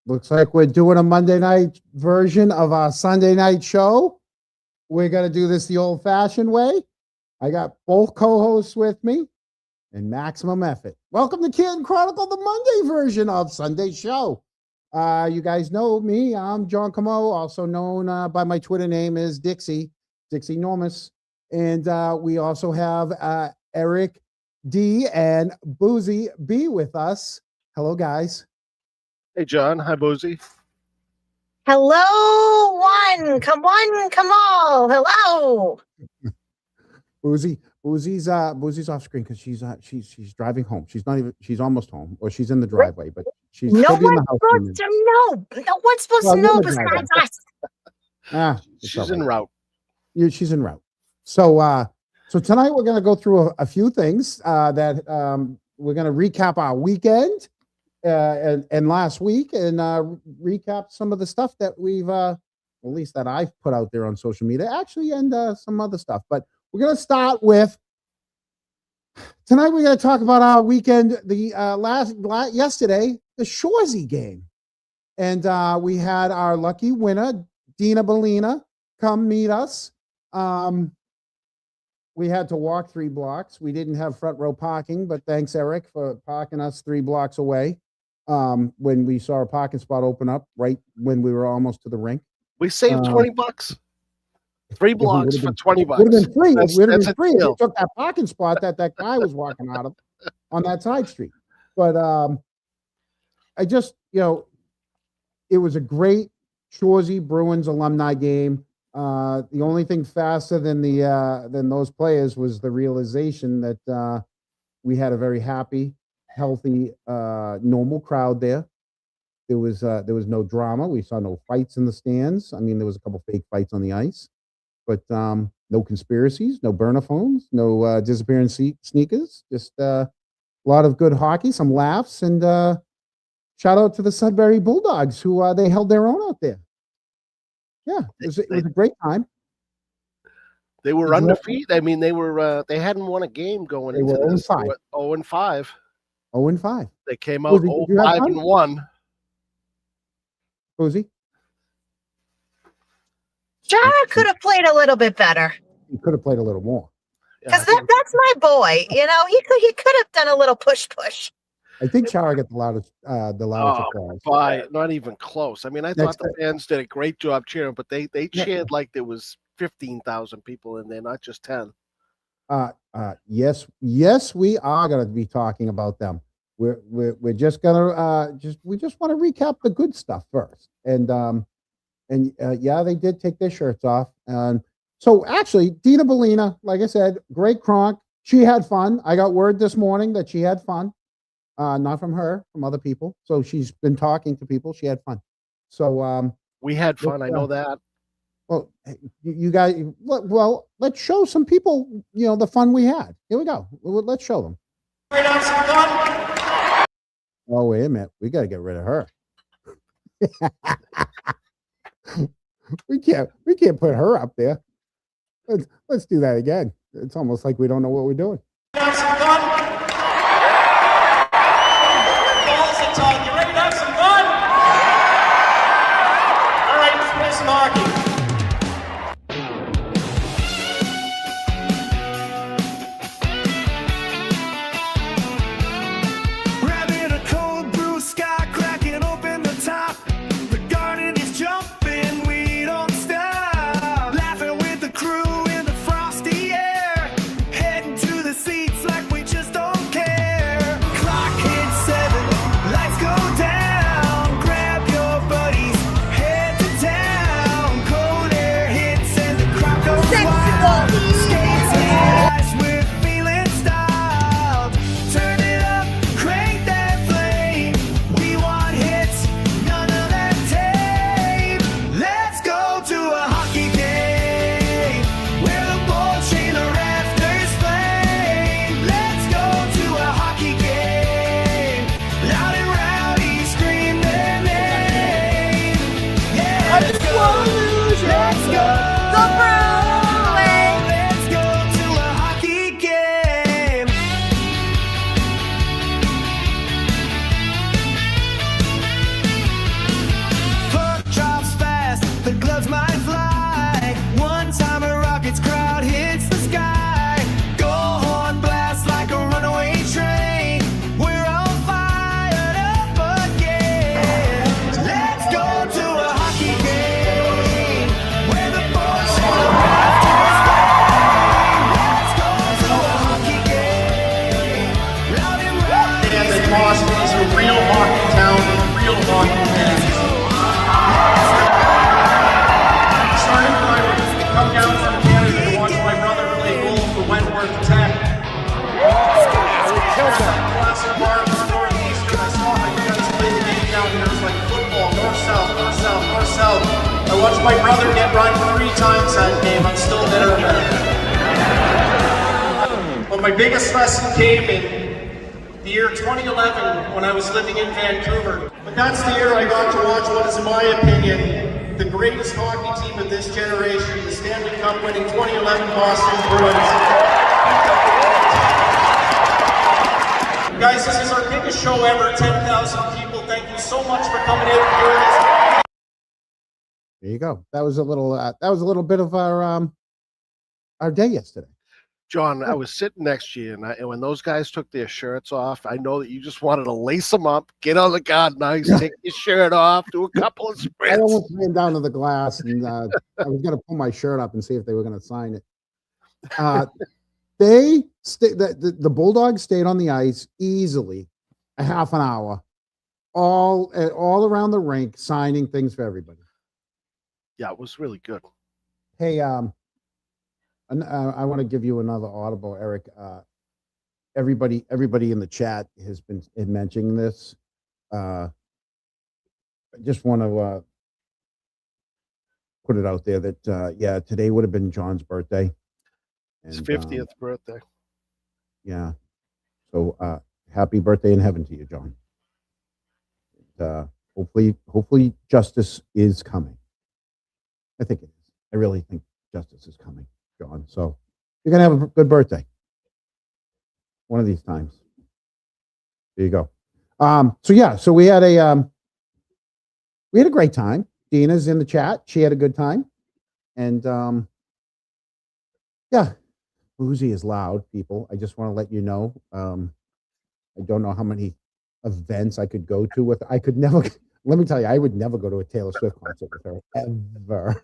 Looks like we're doing a Monday night version of our Sunday night show. We're going to do this the old-fashioned way. I got both co-hosts with me and maximum effort. Welcome to Canton Chronicle, the Monday version of Sunday show. You guys know me. I'm John Camo, also known by my Twitter name as Dixie Normus. And we also have Eric D and Boozy B with us. Hello, guys. Hey, John. Hi, Boozy. Hello, one, come all. Hello. Boozy's off screen because she's driving home. She's almost home, or she's in the driveway, but she's No still in the one's house. supposed to know. No one's supposed to know besides us. She's en route. She's en route. So tonight we're going to go through a few things that we're going to recap our weekend and last week, and recap some of the stuff that we've, at least that I've put out there on social media, actually, and some other stuff. But we're going to start with tonight. We're going to talk about our weekend. The yesterday, the Shorsey game, and we had our lucky winner, Dina Bellina, come meet us. We had to walk 3 blocks. We didn't have front row parking, but thanks, Eric, for parking us 3 blocks away. When we saw a parking spot open up right when we were almost to the rink. We saved $20. 3 blocks for $20. Would have been free. It would have been free if deal. you took that parking spot that guy was walking out of on that side street. But I just, it was a great Shorsey Bruins alumni game. The only thing faster than those players was the realization that we had a very happy, healthy, normal crowd there. There was no drama. We saw no fights in the stands. I mean, there was a couple fake fights on the ice, but no conspiracies, no burner phones, no disappearing sneakers. Just a lot of good hockey, some laughs, and shout out to the Sudbury Bulldogs who they held their own out there. Yeah, it was a great time. They were undefeated. I mean, they hadn't won a game going into this. 0-5. 0-5. 0-5. They came out 5-1. Boozy? Jara could have played a little bit better. He could have played a little more. Because that's my boy. He could have done a little push. I think Chara got the loudest applause. Not even close. I mean, I thought the fans did a great job cheering, but they cheered like there was 15,000 people in there, not just 10. Yes, we are going to be talking about them. We're just gonna we just want to recap the good stuff first, and yeah, they did take their shirts off, and so actually, Dina Bellina, like I said, great cronk. She had fun. I got word this morning that she had fun, not from her, from other people. So she's been talking to people. She had fun. So we had fun. I know that. Well, you guys, well, let's show some people, the fun we had. Here we go. Let's show them. Oh, wait a minute. We got to get rid of her. We can't put her up there. Let's do that again. It's almost like we don't know what we're doing. You ready to have some fun? All right, let's play some hockey. Seats like we just don't care. Clock hits 7, lights go watched my brother get run 3 times that game. I'm still bitter about it. But my biggest lesson came in the year 2011 when I was living in Vancouver. But that's the year I got to watch what is, in my opinion, the greatest hockey team of this generation, the Stanley Cup winning 2011 Boston Bruins. Guys, this is our biggest show ever, 10,000 people. Thank you so much for coming out. There you go. That was a little bit of our day yesterday. John, I was sitting next to you, and when those guys took their shirts off, I know that you just wanted to lace them up, get on the garden ice, take your shirt off, do a couple of I sprints. almost ran down to the glass, and I was going to pull my shirt up and see if they were going to sign it. The Bulldogs stayed on the ice easily a half an hour, all around the rink, signing things for everybody. Yeah, it was really good. Hey, I want to give you another audible, Eric. Everybody in the chat has been mentioning this. I just want to put it out there that today would have been John's birthday. His 50th birthday. Yeah. So happy birthday in heaven to you, John. Hopefully justice is coming. I think it is. I really think justice is coming, John. So you're gonna have a good birthday one of these times. There you go. So we had a great time. Dina's in the chat. She had a good time. And boozy is loud, people. I just want to let you know. I don't know how many events I could go to with. I could never. Let me tell you, I would never go to a Taylor Swift concert with her ever.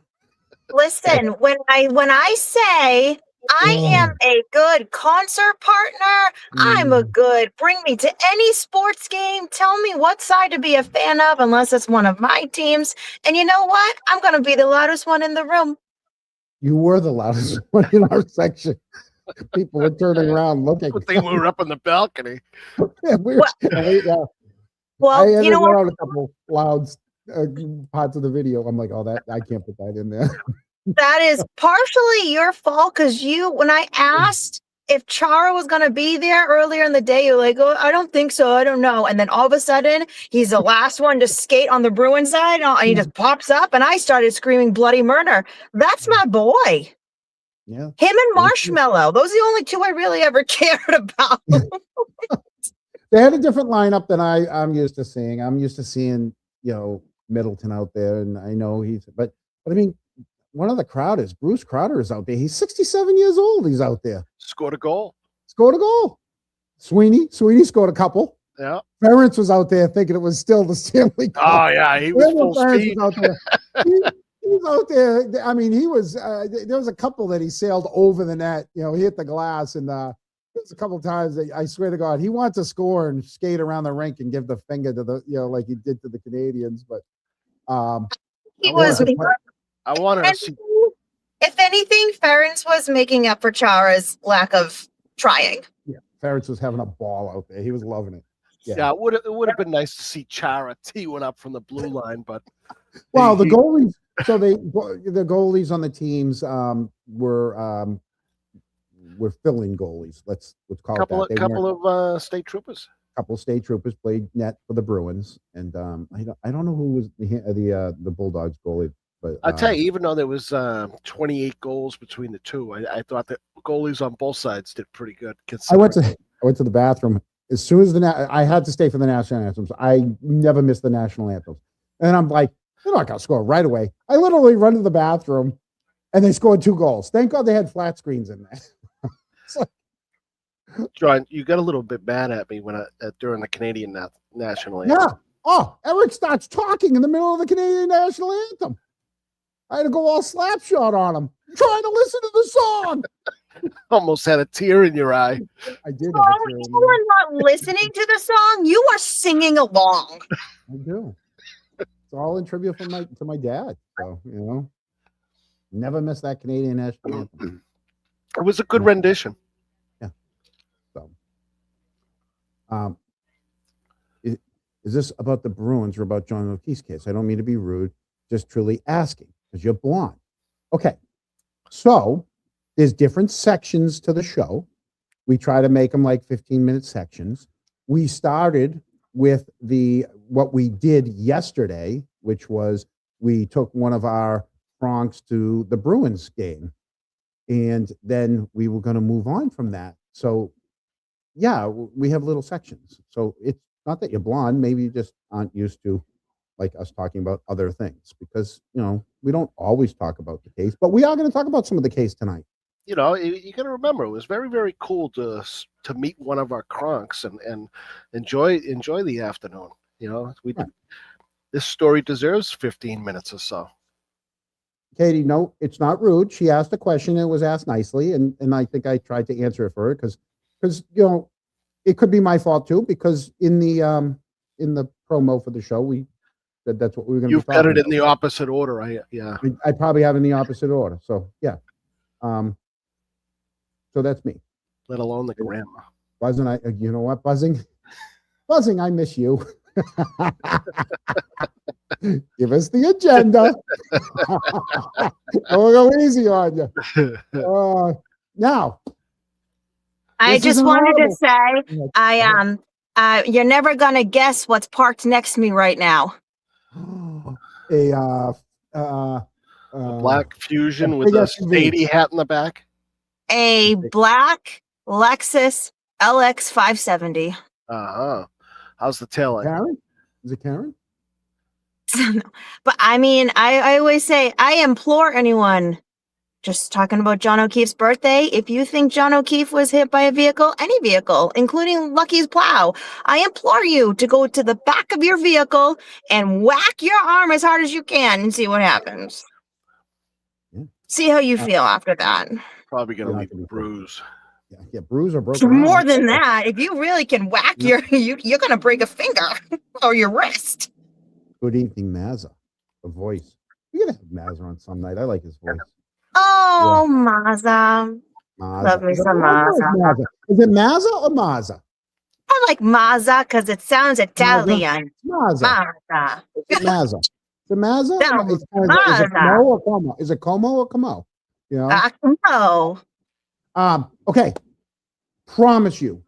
Listen, when I say I am a good concert partner, I'm a good bring me to any sports game, tell me what side to be a fan of, unless it's one of my teams. And you know what? I'm going to be the loudest one in the room. You were the loudest one in our section. People were turning around looking. Good thing we were up on the balcony. I you know what? out a couple loud parts of the video. I'm like, that I can't put that in there. That is partially your fault because when I asked if Chara was going to be there earlier in the day, you're like, oh, I don't think so. I don't know. And then all of a sudden, he's the last one to skate on the Bruins side. And he just pops up and I started screaming bloody murder. That's my boy. Yeah. Him and Marshmallow. Those are the only two I really ever cared about. They had a different lineup than I'm used to seeing. I'm used to seeing, Middleton out there. And I know but I mean, one of the crowd is Bruce Crowder is out there. He's 67 years old. He's out there. Scored a goal. Sweeney scored a couple. Yeah. Ferentz was out there thinking it was still the Stanley Cup. Oh yeah, he was full speed. Was out there. He was out there. I mean, he was. There was a couple that he sailed over the net. He hit the glass, and there's a couple times that I swear to God, he wants to score and skate around the rink and give the finger to the, like he did to the Canadians. But he was. I wanted to see. If anything, Ferentz was making up for Chara's lack of trying. Yeah, Ferentz was having a ball out there. He was loving it. Yeah, it would have been nice to see Chara tee one up from the blue line, but well, the goalies. So the goalies on the teams were fill-in goalies. Let's call it that. Couple of state troopers. Couple of state troopers played net for the Bruins, and I don't know who was the Bulldogs goalie. But I'll tell you, even though there was 28 goals between the two, I thought that goalies on both sides did pretty good. I went to the bathroom as soon as I had to stay for the national anthems. I never missed the national anthems, and I'm like, they're not gonna score right away. I literally run to the bathroom, and they scored 2 goals. Thank God they had flat screens in there. John, you got a little bit mad at me when during the Canadian national anthem. Yeah. Oh, Eric starts talking in the middle of the Canadian national anthem. I had to go all slapshot on him, trying to listen to the song. Almost had a tear in your eye. I did. You are not listening to the song. You are singing along. I do. It's all in tribute to my dad. So never miss that Canadian national anthem. It was a good rendition. Yeah. So, is this about the Bruins or about John O'Keefe's case? I don't mean to be rude. Just truly asking. because you're blonde. Okay. So there's different sections to the show. We try to make them like 15-minute sections. We started with what we did yesterday, which was we took one of our Bronx to the Bruins game. And then we were going to move on from that. So yeah, we have little sections. So it's not that you're blonde. Maybe you just aren't used to like us talking about other things because, we don't always talk about the case, but we are going to talk about some of the case tonight. You got to remember, it was very, very cool to meet one of our Kronks and enjoy the afternoon. Right. This story deserves 15 minutes or so. Katie, no, it's not rude. She asked a question. It was asked nicely. And I think I tried to answer it for her because, it could be my fault too, because in the promo for the show, we said that's what we were going to be talking about. You've got it in the opposite order. I probably have in the opposite order. So yeah. So that's me. Let alone the grammar. Buzzing, you know what, Buzzing? Buzzing, I miss you. Give us the agenda. We'll go easy on you. Now, I just wanted to say, you're never gonna guess what's parked next to me right now. A black Fusion with a Sadie hat in the back. A black Lexus LX 570. How's the tail light? Karen? Is it Karen? But I mean, I always say, I implore anyone, just talking about John O'Keefe's birthday, if you think John O'Keefe was hit by a vehicle, any vehicle, including Lucky's plow, I implore you to go to the back of your vehicle and whack your arm as hard as you can and see what happens. Yeah. See how you feel after that. Probably going to leave a bruise. Yeah, bruise or broken More arm. than that, if you really can whack you're going to break a finger or your wrist. Good evening, Mazza. The voice. You're going to have Mazza on some night. I like his voice. Oh, yeah. Mazza. Mazza. Love me some Mazza. Is it Mazza or Mazza? I like Mazza because it sounds Italian. Mazza. Mazza. Is it Mazza? Is it Mazza? No, Is it Como or Como? Is it Como or Como? No. Okay. Promise you.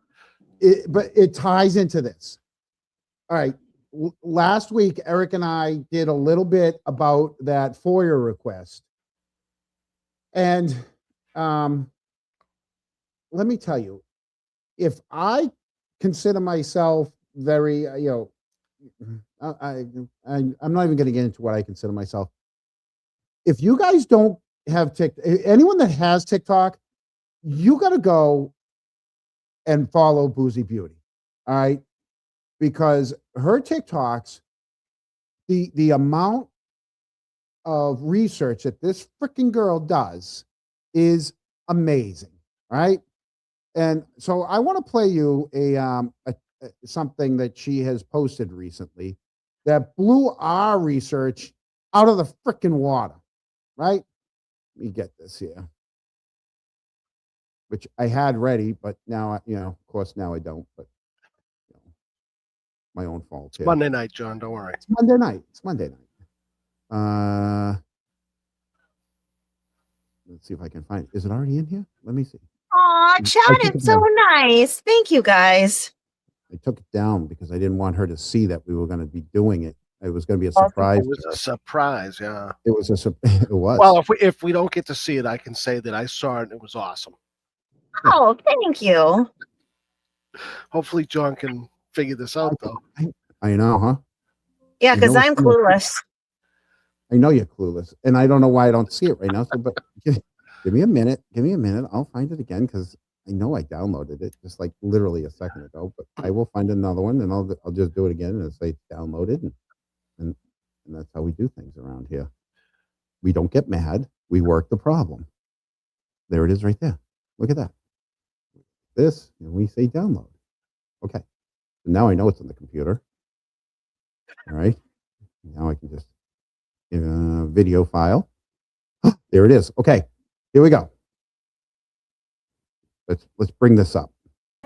But it ties into this. All right. Last week, Eric and I did a little bit about that FOIA request. And let me tell you, if I consider myself very, I'm not even going to get into what I consider myself. If you guys don't have TikTok, anyone that has TikTok, you got to go and follow Boozy Beauty. All right. Because her TikToks, the amount of research that this freaking girl does is amazing. Right. And so I want to play you something that she has posted recently that blew our research out of the freaking water. Right. Let me get this here, which I had ready, but now, of course, now I don't, but my own fault. It's Monday night, John. Don't worry. It's Monday night. Let's see if I can find it. Is it already in here? Let me see. Aw, chat is so nice. Thank you, guys. I took it down because I didn't want her to see that we were going to be doing it. It was going to be a surprise. It was a surprise, yeah. It was it was. Well, if we don't get to see it, I can say that I saw it and it was awesome. Oh, thank you. Hopefully John can figure this out, though. I know, huh? Yeah, because I'm clueless. I know you're clueless, and I don't know why I don't see it right now. So, but give me a minute. I'll find it again because I know I downloaded it just like literally a second ago. But I will find another one, and I'll just do it again and say it's downloaded, and that's how we do things around here. We don't get mad. We work the problem. There it is, right there. Look at that. This, and we say download. Okay. Now I know it's on the computer. All right. Now I can just video file. There it is. Okay. Here we go. Let's bring this up.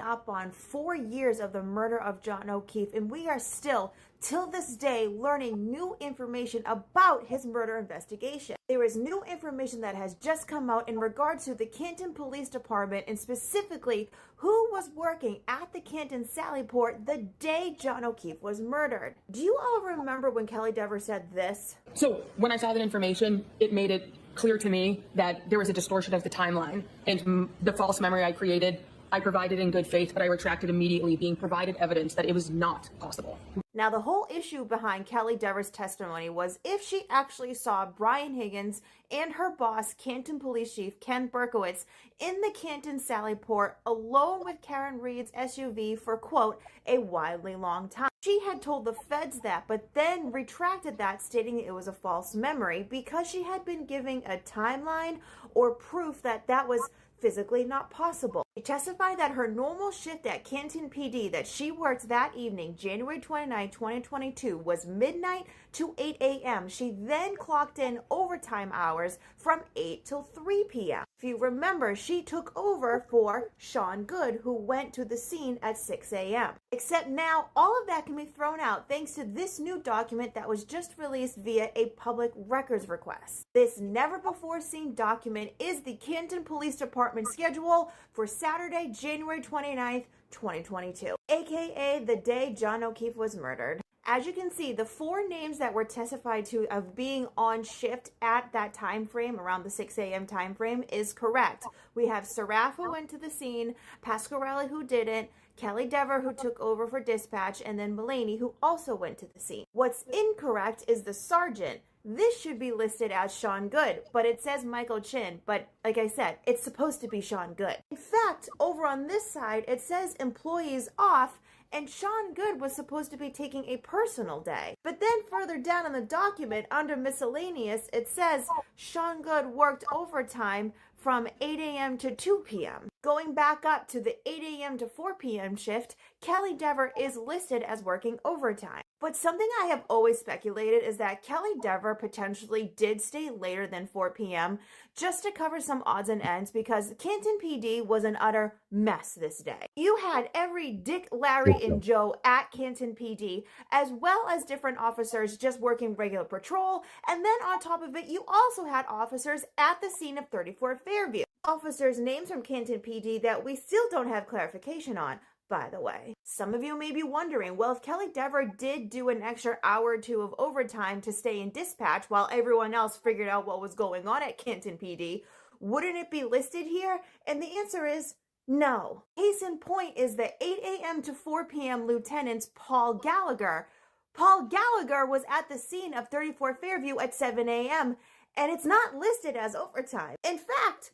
Up on 4 years of the murder of John O'Keefe, and we are still till this day learning new information about his murder investigation. There is new information that has just come out in regards to the Canton Police Department and specifically who was working at the Canton Sallyport the day John O'Keefe was murdered. Do you all remember when Kelly Dever said this? So when I saw that information, it made it clear to me that there was a distortion of the timeline, and the false memory I created, I provided in good faith, but I retracted immediately, being provided evidence that it was not possible. Now, the whole issue behind Kelly Dever's testimony was if she actually saw Brian Higgins and her boss, Canton Police Chief Ken Berkowitz, in the Canton Sallyport alone with Karen Reed's SUV for, quote, a wildly long time. She had told the feds that, but then retracted that, stating it was a false memory because she had been giving a timeline or proof that that was physically not possible. She testified that her normal shift at Canton PD that she worked that evening, January 29, 2022, was midnight to 8 a.m. She then clocked in overtime hours from 8 till 3 p.m. If you remember, she took over for Sean Good, who went to the scene at 6 a.m. Except now, all of that can be thrown out thanks to this new document that was just released via a public records request. This never-before-seen document is the Canton Police Department schedule for Saturday, January 29th, 2022, aka the day John O'Keefe was murdered. As you can see, the 4 names that were testified to of being on shift at that time frame, around the 6 a.m. time frame, is correct. We have Saraf, who went to the scene, Pasquarelli, who didn't, Kelly Dever, who took over for dispatch, and then Mulaney, who also went to the scene. What's incorrect is the sergeant. This should be listed as Sean Good, but it says Michael Chin, but like I said, it's supposed to be Sean Good. In fact, over on this side, it says employees off, and Sean Good was supposed to be taking a personal day. But then further down in the document, under miscellaneous, it says Sean Good worked overtime from 8 a.m. to 2 p.m. Going back up to the 8 a.m. to 4 p.m. shift, Kelly Dever is listed as working overtime. But something I have always speculated is that Kelly Dever potentially did stay later than 4 p.m. just to cover some odds and ends because Canton PD was an utter mess this day. You had every Dick, Larry, and Joe at Canton PD, as well as different officers just working regular patrol, and then on top of it, you also had officers at the scene of 34 Fairview. Officers' names from Canton PD that we still don't have clarification on, by the way. Some of you may be wondering, well, if Kelly Dever did do an extra hour or 2 of overtime to stay in dispatch while everyone else figured out what was going on at Canton PD, wouldn't it be listed here? And the answer is no. Case in point is the 8 a.m. to 4 p.m. Lieutenants Paul Gallagher. Paul Gallagher was at the scene of 34 Fairview at 7 a.m. and it's not listed as overtime. In fact,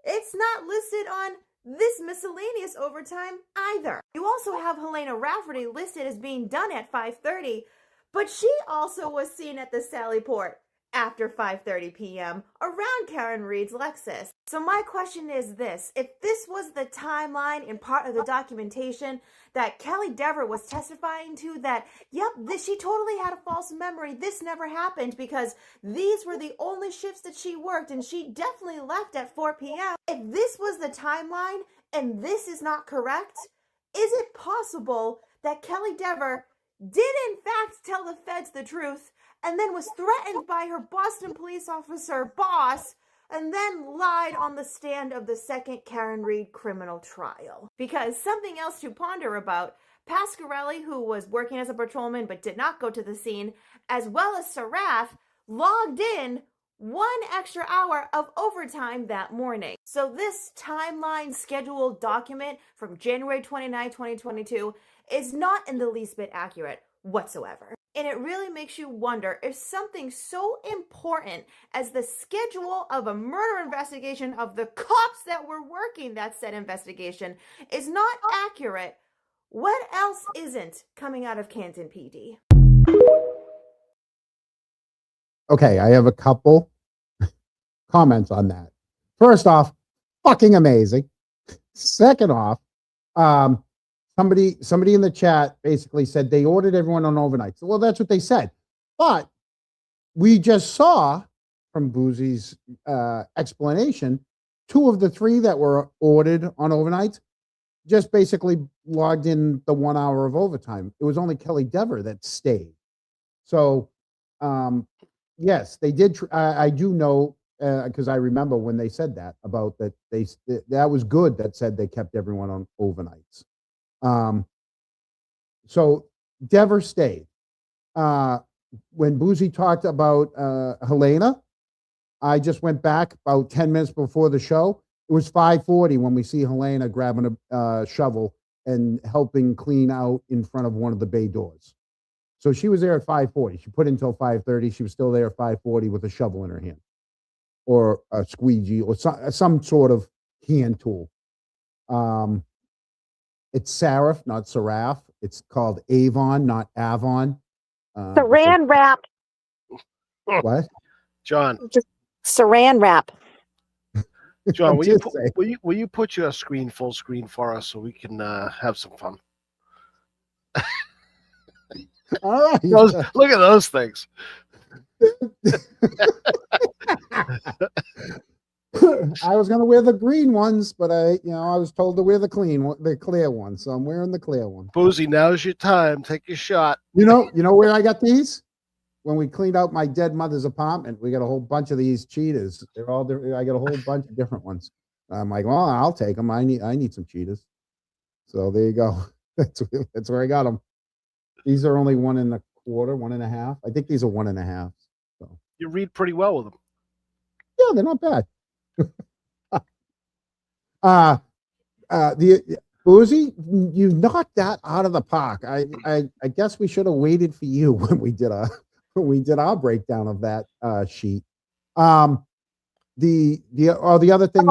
it's not listed on this miscellaneous overtime either. You also have Helena Rafferty listed as being done at 5:30, but she also was seen at the Sallyport after 5:30 p.m. around Karen Reed's Lexus. So my question is this: if this was the timeline and part of the documentation that Kelly Dever was testifying to, that, yep, she totally had a false memory, this never happened because these were the only shifts that she worked and she definitely left at 4 p.m. If this was the timeline and this is not correct, is it possible that Kelly Dever did in fact tell the feds the truth and then was threatened by her Boston police officer boss and then lied on the stand of the second Karen Reed criminal trial? Because something else to ponder about, Pasquarelli, who was working as a patrolman but did not go to the scene, as well as Saraf, logged in 1 extra hour of overtime that morning. So this timeline schedule document from January 29, 2022 is not in the least bit accurate whatsoever. And it really makes you wonder if something so important as the schedule of a murder investigation of the cops that were working that said investigation is not accurate, what else isn't coming out of Canton PD? Okay, I have a couple comments on that. First off, fucking amazing. Second off, somebody in the chat basically said they ordered everyone on overnight. So, well, that's what they said. But we just saw from Boozy's explanation, 2 of the 3 that were ordered on overnights just basically logged in the 1 hour of overtime. It was only Kelly Dever that stayed. So, yes, they did. I do know, because I remember when they said that about that, that was good. That said they kept everyone on overnights. So Dever stayed. When Boozy talked about Helena, I just went back about 10 minutes before the show. It was 5:40 when we see Helena grabbing a shovel and helping clean out in front of one of the bay doors. So she was there at 5:40. She put in until 5:30. She was still there at 5:40 with a shovel in her hand, or a squeegee, or some sort of hand tool. It's Seraph, not Seraph. It's called Avon, not Avon. Saran wrap. What? John, Just saran wrap. John, will Just say. will you put your screen full screen for us so we can have some fun? All right. Look at those things. I was going to wear the green ones, but I was told to wear the clear one. So I'm wearing the clear one. Boozy, now's your time. Take your shot. You know where I got these? When we cleaned out my dead mother's apartment, we got a whole bunch of these cheetahs. They're all different. I got a whole bunch of different ones. I'm like, well, I'll take them. I need some cheetahs. So there you go. That's where I got them. These are only 1 1/4, 1.5. I think these are 1.5. So You read pretty well with them. yeah, they're not bad. The Boozy, you knocked that out of the park. I guess we should have waited for you when we did our breakdown of that sheet. The other thing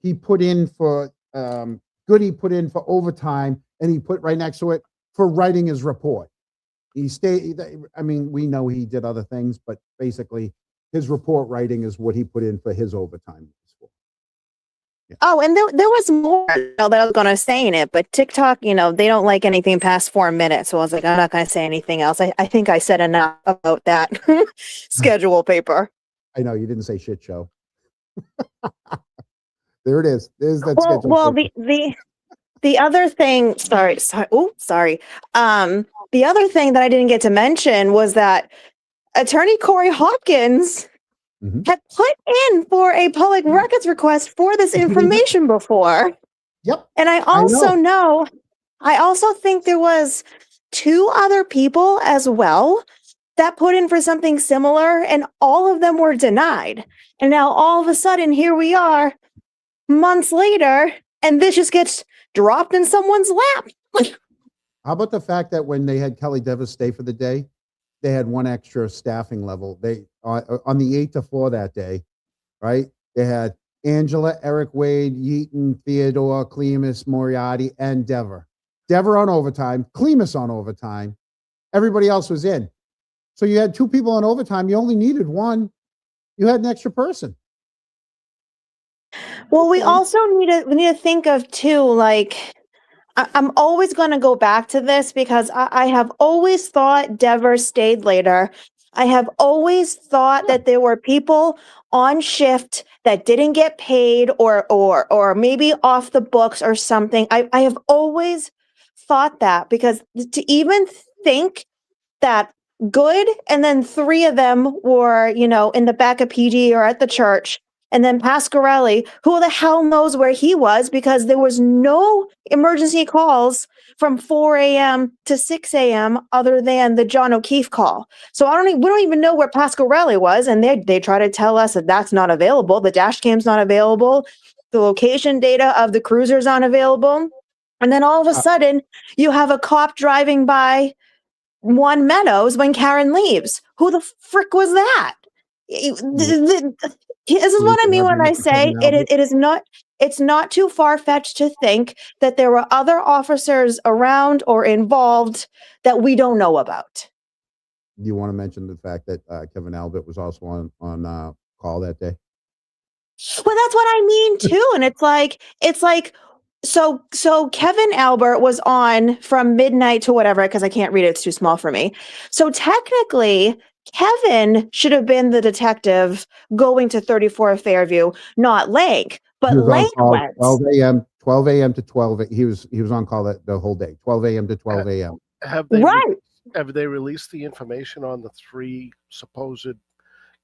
he put in for Goody put in for overtime, and he put right next to it for writing his report. He stayed. I mean, we know he did other things, but basically his report writing is what he put in for his overtime. Yeah. Oh, and there was more that I was going to say in it, but TikTok, they don't like anything past 4 minutes. So I was like, I'm not going to say anything else. I think I said enough about that schedule paper. I know you didn't say shit show. There it is. There's that schedule. Well, the other thing, sorry. The other thing that I didn't get to mention was that Attorney Corey Hopkins had put in for a public records request for this information before. Yep. And I also think there was 2 other people as well that put in for something similar, and all of them were denied. And now all of a sudden, here we are months later, and this just gets dropped in someone's lap. How about the fact that when they had Kelly Dever stay for the day, they had 1 extra staffing level. They on the 8 to 4 that day, right? They had Angela, Eric Wade, Yeaton, Theodore, Clemus, Moriarty, and Dever. Dever on overtime, Clemus on overtime. Everybody else was in. So you had 2 people on overtime. You only needed 1. You had an extra person. Well, we also need to think of too, like, I'm always going to go back to this because I have always thought Dever stayed later. I have always thought that there were people on shift that didn't get paid or maybe off the books or something. I have always thought that, because to even think that Good and then 3 of them were, in the back of PD or at the church. And then Pasquarelli, who the hell knows where he was, because there was no emergency calls from 4 a.m. to 6 a.m. other than the John O'Keefe call. So we don't even know where Pasquarelli was, and they try to tell us that that's not available. The dash cam's not available. The location data of the cruiser's not available. And then all of a sudden, you have a cop driving by One Meadows when Karen leaves. Who the frick was that? This is what I mean when I say it's not too far-fetched to think that there were other officers around or involved that we don't know about. You want to mention the fact that Kevin Albert was also on call that day? Well, that's what I mean too. And it's like, so Kevin Albert was on from midnight to whatever, because I can't read it. It's too small for me. So technically, Kevin should have been the detective going to 34 Fairview, not Lank. But Lank went. 12 a.m., 12 a.m. to 12. He was on call the whole day, 12 a.m. to 12 a.m. Have they Right. have they released the information on the 3 supposed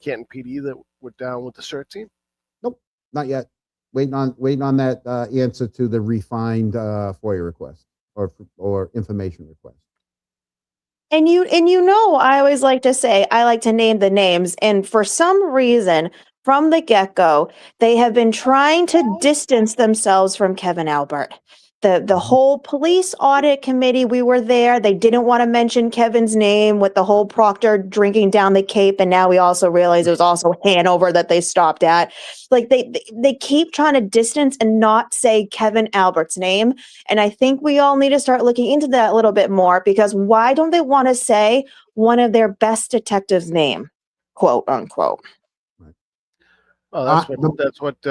Canton PD that were down with the CERT team? Nope, not yet. Waiting on that answer to the refined FOIA request or information request. And you know, I always like to say, I like to name the names. And for some reason, from the get-go, they have been trying to distance themselves from Kevin Albert. The whole police audit committee, we were there. They didn't want to mention Kevin's name with the whole Proctor drinking down the Cape. And now we also realize it was also Hanover that they stopped at. Like they keep trying to distance and not say Kevin Albert's name. And I think we all need to start looking into that a little bit more, because why don't they want to say one of their best detectives' name, quote unquote? Well, that's what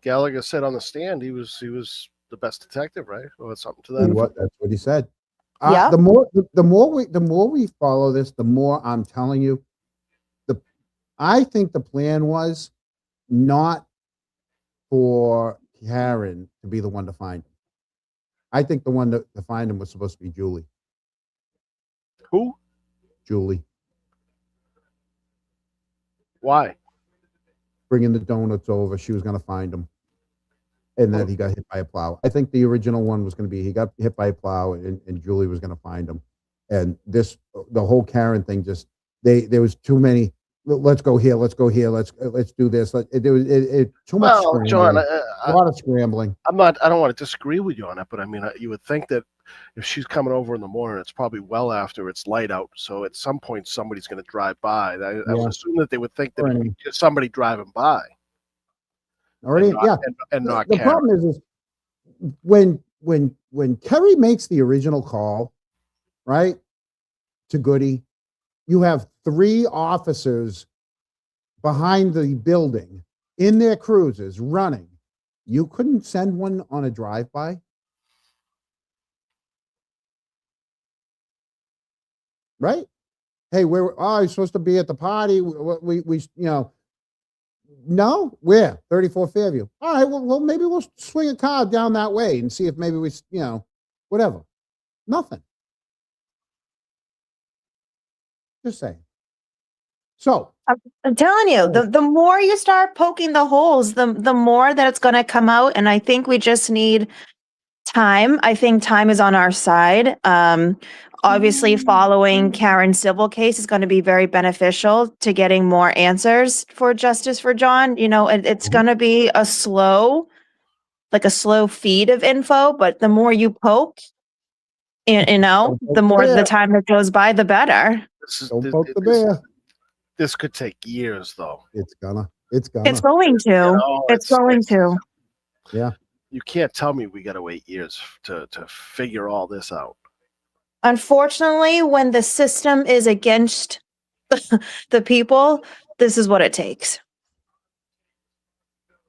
Gallagher said on the stand. He was the best detective, right? Or something to that. That's what he said. Yeah. The more we follow this, the more I'm telling you, I think the plan was not for Karen to be the one to find him. I think the one to find him was supposed to be Julie. Who? Julie. Why? Bringing the donuts over, she was going to find him. And then he got hit by a plow. I think the original one was going to be he got hit by a plow and Julie was going to find him. And the whole Karen thing, just there was too many. Let's go here. Let's go here. Let's do this. There was too much. Well, John, a lot of scrambling. I don't want to disagree with you on that, but I mean, you would think that if she's coming over in the morning, it's probably well after it's light out. So at some point, somebody's going to drive by. I would assume that they would think that it'd be just somebody driving by. Already, and not the Karen. problem is when Kerry makes the original call, right, to Goody, you have 3 officers behind the building in their cruisers running. You couldn't send one on a drive-by? Right? Hey, you're supposed to be at the party. We no, where? 34 Fairview. All right, well, maybe we'll swing a car down that way and see if maybe we, whatever. Nothing. Just saying. So I'm telling you, the more you start poking the holes, the more that it's going to come out. And I think we just need time. I think time is on our side. Obviously, following Karen's civil case is going to be very beneficial to getting more answers for Justice for John. It's going to be a slow feed of info, but the more you poke, the more the time that goes by, the better. Don't poke the bear. This could take years, though. It's going to. It's going to. It's going to. Yeah. You can't tell me we got to wait years to figure all this out. Unfortunately, when the system is against the people, this is what it takes.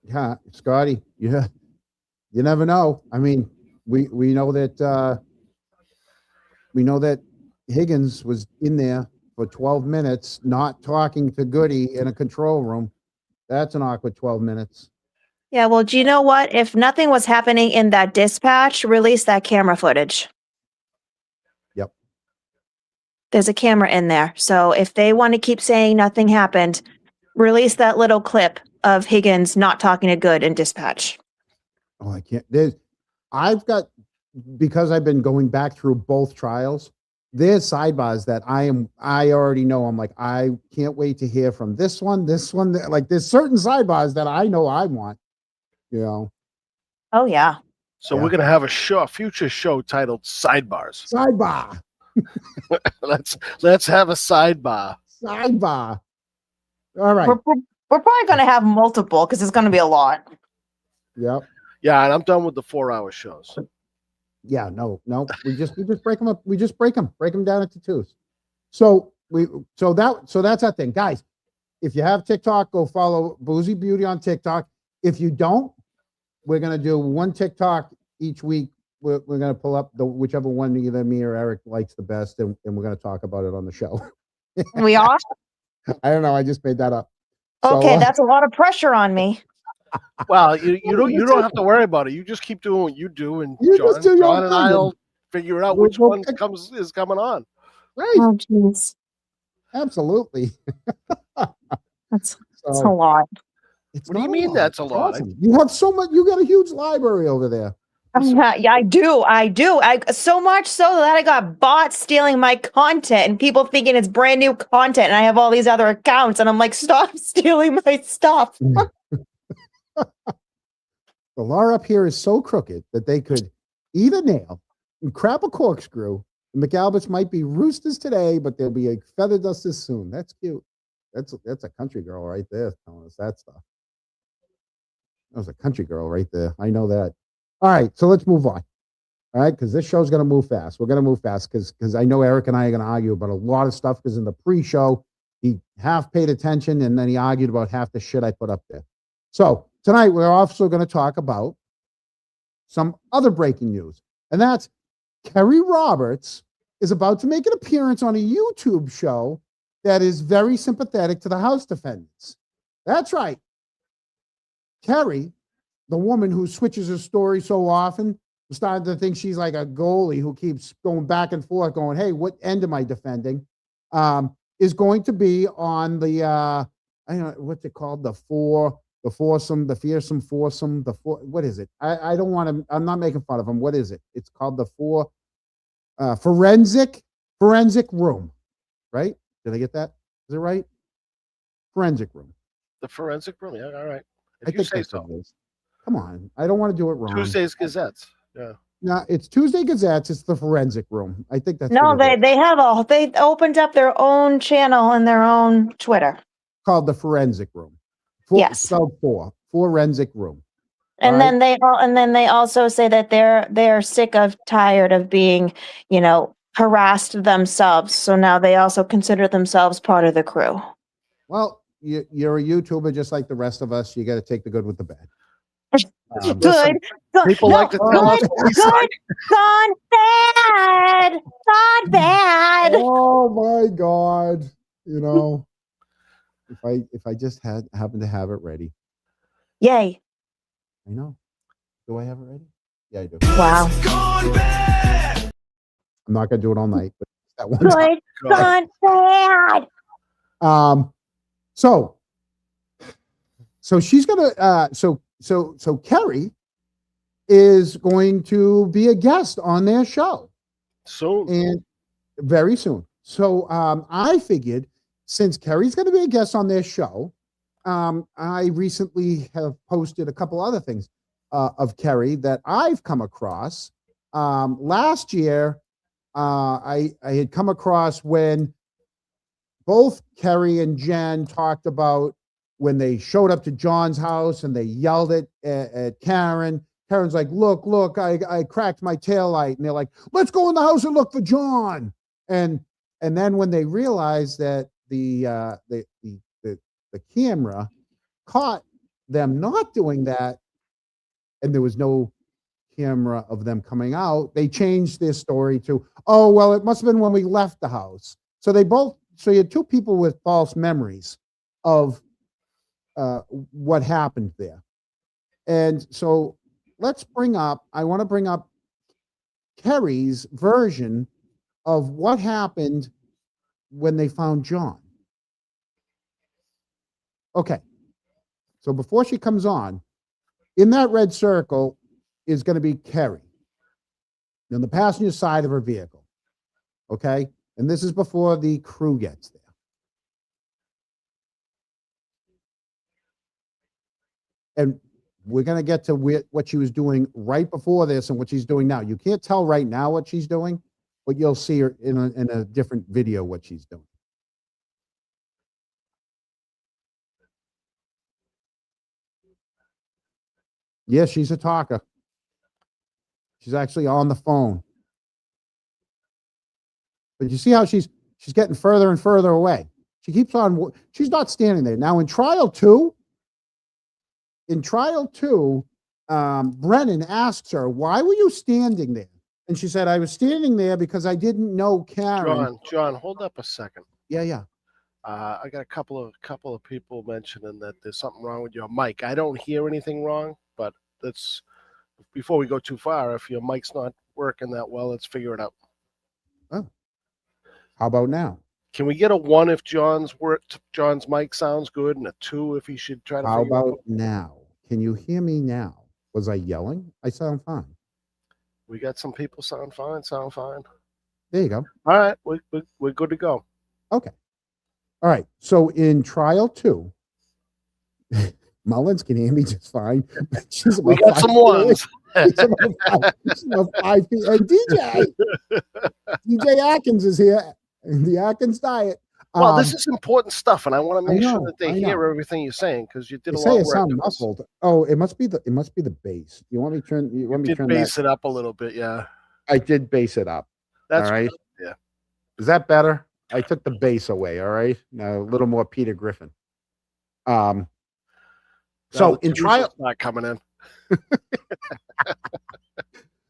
Yeah, Scotty. Yeah, you never know. I mean, we know that Higgins was in there for 12 minutes, not talking to Goody in a control room. That's an awkward 12 minutes. Yeah, well, do you know what? If nothing was happening in that dispatch, release that camera footage. Yep. There's a camera in there. So if they want to keep saying nothing happened, release that little clip of Higgins not talking to Good in dispatch. Oh, I can't. Because I've been going back through both trials, there's sidebars that I already know. I'm like, I can't wait to hear from this one. Like there's certain sidebars that I know I want. Oh yeah. So we're gonna have a future show titled Sidebars. Sidebar. let's have a sidebar. Sidebar. All right. We're probably gonna have multiple because it's gonna be a lot. Yep. Yeah, and I'm done with the 4-hour shows. Yeah, no. We just break them up. We just break them down into 2s. So that's that thing, guys. If you have TikTok, go follow Boozy Beauty on TikTok. If you don't, we're gonna do one TikTok each week. We're gonna pull up whichever one either me or Eric likes the best, and we're gonna talk about it on the show. We are? I don't know. I just made that up. Okay, that's a lot of pressure on me. Well, you don't have to worry about it. You just keep doing what you do, and You just do your John and thing. I'll figure out which We'll one pick- is coming on. Right. Oh, jeez. Absolutely. That's a So lot. it's What do you not mean lot. that's a It's lot? awesome. You have so much. You got a huge library over there. Yeah, I do. I so much so that I got bots stealing my content and people thinking it's brand new content, and I have all these other accounts, and I'm like, stop stealing my stuff. The law up here is so crooked that they could eat a nail and crap a corkscrew. The McAlberts might be roosters today, but they'll be feather dusters soon. That's cute. That's a country girl right there telling us that stuff. That was a country girl right there. I know that. All right, so let's move on. All right, because this show's going to move fast. We're going to move fast because I know Eric and I are going to argue about a lot of stuff because in the pre-show, he half paid attention and then he argued about half the shit I put up there. So tonight, we're also going to talk about some other breaking news, and that's Kerry Roberts is about to make an appearance on a YouTube show that is very sympathetic to the House defendants. That's right. Kerry, the woman who switches her story so often, started to think she's like a goalie who keeps going back and forth, going, hey, what end am I defending? Is going to be on the, I don't know, what's it called? The fearsome foursome, what is it? I don't want to, I'm not making fun of them. What is it? It's called the forensic room, right? Did I get that? Is it right? Forensic room. The forensic room. Yeah, all right. I think that's what it is. Come on. I don't want to do it wrong. Tuesday's Gazettes. Yeah. No, it's Tuesday Gazettes. It's the forensic room. I think that's No, what it is. they opened up their own channel and their own Twitter. Called the forensic room. Yes. Spelled forensic room. And All then they also say that they're sick of tired of being, harassed themselves. So now they also consider themselves part of the crew. Well, you're a YouTuber just like the rest of us. You got to take the good with the bad. Good. People like to tell us what we say. Gone bad. Gone bad. Oh my God. If I just happened to have it ready. Yay. I know. Do I have it ready? Yeah, I do. Wow. I'm not gonna do it all night, but that one Good. time. Gone bad. So she's gonna so Kerry is going to be a guest on their show Soon. and very soon. So I figured since Kerry's going to be a guest on their show, I recently have posted a couple other things of Kerry that I've come across. Last year, I had come across when both Kerry and Jen talked about when they showed up to John's house and they yelled at Karen. Karen's like, look, I cracked my taillight. And they're like, let's go in the house and look for John. And then when they realized that the camera caught them not doing that, and there was no camera of them coming out, they changed their story to, oh, well, it must have been when we left the house. So you had two people with false memories of what happened there. And so I want to bring up Kerry's version of what happened when they found John. Okay. So before she comes on, in that red circle is going to be Kerry on the passenger side of her vehicle. Okay. And this is before the crew gets there. And we're going to get to what she was doing right before this and what she's doing now. You can't tell right now what she's doing, but you'll see her in a different video what she's doing. Yes, she's a talker. She's actually on the phone. But you see how she's getting further and further away. She keeps on, she's not standing there. Now in trial two, Brennan asks her, why were you standing there? And she said, I was standing there because I didn't know Karen. John, hold up a second. Yeah. I got a couple of people mentioning that there's something wrong with your mic. I don't hear anything wrong, but let's before we go too far, if your mic's not working that well, let's figure it out. Oh, how about now? Can we get a 1 if John's mic sounds good, and a 2 if he should try to How figure it out? about now? Can you hear me now? Was I yelling? I sound fine. We got some people sound fine. There you go. All right, we're good to go. Okay. All right. So in trial 2, Mullins can hear me just fine. She's We about got some 5 feet away. ones. She's about 5 feet. And DJ Atkins is here. And the Atkins diet. Well, this is important stuff, and I want to make sure that they I hear know. everything you're saying because you did They a say lot it of work. sound on this. muffled. Oh, it must be the bass. You want me to turn? You want me to Did turn bass that? it up a little bit, yeah. I did bass it up. That's all right. good, yeah. Is that better? I took the bass away. All right. Now a little more Peter Griffin. So Now the in tunes trial, not coming in.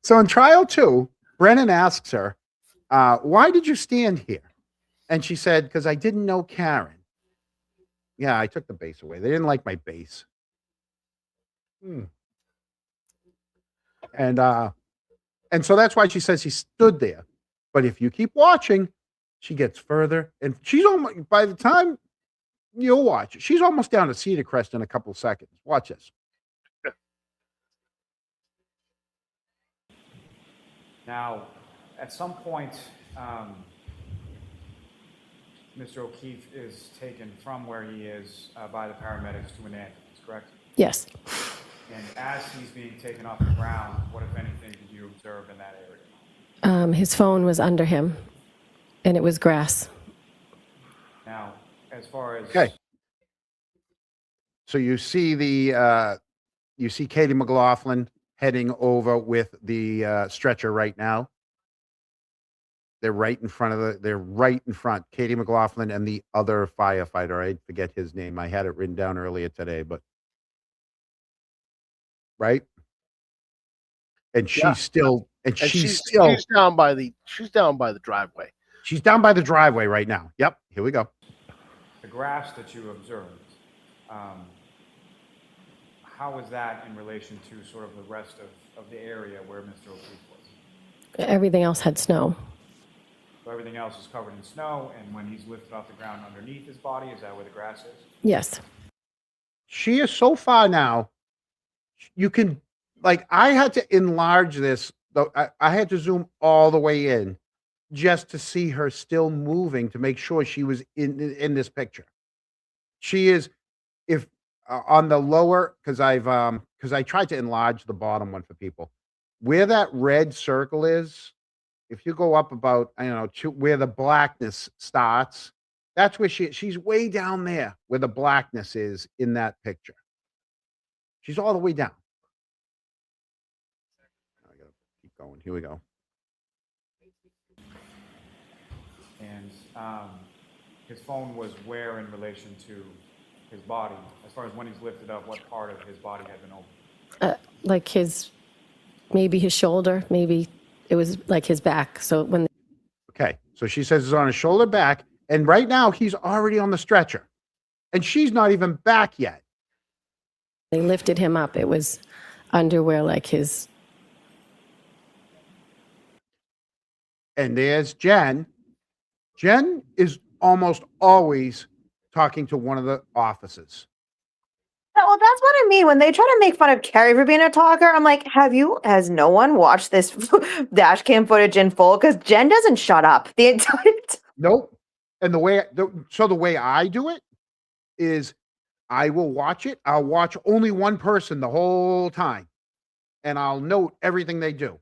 so in trial 2, Brennan asks her, "Why did you stand here?" And she said, "Because I didn't know Karen." Yeah, I took the bass away. They didn't like my bass. And so that's why she says he stood there. But if you keep watching, she gets further, and she's almost, by the time you'll watch, she's almost down to Cedar Crest in a couple of seconds. Watch this. Now, at some point, Mr. O'Keefe is taken from where he is by the paramedics to an ambulance, correct? Yes. And as he's being taken off the ground, what, if anything, did you observe in that area? His phone was under him, and it was grass. Now, as far as... Okay. So you see Katie McLaughlin heading over with the stretcher right now. They're right in front. Katie McLaughlin and the other firefighter. I forget his name. I had it written down earlier today, but right. And she's still, she's down by the driveway. She's down by the driveway right now. Yep. Here we go. The grass that you observed, how was that in relation to sort of the rest of the area where Mr. O'Keefe was? Everything else had snow. So everything else is covered in snow, and when he's lifted off the ground underneath his body, is that where the grass is? Yes. She is so far now. You can, like, I had to enlarge this, though. I had to zoom all the way in just to see her still moving to make sure she was in this picture. She is, if on the lower, because I tried to enlarge the bottom one for people, where that red circle is. If you go up about, I don't know, to where the blackness starts, that's where she's way down there where the blackness is in that picture. She's all the way down. I gotta keep going. Here we go. And his phone was where in relation to his body? As far as when he's lifted up, what part of his body had been open? Like maybe his shoulder, maybe it was like his back. So when. Okay. So she says it's on his shoulder back. And right now he's already on the stretcher. And she's not even back yet. They lifted him up. It was under where like his. And there's Jen. Jen is almost always talking to one of the officers. Well, that's what I mean. When they try to make fun of Kerry for being a talker, I'm like, has no one watched this dash cam footage in full? Because Jen doesn't shut up the entire time. Nope. And the way I do it is I will watch it. I'll watch only one person the whole time. And I'll note everything they do.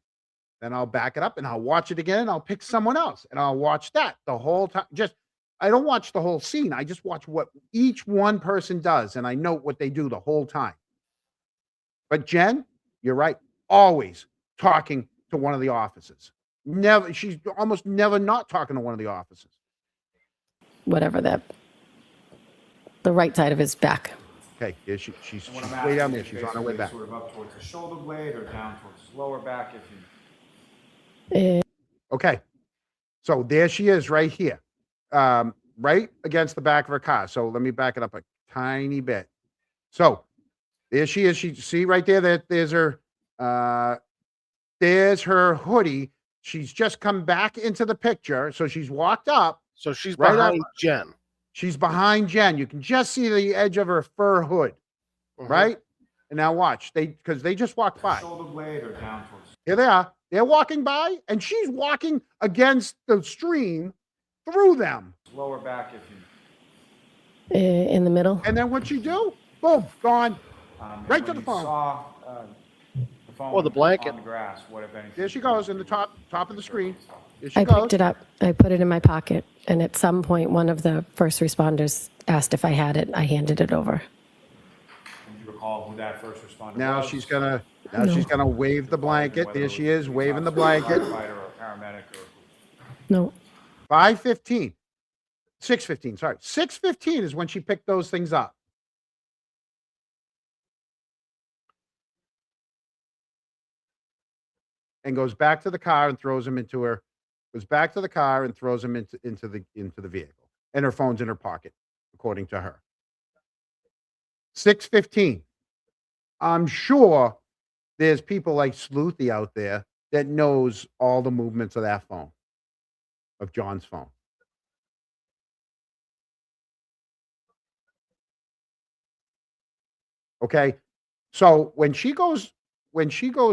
Then I'll back it up and I'll watch it again and I'll pick someone else and I'll watch that the whole time. I don't watch the whole scene. I just watch what each one person does and I note what they do the whole time. But Jen, you're right. Always talking to one of the officers. She's almost never not talking to one of the officers. Whatever the right side of his back. Okay, yeah, she's way down there. She's on her way back. Sort of up towards his shoulder blade or down towards his lower back. Okay, so there she is right here. right against the back of her car. So let me back it up a tiny bit. So there she is. She see right there that there's her hoodie. She's just come back into the picture. So she's walked up. So she's right behind up. Jen. She's behind Jen. You can just see the edge of her fur hood. Right? And now watch. Because they just walked by. Shoulder blade or down towards. Here they are. They're walking by, and she's walking against the stream through them. Lower back if you. In the middle. And then what'd she do? Boom, gone. Right to the phone. Saw the phone or the blanket on the grass. What if anything? There she goes in the top of the screen. There she I goes. picked it up. I put it in my pocket. And at some point, one of the first responders asked if I had it. I handed it over. Do you recall who that first responder Now was? she's gonna wave the blanket. There she is, waving the blanket. Firefighter or paramedic or. No. 5:15. 6:15, sorry. 6:15 is when she picked those things up. And goes back to the car and throws him into her. Goes back to the car and throws him into the vehicle. And her phone's in her pocket, according to her. 6:15. I'm sure there's people like Sleuthy out there that knows all the movements of that phone, of John's phone. Okay. So when she goes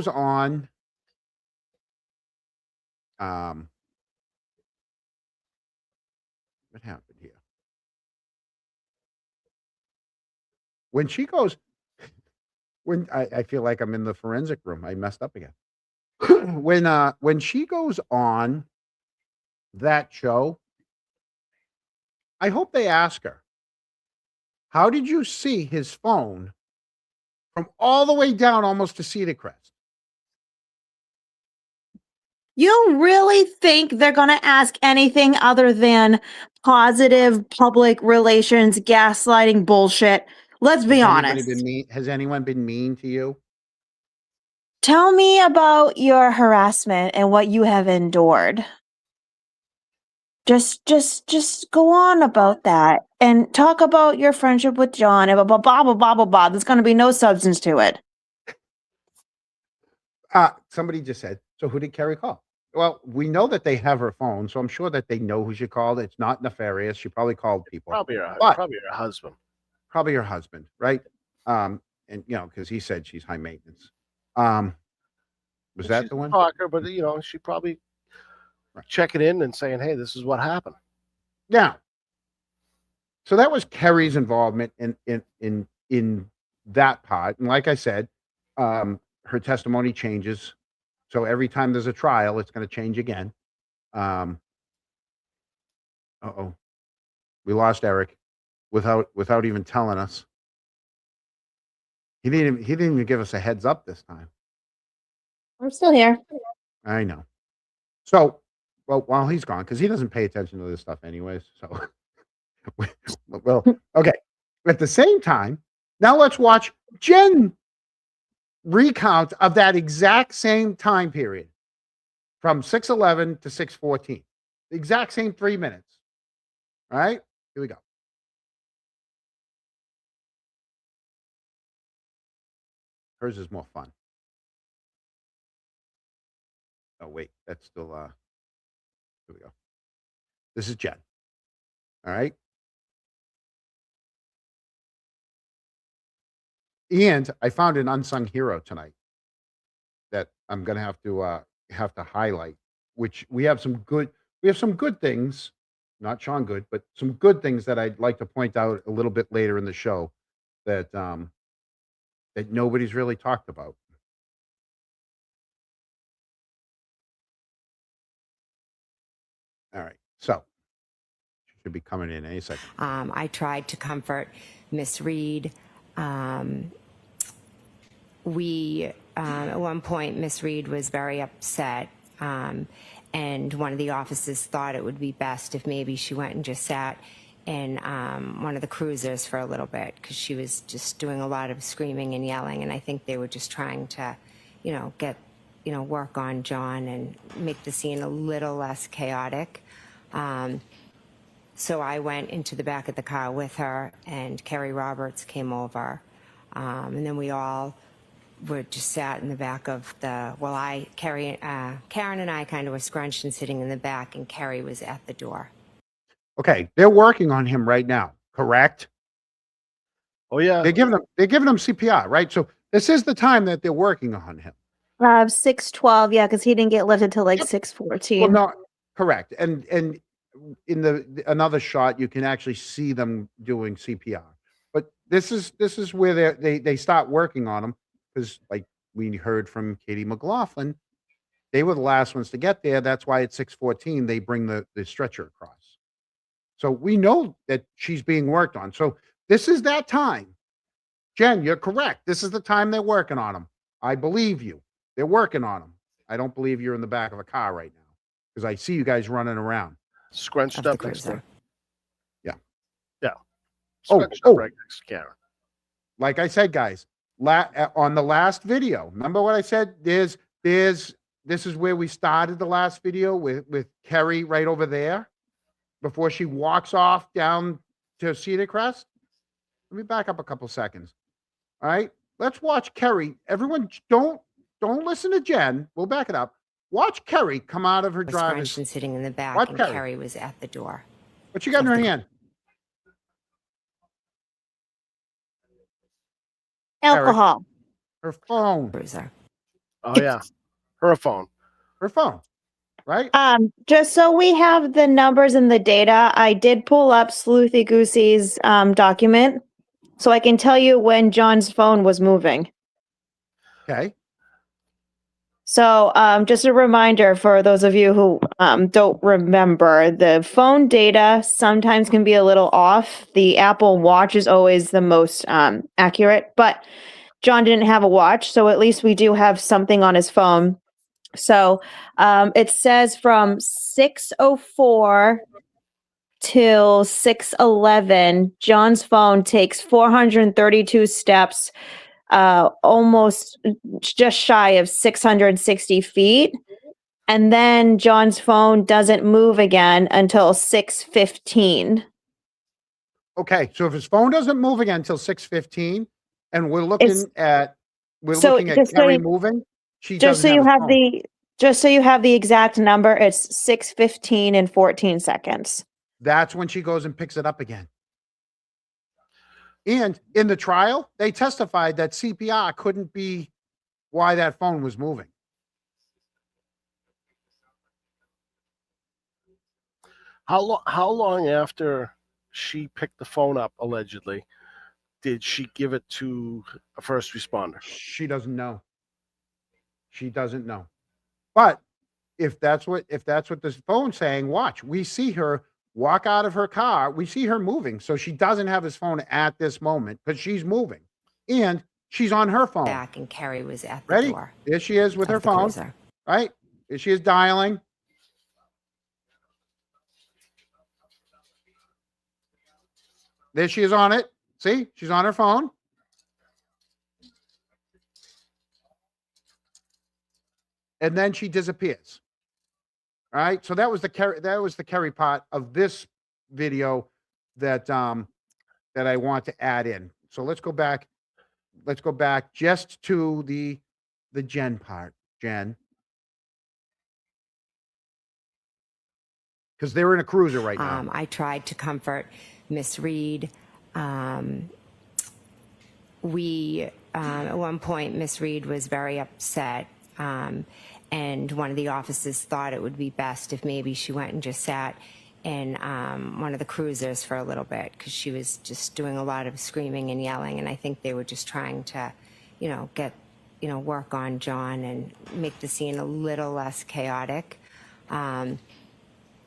on, what happened here? When she goes, when I feel like I'm in the forensic room, I messed up again. When she goes on that show, I hope they ask her, how did you see his phone from all the way down almost to Cedar Crest? You really think they're going to ask anything other than positive public relations, gaslighting bullshit? Let's be honest. Has anyone been mean to you? Tell me about your harassment and what you have endured. Just go on about that and talk about your friendship with John and blah, blah, blah, blah, blah, blah. There's going to be no substance to it. Somebody just said, so who did Kerry call? Well, we know that they have her phone, so I'm sure that they know who she called. It's not nefarious. She probably called people. Probably her husband. Probably her husband, right? And because he said she's high maintenance. Was that the one? Talker, but she probably checking in and saying, "Hey, this is what happened." Yeah. So that was Kerry's involvement in that part, and like I said, her testimony changes. So every time there's a trial, it's going to change again. We lost Eric without even telling us. He didn't even give us a heads up this time. I'm still here. I know. So, while he's gone, because he doesn't pay attention to this stuff anyways. So, well, okay. At the same time, now let's watch Jen recount of that exact same time period from 6:11 to 6:14. The exact same 3 minutes. All right, here we go. Hers is more fun. Oh, wait, that's still, here we go. This is Jen. All right. And I found an unsung hero tonight that I'm going to have to highlight, which we have some good things, not Sean Good, but some good things that I'd like to point out a little bit later in the show that nobody's really talked about. All right. So she should be coming in any second. I tried to comfort Miss Reed. At one point, Miss Reed was very upset, and one of the officers thought it would be best if maybe she went and just sat in one of the cruisers for a little bit, because she was just doing a lot of screaming and yelling, and I think they were just trying to, get, work on John and make the scene a little less chaotic. So I went into the back of the car with her, and Kerry Roberts came over. And then we all were just sat in the back of the, Karen and I kind of were scrunched and sitting in the back, and Kerry was at the door. Okay, they're working on him right now, correct? Oh yeah. They're giving him CPR, right? So this is the time that they're working on him. 6:12, yeah, because he didn't get lifted till like Well, 6:14. no, correct. And in another shot, you can actually see them doing CPR. But this is where they start working on him, because like we heard from Katie McLaughlin, they were the last ones to get there. That's why at 6:14 they bring the stretcher across. So we know that she's being worked on. So this is that time. Jen, you're correct. This is the time they're working on him. I believe you. They're working on him. I don't believe you're in the back of a car right now, because I see you guys running around. Scrunched up next to her. Yeah. Yeah. Oh, Scrunched up right next to Karen. Like I said, guys, on the last video, remember what I said? This is where we started the last video with Kerry right over there before she walks off down to Cedar Crest. Let me back up a couple seconds. All right, let's watch Kerry. Everyone, don't listen to Jen. We'll back it up. Watch Kerry come out of her driver's. Scrunched and sitting in the back, Watch and Kerry. Kerry was at the door. What she got in her hand? Alcohol. Her phone. Cruiser. Oh yeah. Her phone. Her phone. Right? Just so we have the numbers and the data, I did pull up Sleuthy Goosey's document, so I can tell you when John's phone was moving. Okay. So just a reminder for those of you who don't remember, the phone data sometimes can be a little off. The Apple Watch is always the most accurate, but John didn't have a watch, so at least we do have something on his phone. So it says from 6:04 till 6:11, John's phone takes 432 steps, almost just shy of 660 feet. And then John's phone doesn't move again until 6:15. Okay, so if his phone doesn't move again until 6:15, and we're looking at Kerry moving, she just so doesn't you have have just so you have the exact number, it's 6:15 and 14 seconds. That's when she goes and picks it up again. And in the trial, they testified that CPR couldn't be why that phone was moving. How long after she picked the phone up, allegedly, did she give it to a first responder? She doesn't know. She doesn't know. But if that's what this phone's saying, watch. We see her walk out of her car. We see her moving. So she doesn't have his phone at this moment because she's moving. And she's on her phone. Back, and Kerry was at the door. There she is with her phone. Cruiser. Right? There she is dialing. There she is on it. See? She's on her phone. And then she disappears. All right. So that was the Kerry part of this video that that I want to add in. So let's go back. Let's go back just to the Jen part. Jen. Because they're in a cruiser right now. I tried to comfort Miss Reed. We at one point, Miss Reed was very upset. And one of the officers thought it would be best if maybe she went and just sat in one of the cruisers for a little bit, because she was just doing a lot of screaming and yelling. And I think they were just trying to, work on John and make the scene a little less chaotic.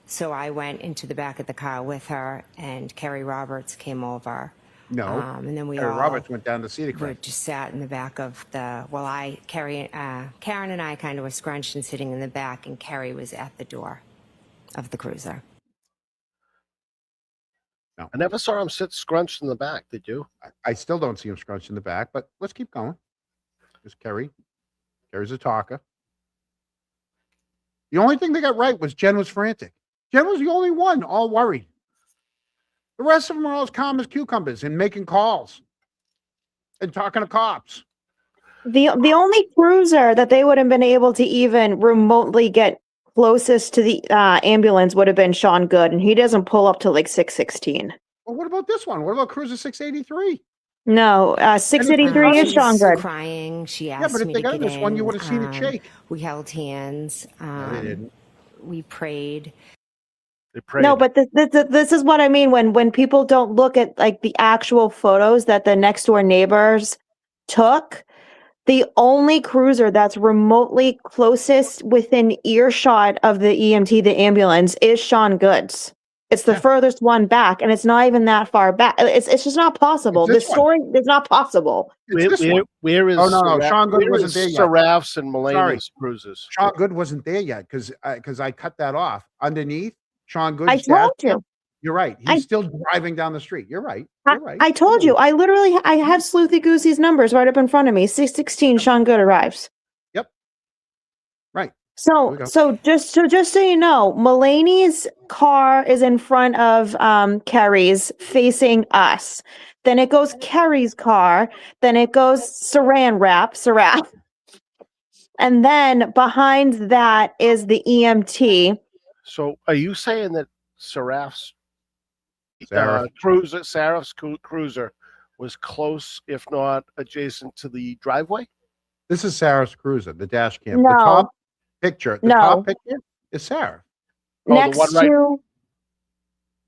So I went into the back of the car with her, and Kerry Roberts came over. No. And then we Kerry all Roberts went down to Cedar were Crest. just sat in the back of the, Karen and I kind of were scrunched and sitting in the back, and Kerry was at the door of the cruiser. No. I never saw him sit scrunched in the back. Did you? I still don't see him scrunched in the back, but let's keep going. There's Kerry. Kerry's a talker. The only thing they got right was Jen was frantic. Jen was the only one all worried. The rest of them are all as calm as cucumbers and making calls and talking to cops. The only cruiser that they would have been able to even remotely get closest to the ambulance would have been Sean Good, and he doesn't pull up to like 616. Well, what about this one? What about Cruiser 683? No, 683 is She Sean was Good. crying. She Yeah, asked but if me they to got get in this in. one, you would have seen it shake. We held hands. No, they didn't. We prayed. They prayed. No, but this is what I mean when people don't look at like the actual photos that the next door neighbors took. The only cruiser that's remotely closest within earshot of the EMT, the ambulance, is Sean Goods. It's the furthest one back, and it's not even that far back. It's just not possible. This story is not possible. Where is? Oh no, Sean Good where wasn't is there yet. Seraph's and Mulaney's cruises. Sean Good wasn't there yet because I cut that off underneath. Sean Good's I told dash cam. you. You're right. He's still driving down the street. You're right. You're right. I told you. I have Sleuthy Goosey's numbers right up in front of me. 616 Sean Good arrives. Yep. Right. So just so you know, Mulaney's car is in front of Kerry's facing us. Then it goes Kerry's car. Then it goes Seraph. And then behind that is the EMT. So are you saying that Seraph's cruiser was close, if not adjacent to the driveway? This is Sarah's cruiser, the dash cam. No. The top picture. The No. top picture is Sarah.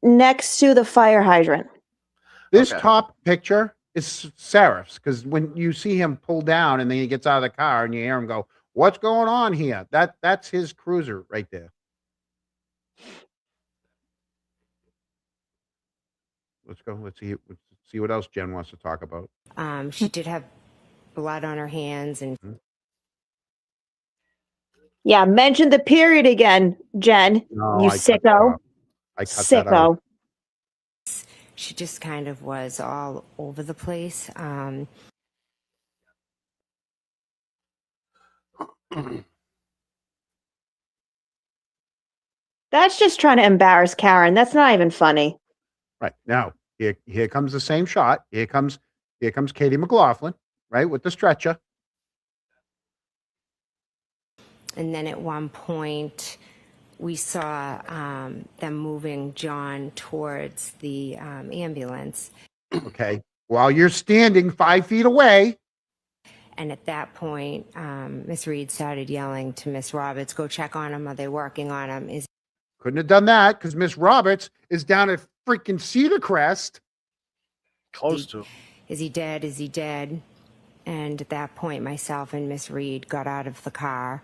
Next to the fire hydrant. This top picture is Seraph's because when you see him pull down and then he gets out of the car and you hear him go, "What's going on here?" That's his cruiser right there. Let's go. Let's see what else Jen wants to talk about. She did have blood on her hands and. Yeah, mention the period again, Jen. No, you I cut sicko. that out. I cut that out. Sicko. She just kind of was all over the place. That's just trying to embarrass Karen. That's not even funny. Right now, here comes the same shot. Here comes Katie McLaughlin, right, with the stretcher. And then at one point, we saw them moving John towards the ambulance. Okay, while you're standing 5 feet away. And at that point, Miss Reed started yelling to Miss Roberts, "Go check on him. Are they working on him?" Couldn't have done that because Miss Roberts is down at freaking Cedar Crest. Close to. Is he dead? Is he dead? And at that point, myself and Miss Reed got out of the car.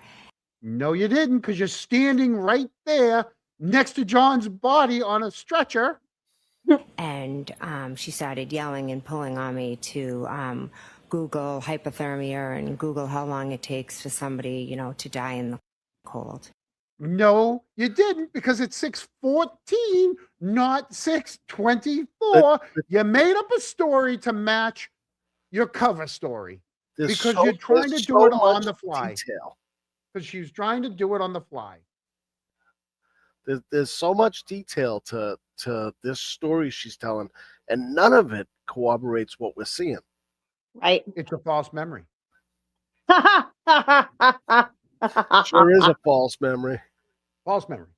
No, you didn't, because you're standing right there next to John's body on a stretcher. And she started yelling and pulling on me to Google hypothermia and Google how long it takes for somebody, to die in the cold. No, you didn't, because it's 6:14, not 6:24. You made up a story to match your cover story because you're trying to do it on the fly. Because she's trying to do it on the fly. There's so much detail to this story she's telling, and none of it corroborates what we're seeing. Right. It's a false memory. Sure is a false memory. False memory.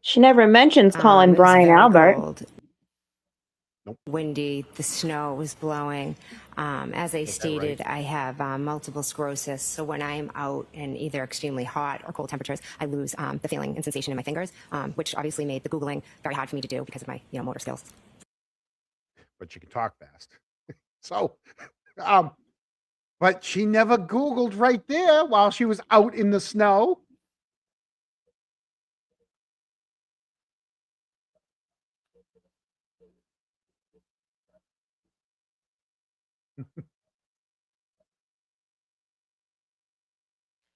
She never mentions calling Brian Albert. Nope. Windy, the snow was blowing. As I stated, I have multiple sclerosis. So when I am out in either extremely hot or cold temperatures, I lose the feeling and sensation in my fingers, which obviously made the Googling very hard for me to do because of my motor skills. But you can talk fast. So, but she never Googled right there while she was out in the snow.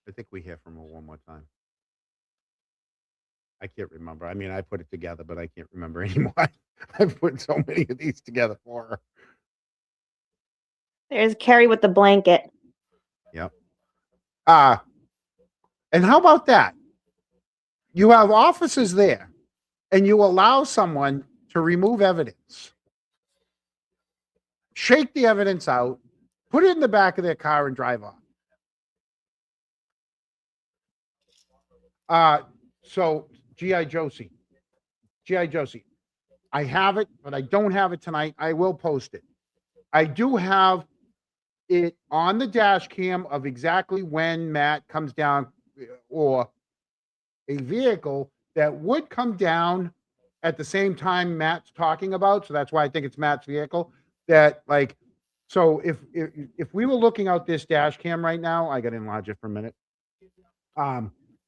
I think we hear from her one more time. I can't remember. I mean, I put it together, but I can't remember anymore. I've put so many of these together for her. There's Kerry with the blanket. Yep. And how about that? You have officers there, and you allow someone to remove evidence, shake the evidence out, put it in the back of their car, and drive off. So G.I. Josie, I have it, but I don't have it tonight. I will post it. I do have it on the dash cam of exactly when Matt comes down, or a vehicle that would come down at the same time Matt's talking about. So that's why I think it's Matt's vehicle. That, like, so if we were looking out this dash cam right now, I got to enlarge it for a minute.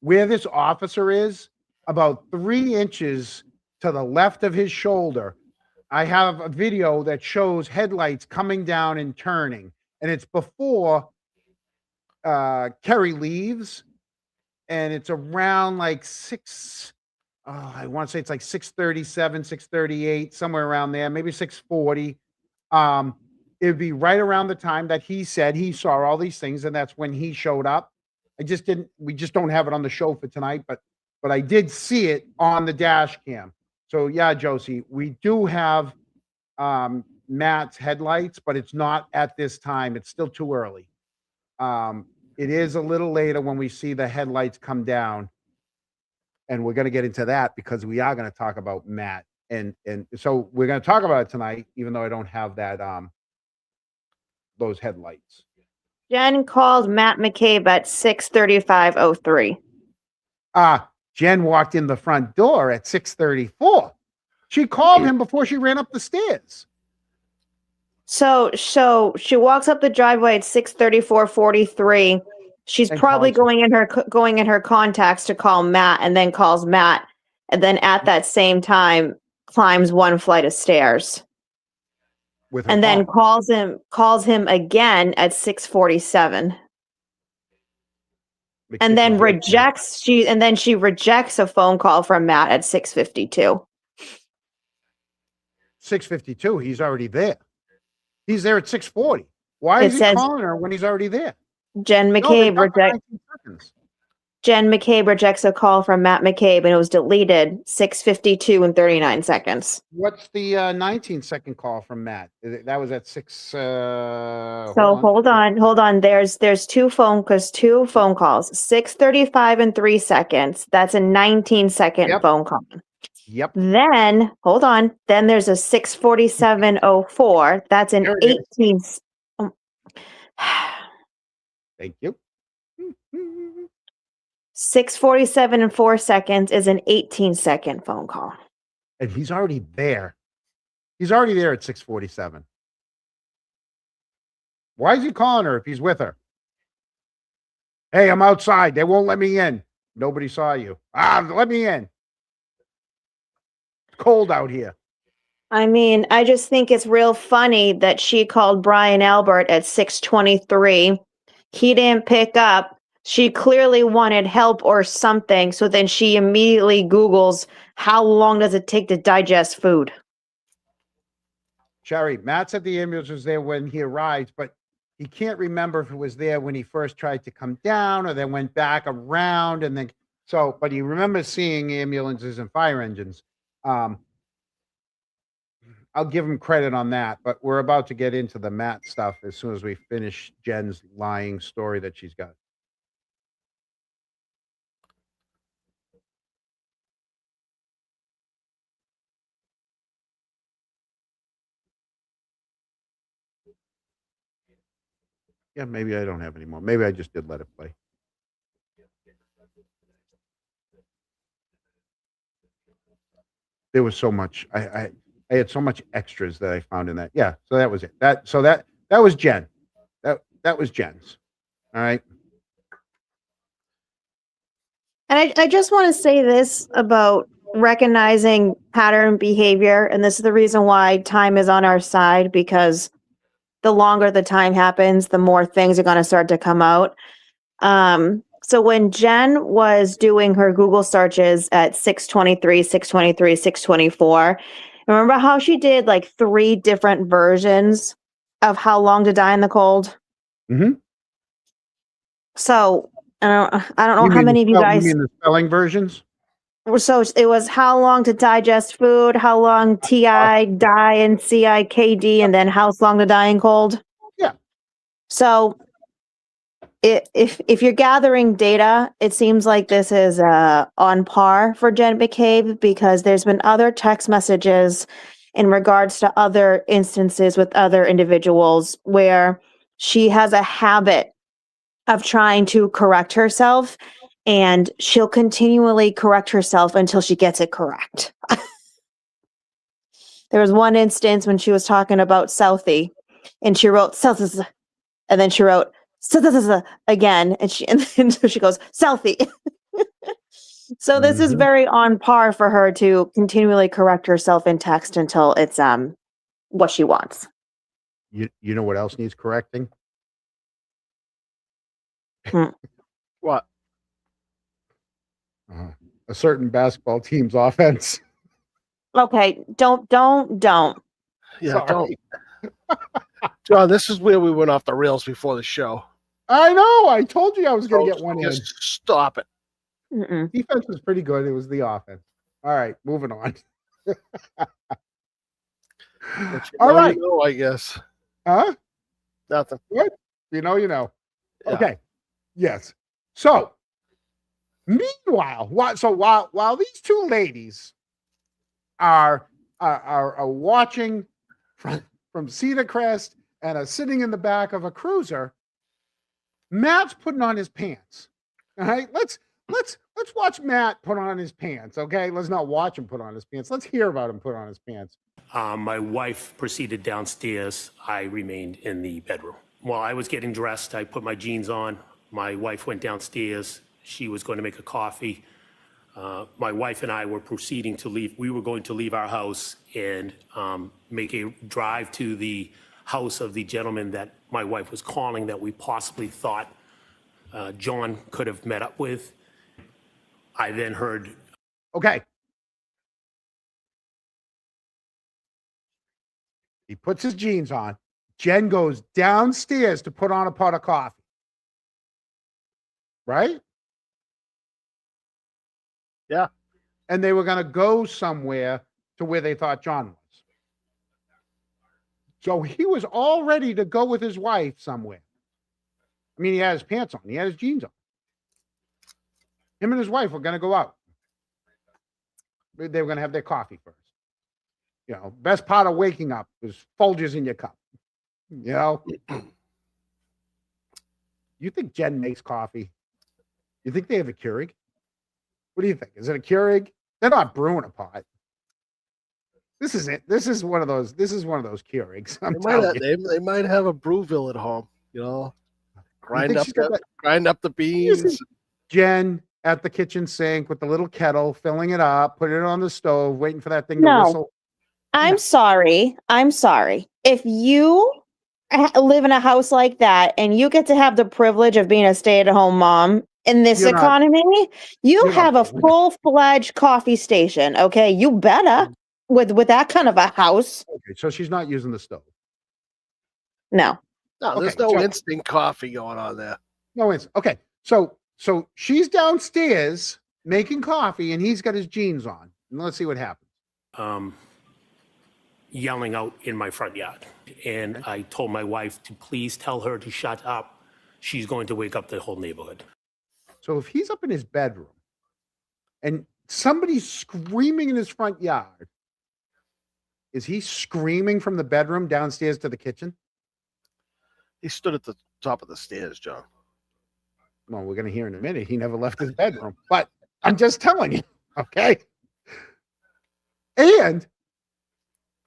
Where this officer is, about 3 inches to the left of his shoulder, I have a video that shows headlights coming down and turning, and it's before Kerry leaves, and it's around like I want to say it's like 6:37, 6:38, somewhere around there, maybe 6:40. It would be right around the time that he said he saw all these things, and that's when he showed up. We just don't have it on the show for tonight, but I did see it on the dash cam. So yeah, Josie, we do have Matt's headlights, but it's not at this time. It's still too early. It is a little later when we see the headlights come down, and we're going to get into that because we are going to talk about Matt, and so we're going to talk about it tonight, even though I don't have that those headlights. Jen called Matt McCabe at 6:35:03. Jen walked in the front door at 6:34. She called him before she ran up the stairs. So she walks up the driveway at 6:34:43. She's probably going in her contacts to call Matt, and then calls Matt, and then at that same time climbs 1 flight of stairs. And then calls him again at 6:47. And then she rejects a phone call from Matt at 6:52. 6:52. He's already there. He's there at 6:40. Why is he calling her when he's already there? Jen McCabe rejects a call from Matt McCabe, and it was deleted 6:52 and 39 seconds. What's the 19-second call from Matt? That was at 6. So hold on. There's two phone calls. 6:35 and 3 seconds. That's a 19-second phone call. Yep. Then hold on. Then there's a 6:47:04. That's an 18. Thank you. 6:47 and 4 seconds is an 18-second phone call. And he's already there. He's already there at 6:47. Why is he calling her if he's with her? Hey, I'm outside. They won't let me in. Nobody saw you. Let me in. It's cold out here. I mean, I just think it's real funny that she called Brian Albert at 6:23. He didn't pick up. She clearly wanted help or something. So then she immediately Googles, how long does it take to digest food? Sherry, Matt said the ambulance was there when he arrived, but he can't remember if it was there when he first tried to come down or then went back around. And then, but he remembers seeing ambulances and fire engines. I'll give him credit on that, but we're about to get into the Matt stuff as soon as we finish Jen's lying story that she's got. Yeah, maybe I don't have any more. Maybe I just did let it play. There was so much. I had so much extras that I found in that. Yeah, so that was it. That was Jen. That was Jen's. All right. And I just want to say this about recognizing pattern behavior, and this is the reason why time is on our side, because the longer the time happens, the more things are going to start to come out. So when Jen was doing her Google searches at 6:23, 6:23, 6:24, remember how she did like 3 different versions of How Long to Die in the Cold? Mm-hmm. So I don't know how many of you You guys. mean the spelling versions? So it was How Long to Digest Food, How Long TI Die and CIKD, and then How Long to Die in Cold. Yeah. So if you're gathering data, it seems like this is on par for Jen McCabe, because there's been other text messages in regards to other instances with other individuals where she has a habit of trying to correct herself, and she'll continually correct herself until she gets it correct. There was one instance when she was talking about Southie, and she wrote South, and then she wrote again, and then so she goes Southie. So this is very on par for her to continually correct herself in text until it's what she wants. You know what else needs correcting? What? A certain basketball team's offense. Okay, don't. Yeah, Sorry. don't. John, this is where we went off the rails before the show. I know. I told you I was going to get one in. Just stop it. Mm-mm. Defense was pretty good. It was the offense. All right, moving on. All right. You know, I guess. Huh? Nothing. What? You know. Yeah. Okay. Yes. So, meanwhile, while these two ladies are watching from Cedar Crest and are sitting in the back of a cruiser, Matt's putting on his pants. All right, let's watch Matt put on his pants. Okay, let's not watch him put on his pants. Let's hear about him put on his pants. My wife proceeded downstairs. I remained in the bedroom. While I was getting dressed, I put my jeans on. My wife went downstairs. She was going to make a coffee. My wife and I were proceeding to leave. We were going to leave our house and make a drive to the house of the gentleman that my wife was calling, that we possibly thought John could have met up with. I then heard. Okay. He puts his jeans on. Jen goes downstairs to put on a pot of coffee. Right? Yeah. And they were going to go somewhere to where they thought John was. So he was all ready to go with his wife somewhere. I mean, he had his pants on. He had his jeans on. Him and his wife were going to go out. They were going to have their coffee first. You know, best part of waking up is Folgers in your cup. You know? You think Jen makes coffee? You think they have a Keurig? What do you think? Is it a Keurig? They're not brewing a pot. This is it. This is one of those Keurigs. They might have a Brewville at home, you know. Grind up the beans. Jen at the kitchen sink with the little kettle, filling it up, putting it on the stove, waiting for that thing to whistle. I'm sorry. If you live in a house like that and you get to have the privilege of being a stay-at-home mom in this economy, you have a full-fledged coffee station. Okay, you better with that kind of a house. Okay, so she's not using the stove. No. No, there's no instant coffee going on there. No instant. Okay, so she's downstairs making coffee, and he's got his jeans on. And let's see what happens. Yelling out in my front yard. And I told my wife to please tell her to shut up. She's going to wake up the whole neighborhood. So if he's up in his bedroom and somebody's screaming in his front yard, is he screaming from the bedroom downstairs to the kitchen? He stood at the top of the stairs, John. Well, we're going to hear in a minute. He never left his bedroom. But I'm just telling you, okay? And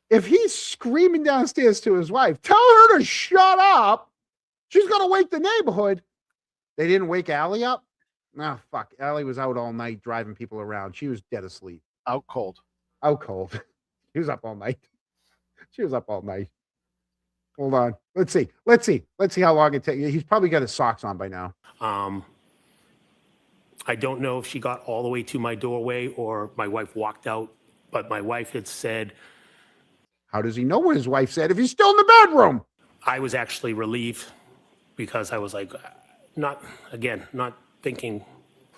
if he's screaming downstairs to his wife, tell her to shut up. She's going to wake the neighborhood. They didn't wake Allie up? No, fuck. Allie was out all night driving people around. She was dead asleep. Out cold. She was up all night. Hold on. Let's see how long it takes. He's probably got his socks on by now. I don't know if she got all the way to my doorway or my wife walked out, but my wife had said. How does he know what his wife said if he's still in the bedroom? I was actually relieved because I was like, not thinking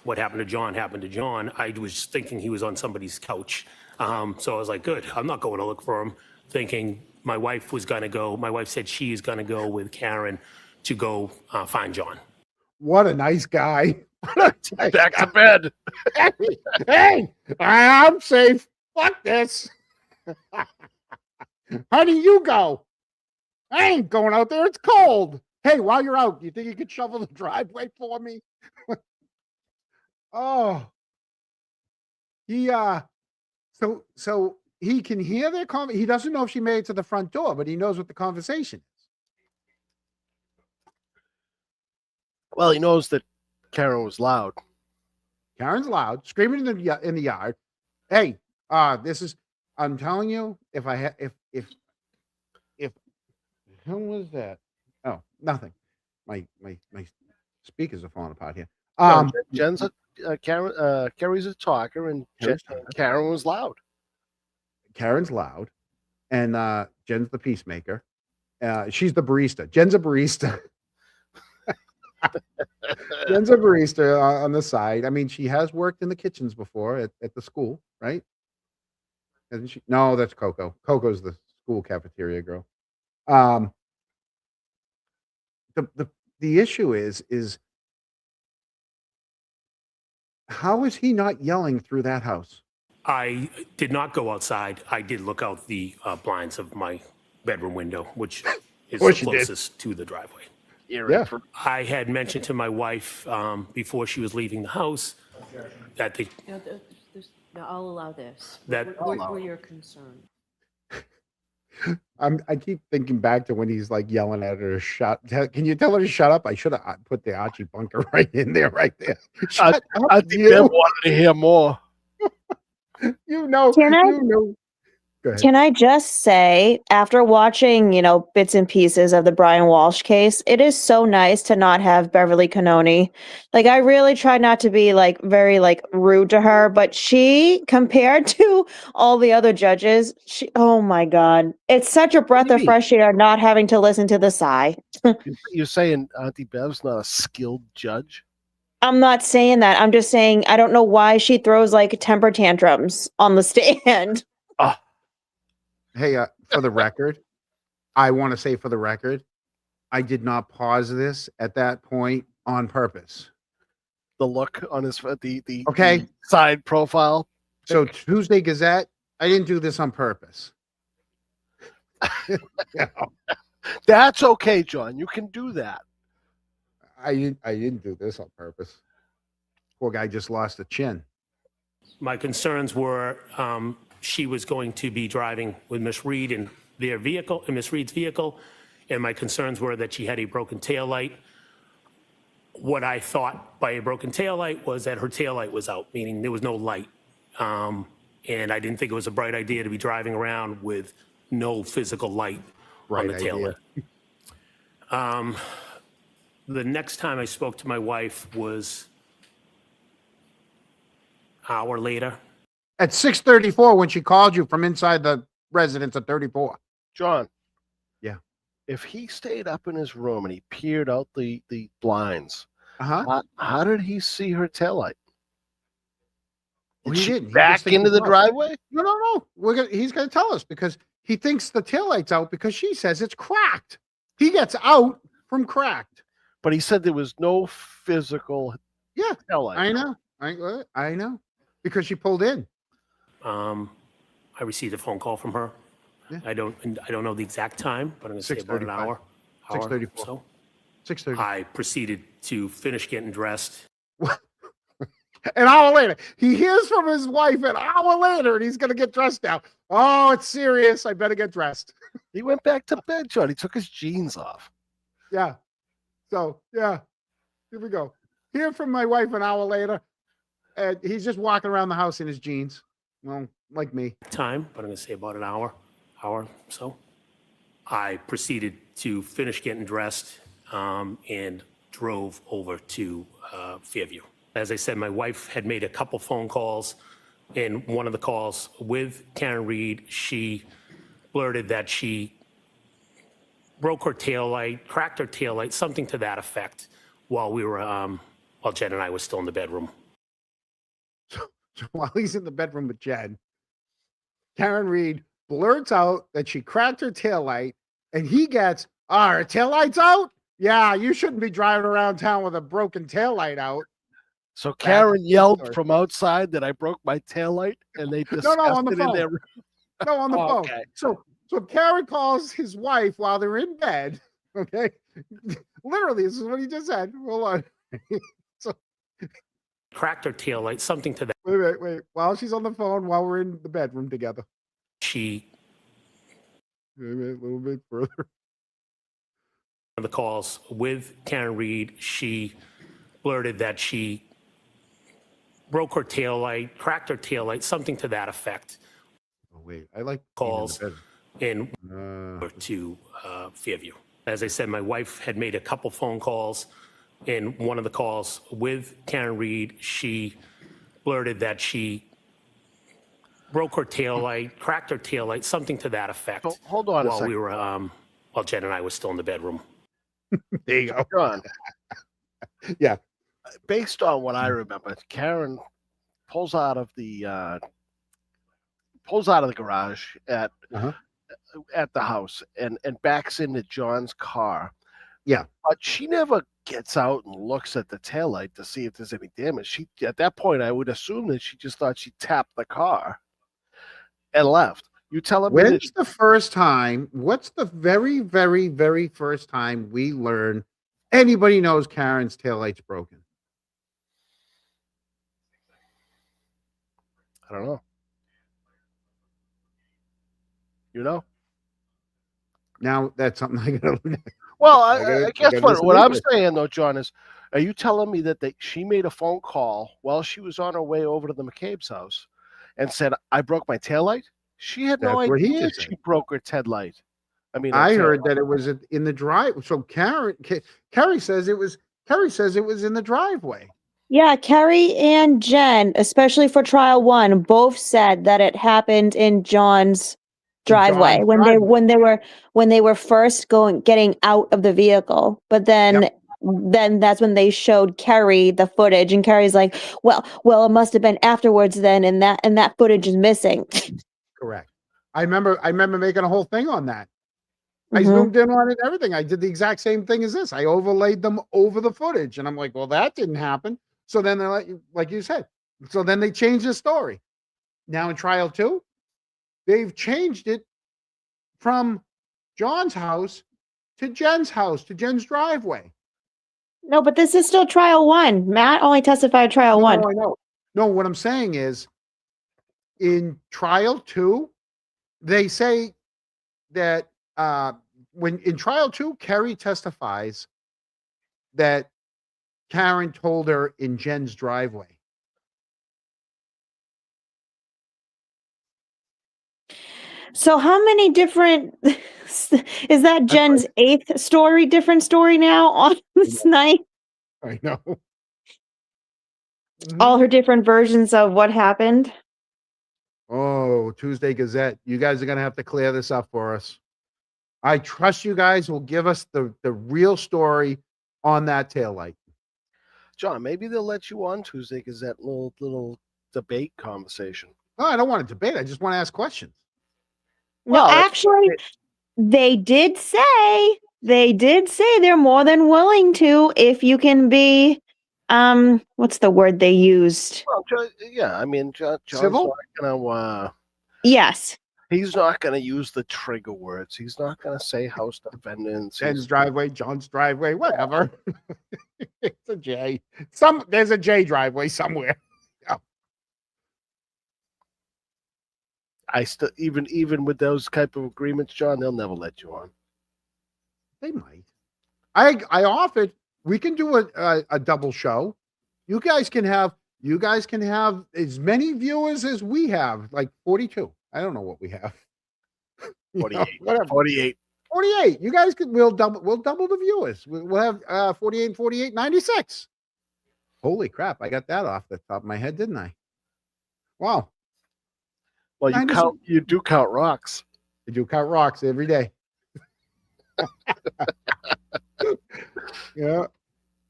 what happened to John happened to John. I was just thinking he was on somebody's couch. So I was like, good, I'm not going to look for him, thinking my wife was going to go. My wife said she is going to go with Karen to go find John. What a nice guy. Back to bed. Hey, I'm safe. Fuck this. Honey, you go. I ain't going out there. It's cold. Hey, while you're out, you think you could shovel the driveway for me? Oh, he so he can hear their conversation. He doesn't know if she made it to the front door, but he knows what the conversation is. Well, he knows that Karen was loud. Karen's loud, screaming in the yard. Hey, this is. I'm telling you, if who was that? Oh, nothing. My speakers are falling apart here. Jen's Kerry's a talker, and Karen was loud. Karen's loud, and Jen's the peacemaker. She's the barista. Jen's a barista. Jen's a barista on the side. I mean, she has worked in the kitchens before at the school, right? Hasn't she? No, that's Coco. Coco's the school cafeteria girl. The issue is how is he not yelling through that house? I did not go outside. I did look out the blinds of my bedroom window, which is the closest to the driveway. Yeah. I had mentioned to my wife before she was leaving the house that the No, I'll allow this. That- What were your concerns? I keep thinking back to when he's like yelling at her to shut. Can you tell her to shut up? I should have put the Archie bunker right in there, right there. Shut up, I think you. Bev wanted to hear more. You know. Can I- You know. Go ahead. Can I just say, after watching, bits and pieces of the Brian Walsh case, it is so nice to not have Beverly Cannoni. Like, I really try not to be very rude to her, but she, compared to all the other judges, oh my God, it's such a breath of fresh air not having to listen to the sigh. You're saying Auntie Bev's not a skilled judge? I'm not saying that. I'm just saying I don't know why she throws temper tantrums on the stand. Hey, for the record, I want to say for the record, I did not pause this at that point on purpose. The look on his the Okay. side profile. So Tuesday Gazette, I didn't do this on purpose. Yeah. That's okay, John. You can do that. I didn't do this on purpose. Poor guy just lost a chin. My concerns were she was going to be driving with Miss Reed in their vehicle, in Miss Reed's vehicle, and my concerns were that she had a broken taillight. What I thought by a broken taillight was that her taillight was out, meaning there was no light. And I didn't think it was a bright idea to be driving around with no physical light on the taillight. The next time I spoke to my wife was an hour later. At 6:34 when she called you from inside the residence at 34. John. Yeah. If he stayed up in his room and he peered out the blinds, Uh-huh. how did he see her taillight? Well, Did he she didn't. He back just thinks into the it's out. driveway? No. He's going to tell us because he thinks the taillight's out because she says it's cracked. He gets out from cracked. But he said there was no physical taillight. I know. I know. Because she pulled in. I received a phone call from her. Yeah. I don't know the exact time, but I'm going to say about an hour. 6:34. So 6:30. I proceeded to finish getting dressed. An hour later, he hears from his wife an hour later, and he's going to get dressed now. Oh, it's serious. I better get dressed. He went back to bed, John. He took his jeans off. Yeah. So, yeah. Here we go. Hear from my wife an hour later, and he's just walking around the house in his jeans. Well, like me. Time, but I'm going to say about an hour or so. I proceeded to finish getting dressed and drove over to Fairview. As I said, my wife had made a couple phone calls, and one of the calls with Karen Reed, she blurted that she broke her taillight, cracked her taillight, something to that effect while we were, while Jen and I were still in the bedroom. So while he's in the bedroom with Jen, Karen Reed blurts out that she cracked her taillight, and he gets, her taillight's out? Yeah, you shouldn't be driving around town with a broken taillight out. So Karen yelled from outside that I broke my taillight, and they discussed on the it in phone. their room. No, on the phone. Okay. So Karen calls his wife while they're in bed. Okay. Literally, this is what he just said. Hold on. So Cracked her taillight, something to that. wait. While she's on the phone, while we're in the bedroom together. She. A little bit further. The calls with Karen Reed, she blurted that she broke her taillight, cracked her taillight, something to that effect. Oh, wait. I like calls in to Fairview. As I said, my wife had made a couple phone calls. In one of the calls with Karen Reed, she blurted that she broke her taillight, cracked her taillight, something to that effect. So, hold on a while second. we were, while Jen and I were still in the bedroom. There you go. John, Yeah. based on what I remember, Karen pulls out of the garage at the house and backs into John's car. Yeah. But she never gets out and looks at the taillight to see if there's any damage. At that point, I would assume that she just thought she tapped the car and left. You telling me What's the very, very, very first time we learn anybody knows Karen's taillight's broken? I don't know. You know? Now that's something I gotta look at. Well, I guess what I'm saying. saying, though, John, is are you telling me that she made a phone call while she was on her way over to the McCabe's house and said, I broke my taillight? She had no That's what he idea just she said. broke her taillight. I heard that it was in the drive. So Kerry says it was in the driveway. Yeah, Kerry and Jen, especially for trial one, both said that it happened in John's driveway when they were first getting out of the vehicle. But then that's when they showed Kerry the footage, and Kerry's like, well, it must have been afterwards then, and that footage is missing. Correct. I remember making a whole thing on that. I zoomed in on it and everything. I did the exact same thing as this. I overlaid them over the footage, and I'm like, well, that didn't happen. So then they're like you said. So then they changed the story. Now in trial 2, they've changed it from John's house to Jen's house, to Jen's driveway. No, but this is still trial 1. Matt only testified trial 1. No, I know. No, what I'm saying is in trial 2, they say that when in trial 2, Kerry testifies that Karen told her in Jen's driveway. So how many different is that Jen's 8th story, different story now on this night? I know. All her different versions of what happened. Oh, Tuesday Gazette. You guys are going to have to clear this up for us. I trust you guys will give us the real story on that taillight. John, maybe they'll let you on Tuesday because that little debate conversation. No, I don't want to debate. I just want to ask questions. No, actually, they did say they're more than willing to if you can be, what's the word they used? Well, yeah, I mean, John's Civil? not going to. Yes. He's not going to use the trigger words. He's not going to say house defendants. Jen's driveway, John's driveway, whatever. It's a J. There's a J driveway somewhere. Yeah. I still even with those type of agreements, John, they'll never let you on. They might. I offered we can do a double show. You guys can have as many viewers as we have, like 42. I don't know what we have. 48. Whatever. 48. 48. You guys we'll double the viewers. We'll have 48 and 48, 96. Holy crap, I got that off the top of my head, didn't I? Wow. Well, you do count rocks. I do count rocks every day. Yeah.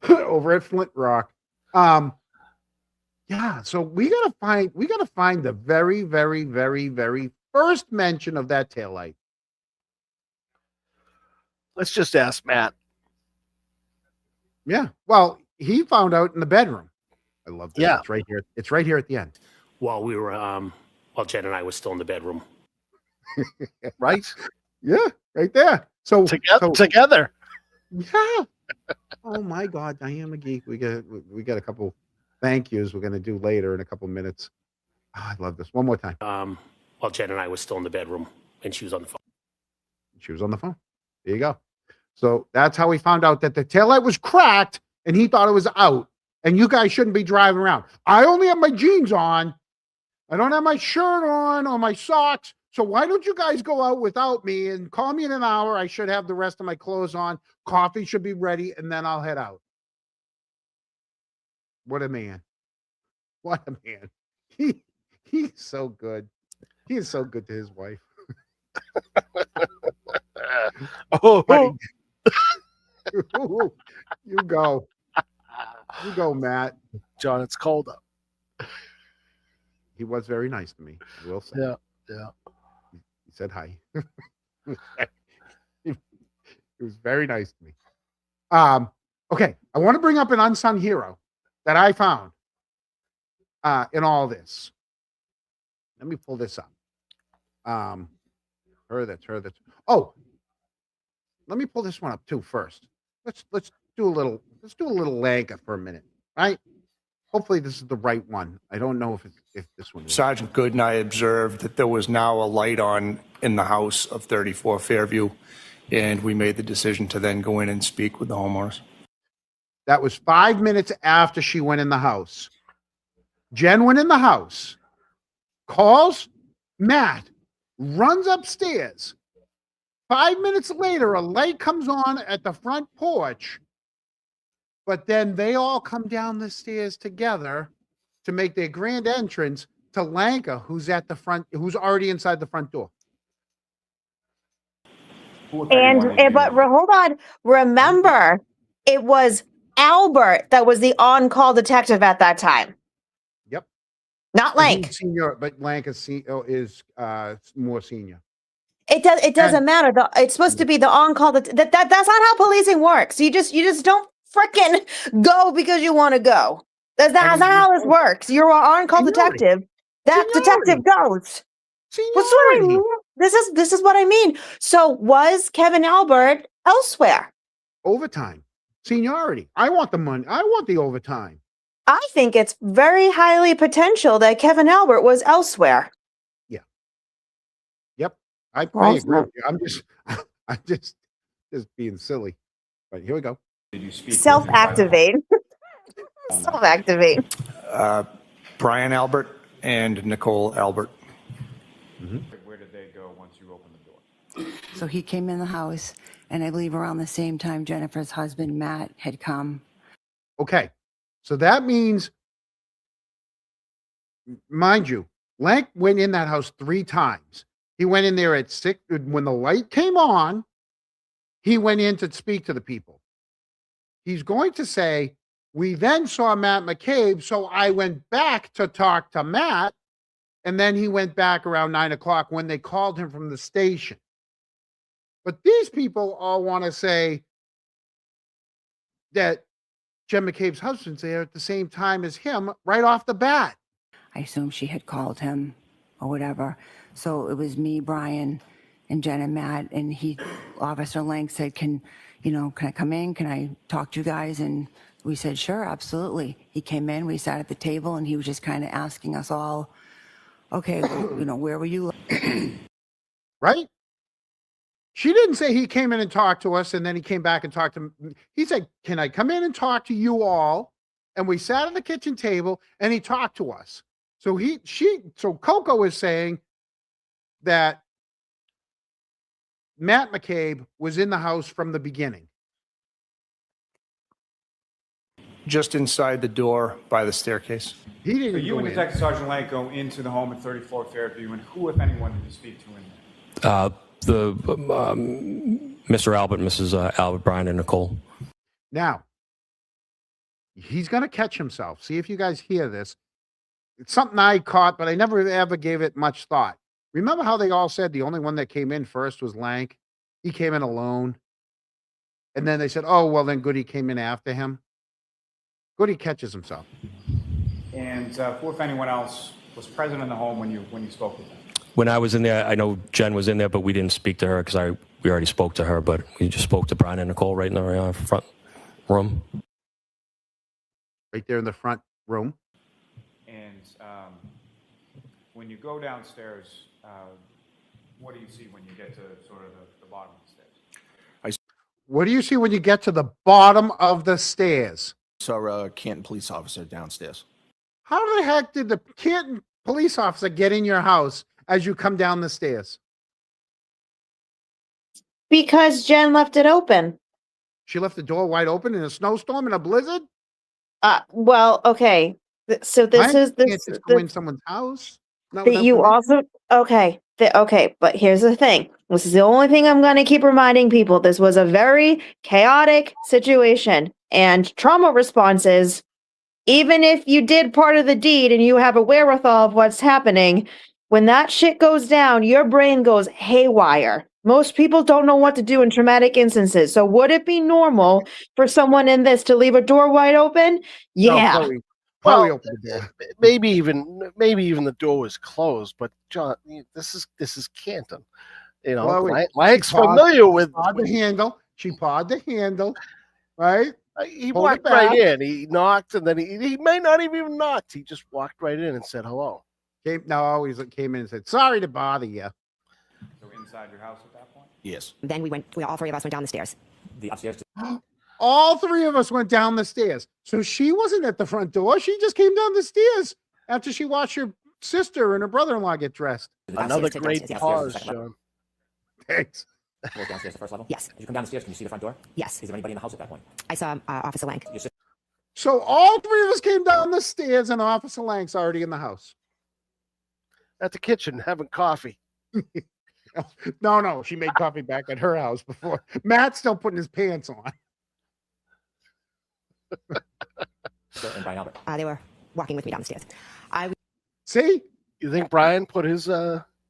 Over at Flint Rock. Yeah, so we gotta find the very, very, very, very first mention of that taillight. Let's just ask Matt. Yeah. Well, he found out in the bedroom. I love that. Yeah. It's right here. It's right here at the end. While we were, while Jen and I were still in the bedroom. Right? Yeah, right there. So together. Yeah. Oh my God, Diane McGee. We got a couple thank yous we're gonna do later in a couple minutes. Oh, I love this. One more time. While Jen and I were still in the bedroom, and she was on the phone. She was on the phone. There you go. So that's how we found out that the taillight was cracked and he thought it was out. And you guys shouldn't be driving around. I only have my jeans on. I don't have my shirt on or my socks. So why don't you guys go out without me and call me in an hour? I should have the rest of my clothes on. Coffee should be ready, and then I'll head out. What a man. What a man. He's so good. He is so good to his wife. Oh, you go. You go, Matt. John, it's cold up. He was very nice to me, I will say. Yeah. He said hi. He was very nice to me. Okay, I want to bring up an unsung hero that I found in all this. Let me pull this up. Her that's. Oh, let me pull this one up too first. Let's do a little Lanka for a minute, right? Hopefully this is the right one. I don't know if this one is. Sergeant Good and I observed that there was now a light on in the house of 34 Fairview, and we made the decision to then go in and speak with the homeowners. That was 5 minutes after she went in the house. Jen went in the house, calls Matt, runs upstairs. 5 minutes later, a light comes on at the front porch, but then they all come down the stairs together to make their grand entrance to Lanka, who's at the front, who's already inside the front door. But hold on, remember, it was Albert that was the on-call detective at that time. Yep. Not Lank. Senior, but Lanka is more senior. It doesn't matter. It's supposed to be the on-call. That's not how policing works. You just don't frickin' go because you want to go. That's not how this works. You're an on-call detective. That detective goes. What's what I mean? This is what I mean. So was Kevin Albert elsewhere? Overtime. Seniority. I want the money. I want the overtime. I think it's very highly potential that Kevin Albert was elsewhere. Yeah. Yep. I agree with you. I'm just being silly. But here we go. Did you speak? Self-activate. Self-activate. Brian Albert and Nicole Albert. Mm-hmm. Where did they go once you opened the door? So he came in the house, and I believe around the same time Jennifer's husband, Matt, had come. Okay. So that means, mind you, Lank went in that house 3 times. He went in there at 6. When the light came on, he went in to speak to the people. He's going to say, we then saw Matt McCabe, so I went back to talk to Matt, and then he went back around 9 o'clock when they called him from the station. But these people all want to say that Jen McCabe's husband's there at the same time as him right off the bat. I assume she had called him or whatever. So it was me, Brian, and Jen and Matt, and Officer Lang said, can I come in? Can I talk to you guys? And we said, sure, absolutely. He came in, we sat at the table, and he was just kind of asking us all, okay, where were you? Right? She didn't say he came in and talked to us, and then he came back and talked to me. He said, can I come in and talk to you all? And we sat at the kitchen table, and he talked to us. So Coco is saying that Matt McCabe was in the house from the beginning. Just inside the door by the staircase. He didn't. So you and Detective Sergeant Lang go into the home at 34 Fairview, and who, if anyone, did you speak to in there? Mr. Albert, Mrs. Albert, Brian, and Nicole. Now, he's going to catch himself. See if you guys hear this. It's something I caught, but I never ever gave it much thought. Remember how they all said the only one that came in first was Lank? He came in alone. And then they said, oh, well, then Goody came in after him. Goody catches himself. And if anyone else was present in the home when you spoke with them? When I was in there, I know Jen was in there, but we didn't speak to her because we already spoke to her, but we just spoke to Brian and Nicole right in the front room. Right there in the front room. And when you go downstairs, what do you see when you get to sort of the bottom of the stairs? What do you see when you get to the bottom of the stairs? Saw a Canton police officer downstairs. How the heck did the Canton police officer get in your house as you come down the stairs? Because Jen left it open. She left the door wide open in a snowstorm and a blizzard? Well, okay. So this I is can't this just go in someone's house. Not that without you permission. also okay. Okay, but here's the thing. This is the only thing I'm going to keep reminding people. This was a very chaotic situation, and trauma responses, even if you did part of the deed and you have a wherewithal of what's happening, when that shit goes down, your brain goes haywire. Most people don't know what to do in traumatic instances. So would it be normal for someone in this to leave a door wide open? Yeah. Chloe Well, opened the door. maybe even the door was closed. But John, this is Canton. You know, Chloe, Mike's she paused- familiar with. Pawed the handle. She pawed the handle, right? He Pulled it walked right back. in. He knocked, and then he may not even knocked. He just walked right in and said hello. Came in and said, "Sorry to bother you." So inside your house at that point? Yes. Then all three of us went down the stairs. The upstairs. All three of us went down the stairs. So she wasn't at the front door. She just came down the stairs after she watched her sister and her brother-in-law get dressed. Another to great downstairs. pause, Second level. John. Thanks. Goes downstairs to the first level? Yes. As you come down the stairs, can you see the front door? Yes. Is there anybody in the house at that point? I saw Officer Lank. So all three of us came down the stairs, and Officer Lank's already in the house. At the kitchen having coffee. No, she made coffee back at her house before. Matt's still putting his pants on. And Brian Albert. They were walking with me down the stairs. See, You think Brian put his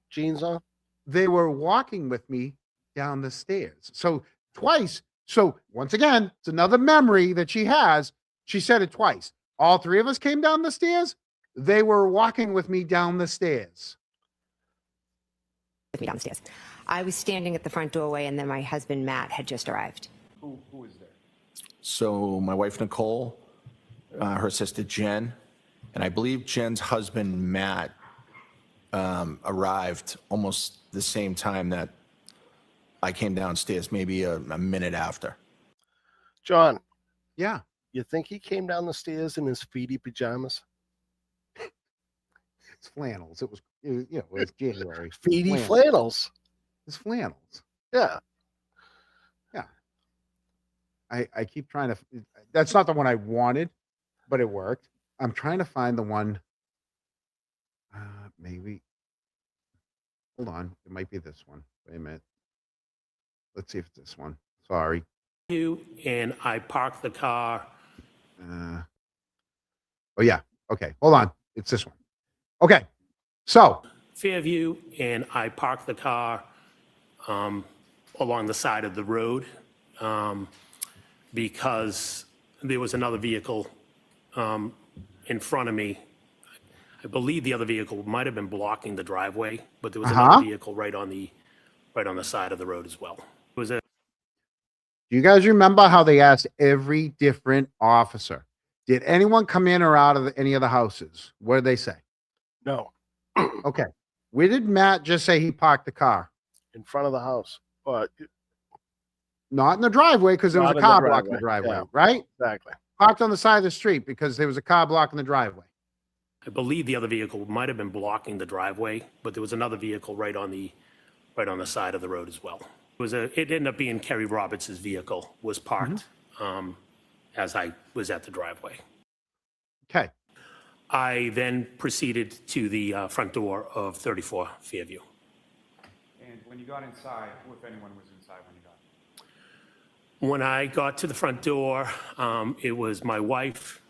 jeans on? they were walking with me down the stairs. So twice. So once again, it's another memory that she has. She said it twice. All three of us came down the stairs. They were walking with me down the stairs. With me down the stairs. I was standing at the front doorway, and then my husband Matt had just arrived. Who is there? So my wife Nicole, her sister Jen, and I believe Jen's husband Matt arrived almost the same time that I came downstairs, maybe a minute after. John, Yeah. you think he came down the stairs in his feety pajamas? It's flannels. It was January. Feety flannels. It's flannels. Yeah. I keep trying to. That's not the one I wanted, but it worked. I'm trying to find the one. Maybe. Hold on. It might be this one. Wait a minute. Let's see if it's this one. Sorry. And I parked the car. Oh yeah. Okay. Hold on. It's this one. Okay. So Fairview, and I parked the car along the side of the road because there was another vehicle in front of me. I believe the other vehicle might have been blocking the driveway, but there was another vehicle right on the side of the road as well. It was a. do you guys remember how they asked every different officer, did anyone come in or out of any of the houses? What did they say? No. Okay. Where did Matt just say he parked the car? In front of the house. But Not in the driveway because there was Not a in the car blocking the driveway, driveway, yeah. right? exactly. Parked on the side of the street because there was a car blocking the driveway. I believe the other vehicle might have been blocking the driveway, but there was another vehicle right on the side of the road as well. It ended up being Kerry Roberts' vehicle was parked as I was at the driveway. Okay. I then proceeded to the front door of 34 Fairview. And When you got inside, who, if anyone, was inside when you got? When I got to the front door, it was my wife,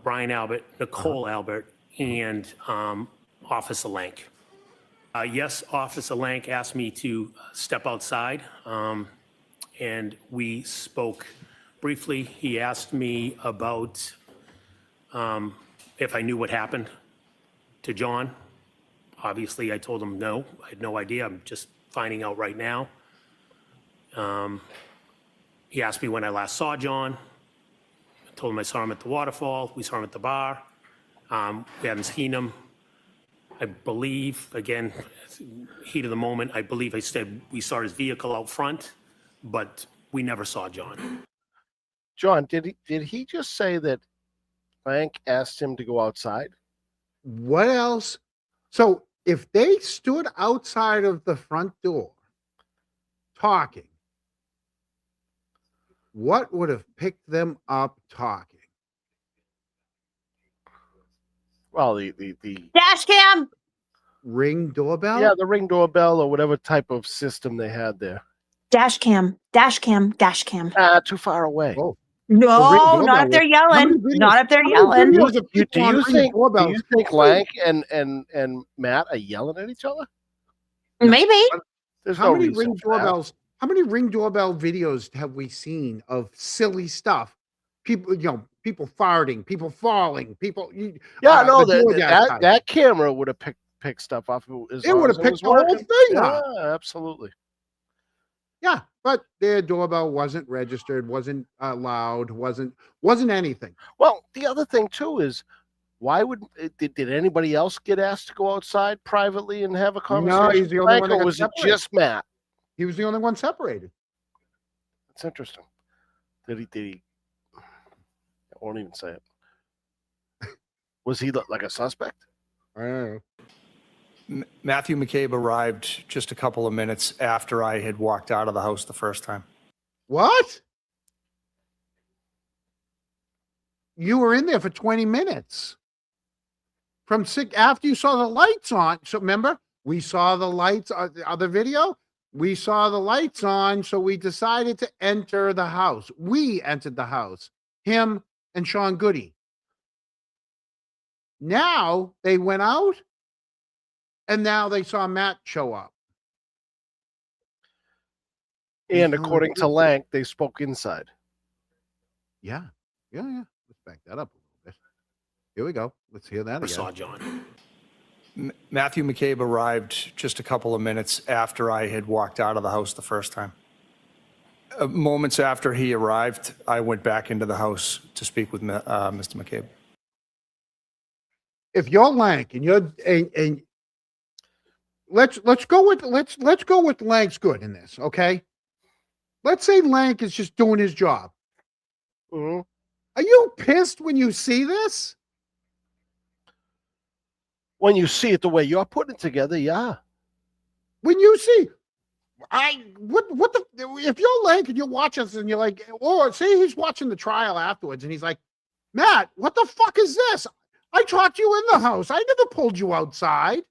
Brian Albert, Nicole Albert, and Officer Lank. Yes, Officer Lank asked me to step outside, and we spoke briefly. He asked me about if I knew what happened to John. Obviously, I told him no. I had no idea. I'm just finding out right now. He asked me when I last saw John. I told him I saw him at the waterfall. We saw him at the bar. We haven't seen him. I believe, again, heat of the moment, I believe I said we saw his vehicle out front, but we never saw John. John, did he just say that Frank asked him to go outside? What else? So if they stood outside of the front door talking, what would have picked them up talking? Well, the Dash cam. Ring doorbell? Yeah, the Ring doorbell or whatever type of system they had there. Dash cam. Dash cam. Dash cam. Too far away. Oh. No, not if they're yelling. Not if they're yelling. Do you think Lank and Matt are yelling at each other? Maybe. There's How no many reason ring for that. doorbells? How many Ring doorbell videos have we seen of silly stuff? People, people farting, people falling, people. That camera would have picked stuff up. It would have picked the whole thing up. Yeah, absolutely. Yeah, but their doorbell wasn't registered, wasn't loud, wasn't anything. Well, the other thing too is, why did anybody else get asked to go outside privately and have a conversation? No, he's the only one that or got was it separated. just Matt? He was the only one separated. That's interesting. Did he? I won't even say it. Was he like a suspect? I don't know. Matthew McCabe arrived just a couple of minutes after I had walked out of the house the first time. What? You were in there for 20 minutes. From after you saw the lights on. So remember, we saw the lights on the other video. We saw the lights on, so we decided to enter the house. We entered the house. Him and Sean Goody. Now they went out, and now they saw Matt show up. And according to Lank, they spoke inside. Yeah. Let's back that up a little bit. Here we go. Let's hear that again. Saw John. Matthew McCabe arrived just a couple of minutes after I had walked out of the house the first time. Moments after he arrived, I went back into the house to speak with Mr. McCabe. If you're Lank and you're and let's go with Lank's good in this, okay? Let's say Lank is just doing his job. Mm-hmm. Are you pissed when you see this? When you see it the way you're putting it together, yeah. When you see, if you're Lank and you watch us and you're like, or say he's watching the trial afterwards and he's like, Matt, what the fuck is this? I talked you in the house. I never pulled you outside.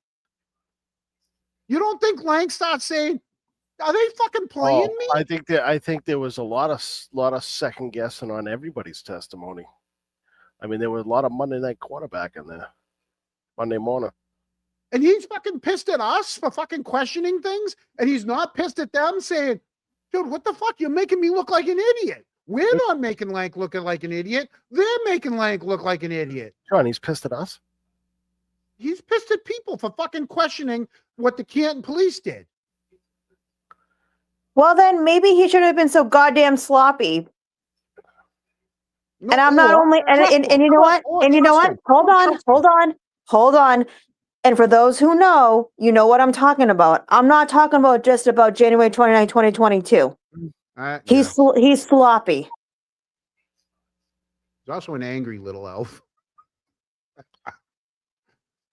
You don't think Lank starts saying, are they fucking playing me? I think there was a lot of second guessing on everybody's testimony. I mean, there was a lot of Monday night quarterback in there. Monday morning. And he's fucking pissed at us for fucking questioning things. And he's not pissed at them saying, dude, what the fuck? You're making me look like an idiot. We're not making Lank look like an idiot. They're making Lank look like an idiot. John, he's pissed at us? He's pissed at people for fucking questioning what the Canton police did. Well, then maybe he shouldn't have been so goddamn sloppy. No, And I'm not only, and you know what? And you know what? Hold on. And for those who know, you know what I'm talking about. I'm not talking about just about January 29, 2022. He's sloppy. He's also an angry little elf.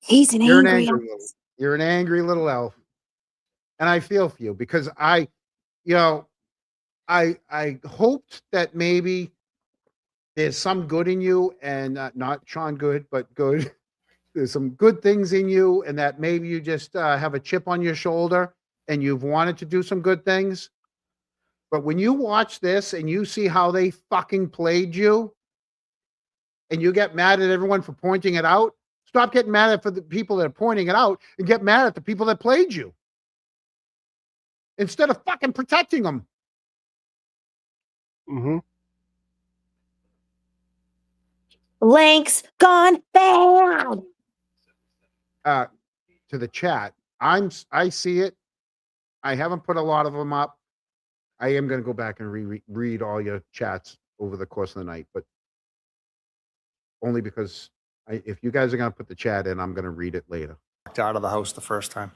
He's an angry elf. You're an angry little elf. And I feel for you because I hoped that maybe there's some good in you and not Sean Good, but good. There's some good things in you and that maybe you just have a chip on your shoulder and you've wanted to do some good things. But when you watch this and you see how they fucking played you, and you get mad at everyone for pointing it out, stop getting mad at for the people that are pointing it out and get mad at the people that played you. Instead of fucking protecting them. Mm-hmm. Lanks gone bad. To the chat, I see it. I haven't put a lot of them up. I am going to go back and read all your chats over the course of the night, but only because if you guys are going to put the chat in, I'm going to read it later. Out of the house the first time.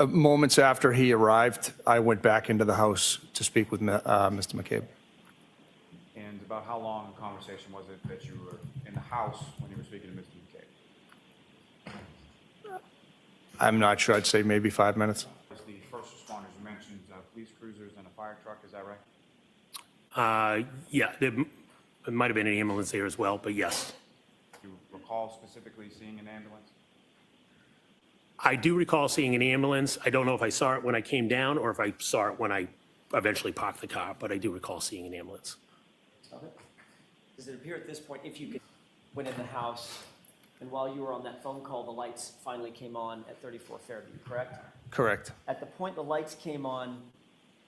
Moments after he arrived, I went back into the house to speak with Mr. McCabe. And about how long a conversation was it that you were in the house when you were speaking to Mr. McCabe? I'm not sure. I'd say maybe 5 minutes. As the first responders, you mentioned police cruisers and a fire truck. Is that right? Yeah, there might have been an ambulance there as well, but yes. Do you recall specifically seeing an ambulance? I do recall seeing an ambulance. I don't know if I saw it when I came down or if I saw it when I eventually parked the car, but I do recall seeing an ambulance. Okay. Does it appear at this point, if you went in the house, and while you were on that phone call, the lights finally came on at 34 Fairview, correct? Correct. At the point the lights came on,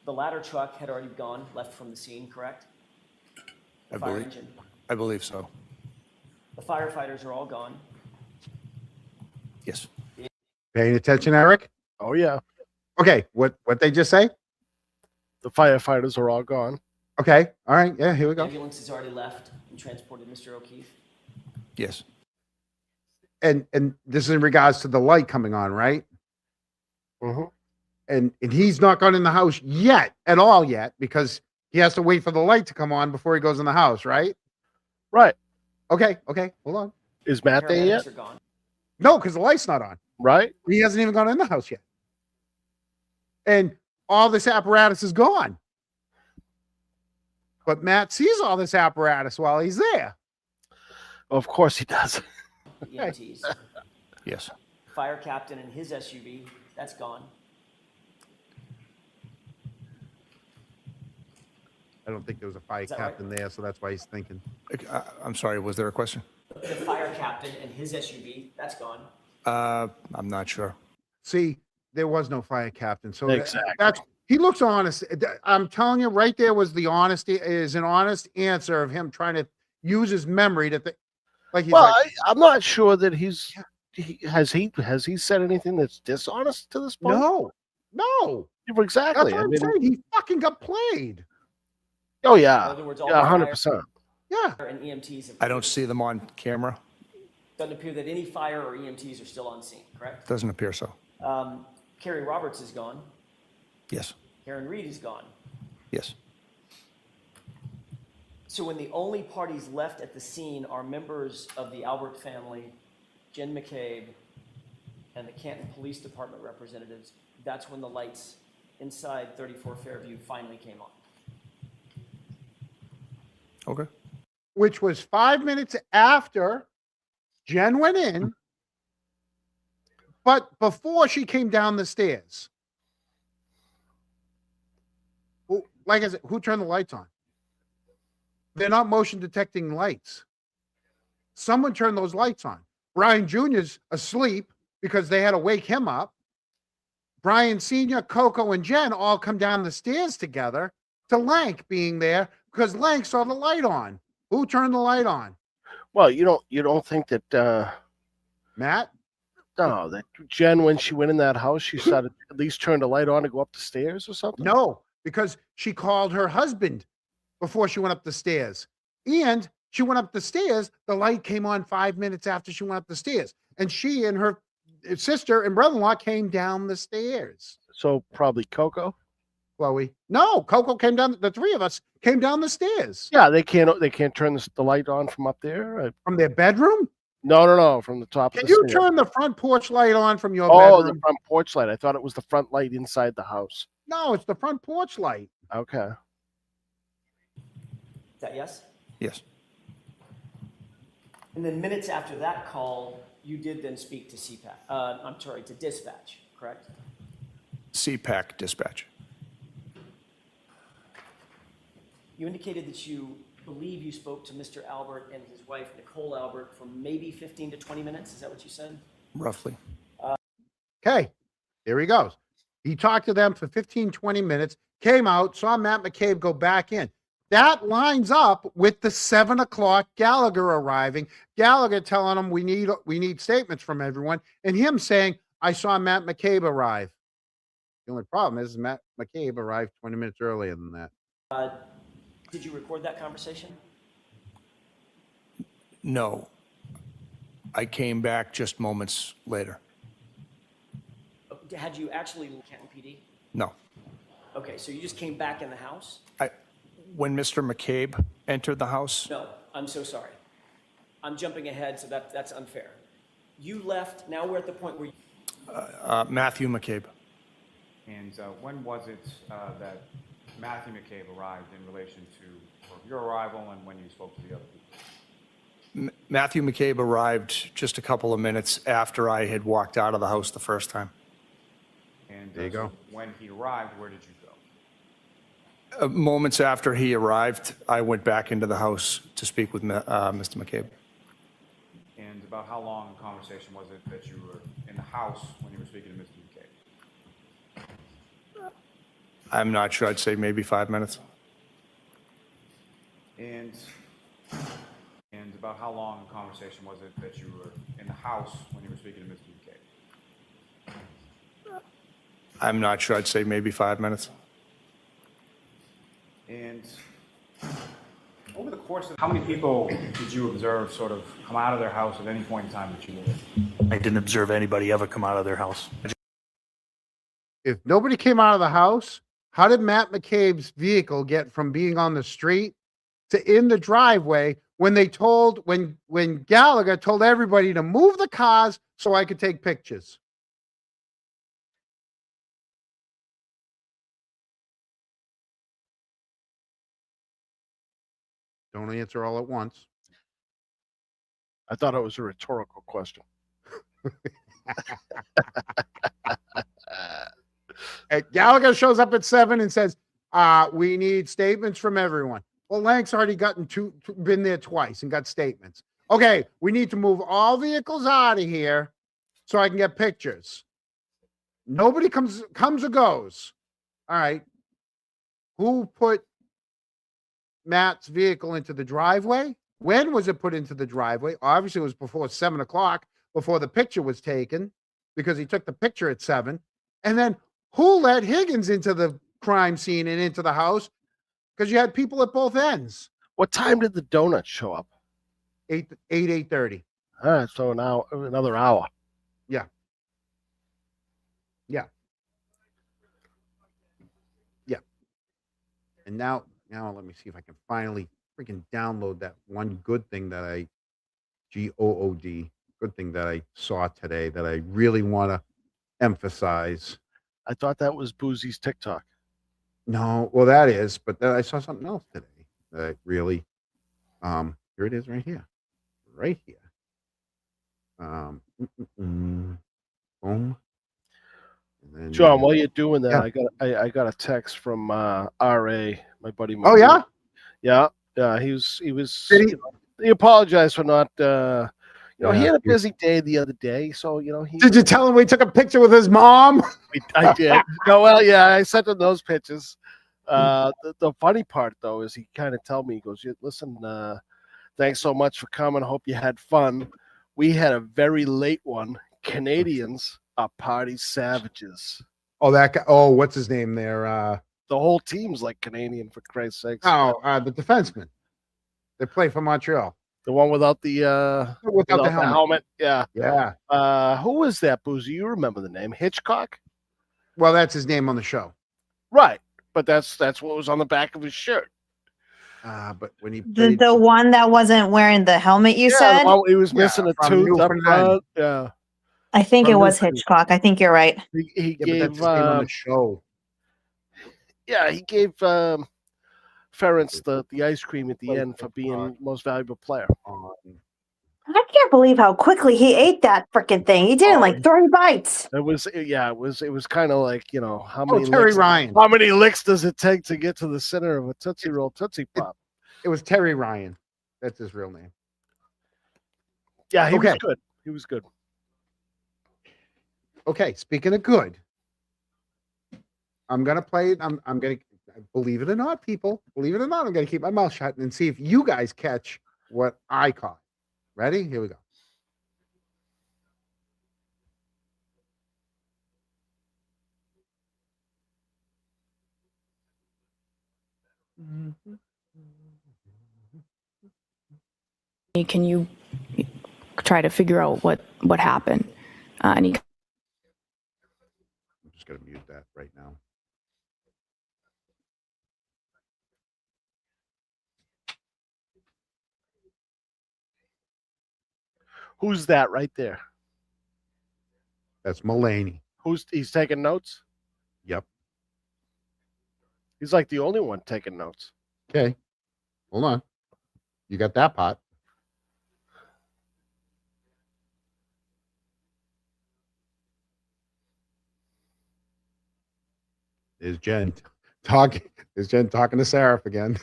the ladder truck had already gone, left from the scene, correct? The fire engine. I believe so. The firefighters are all gone. Yes. Paying attention, Eric? Oh, yeah. Okay, what they just say? The firefighters are all gone. Okay, all right, yeah, here we The go. ambulance has already left and transported Mr. O'Keefe. Yes. And this is in regards to the light coming on, right? Mm-hmm. And he's not gone in the house yet, at all yet, because he has to wait for the light to come on before he goes in the house, right? Right. Okay, hold on. Is Matt there yet? Paramedics are gone. No, because the light's not on. Right. He hasn't even gone in the house yet. And all this apparatus is gone. But Matt sees all this apparatus while he's there. Of course he does. EMTs. Yes. Fire captain and his SUV, that's gone. I don't think there was a fire that captain there, so that's why he's thinking. I'm sorry, was there a question? The fire captain and his SUV, that's gone. I'm not sure. See, there was no fire captain. So Exactly. that's he looks honest. I'm telling you, right there was the honesty is an honest answer of him trying to use his memory to think. Like he's Well, like, I'm not sure that has he said anything that's dishonest to this point? no. Exactly. That's what I'm saying. He fucking got played. Oh yeah, In other words, all yeah, the 100%. Yeah. fire and EMTs have I don't see them on camera. Doesn't appear that any fire or EMTs are still on scene, correct? Doesn't appear so. Kerry Roberts is gone. Yes. Karen Reed is gone. Yes. So when the only parties left at the scene are members of the Albert family, Jen McCabe, and the Canton Police Department representatives, that's when the lights inside 34 Fairview finally came on. Okay. Which was 5 minutes after Jen went in, but before she came down the stairs. Like I said, who turned the lights on? They're not motion detecting lights. Someone turned those lights on. Brian Jr.'s asleep because they had to wake him up. Brian Sr., Coco, and Jen all come down the stairs together to Lank being there because Lank saw the light on. Who turned the light on? Well, you don't think that Matt? No, that Jen, when she went in that house, she said at least turned the light on to go up the stairs or something? No, because she called her husband before she went up the stairs. And she went up the stairs. The light came on 5 minutes after she went up the stairs. And she and her sister and brother-in-law came down the stairs. So probably Coco? Chloe. No, Coco came down. The three of us came down the stairs. Yeah, they can't turn the light on from up there? From their bedroom? No, from the top. Can of the you stairs. turn the front porch light on from your Oh, bedroom? the front porch light. I thought it was the front light inside the house. No, it's the front porch light. Okay. Is that yes? Yes. And then minutes after that call, you did then speak to CPAC. I'm sorry, to dispatch, correct? CPAC dispatch. You indicated that you believe you spoke to Mr. Albert and his wife, Nicole Albert, for maybe 15 to 20 minutes. Is that what you said? Roughly. Okay, here he goes. He talked to them for 15, 20 minutes, came out, saw Matt McCabe go back in. That lines up with the 7 o'clock Gallagher arriving, Gallagher telling him we need statements from everyone, and him saying, I saw Matt McCabe arrive. The only problem is Matt McCabe arrived 20 minutes earlier than that. Did you record that conversation? No. I came back just moments later. Had you actually Canton PD? No. Okay, so you just came back in the house? When Mr. McCabe entered the house? No, I'm so sorry. I'm jumping ahead, so that's unfair. You left, now we're at the point where you... Matthew McCabe. And when was it that Matthew McCabe arrived in relation to your arrival and when you spoke to the other people? Matthew McCabe arrived just a couple of minutes after I had walked out of the house the first time. And there you go. When he arrived, where did you go? Moments after he arrived, I went back into the house to speak with Mr. McCabe. And about how long a conversation was it that you were in the house when you were speaking to Mr. McCabe? I'm not sure. I'd say maybe 5 minutes. And about how long a conversation was it that you were in the house when you were speaking to Mr. McCabe? I'm not sure. I'd say maybe 5 minutes. And over the course of how many people did you observe sort of come out of their house at any point in time that you were there? I didn't observe anybody ever come out of their house. If nobody came out of the house, how did Matt McCabe's vehicle get from being on the street to in the driveway when Gallagher told everybody to move the cars so I could take pictures? Don't answer all at once. I thought it was a rhetorical question. Gallagher shows up at 7 and says, we need statements from everyone. Well, Lank's already been there twice and got statements. Okay, we need to move all vehicles out of here so I can get pictures. Nobody comes or goes. All right. Who put Matt's vehicle into the driveway? When was it put into the driveway? Obviously, it was before 7 o'clock, before the picture was taken, because he took the picture at 7. And then who let Higgins into the crime scene and into the house? Because you had people at both ends. What time did the donuts show up? 8:30. All right, so now another hour. Yeah. Yeah. Yeah. And now let me see if I can finally freaking download that one good thing that GOOD, good thing that I saw today that I really want to emphasize. I thought that was Boozy's TikTok. No, well, that is, but then I saw something else today that I really, here it is right here. Right here. Boom. And then, John, while you're doing that, yeah. I got a text from RA, my buddy. Oh, yeah? Yeah. He apologized for not, he had a busy day the other day. So, Did you tell him we took a picture with his mom? I did. No, well, yeah, I sent him those pictures. The funny part, though, is he kind of told me, he goes, listen, thanks so much for coming. Hope you had fun. We had a very late one. Canadians are party savages. Oh, that guy. Oh, what's his name there? The whole team's like Canadian, for Christ's sakes. Oh, the defenseman. They play for Montreal. The one without the without the helmet. Yeah. Yeah. Who was that, Boozy? You remember the name? Hitchcock? Well, that's his name on the show. Right. But that's what was on the back of his shirt. But when he the one that wasn't wearing the helmet, you said? He was missing a tooth up front. Yeah. I think it was Hitchcock. I think you're right. He but gave that's his name on the show. Yeah, he gave Ferentz the ice cream at the end for being most valuable player. I can't believe how quickly he ate that freaking thing. He did it in like 3 bites. It was kind of like, how Oh, many Terry licks, Ryan. how many licks does it take to get to the center of a Tootsie Roll Tootsie Pop? It was Terry Ryan. That's his real name. Yeah, he was Okay. good. He was good. Okay, speaking of good, I'm gonna play it. I'm gonna, believe it or not, people, believe it or not, I'm gonna keep my mouth shut and see if you guys catch what I caught. Ready? Here we go. Can you try to figure out what happened? And he I'm just gonna mute that right now. Who's that right there? That's Mulaney. He's taking notes? Yep. He's like the only one taking notes. Okay. Hold on. You got that pot. Is Jen talking? Is Jen talking to Sarah again?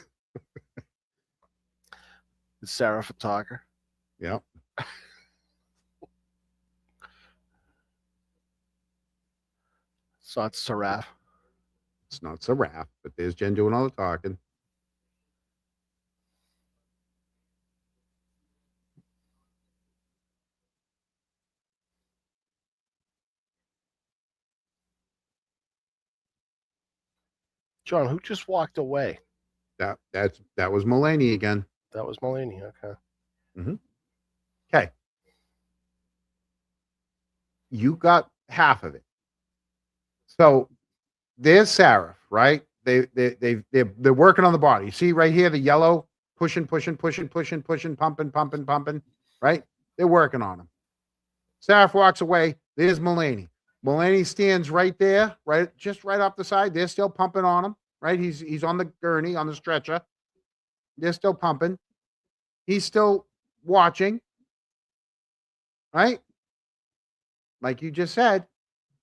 Is Sarah a talker? Yep. It's not Saraf. It's not Saraf, but there's Jen doing all the talking. John, who just walked away? That was Mulaney again. That was Mulaney. Okay. Mm-hmm. Okay. You got half of it. So there's Sarah, right? They're working on the body. You see right here, the yellow pushing, pumping, right? They're working on him. Sarah walks away. There's Mulaney. Mulaney stands right there, just right off the side. They're still pumping on him, right? He's on the gurney, on the stretcher. They're still pumping. He's still watching, right? Like you just said,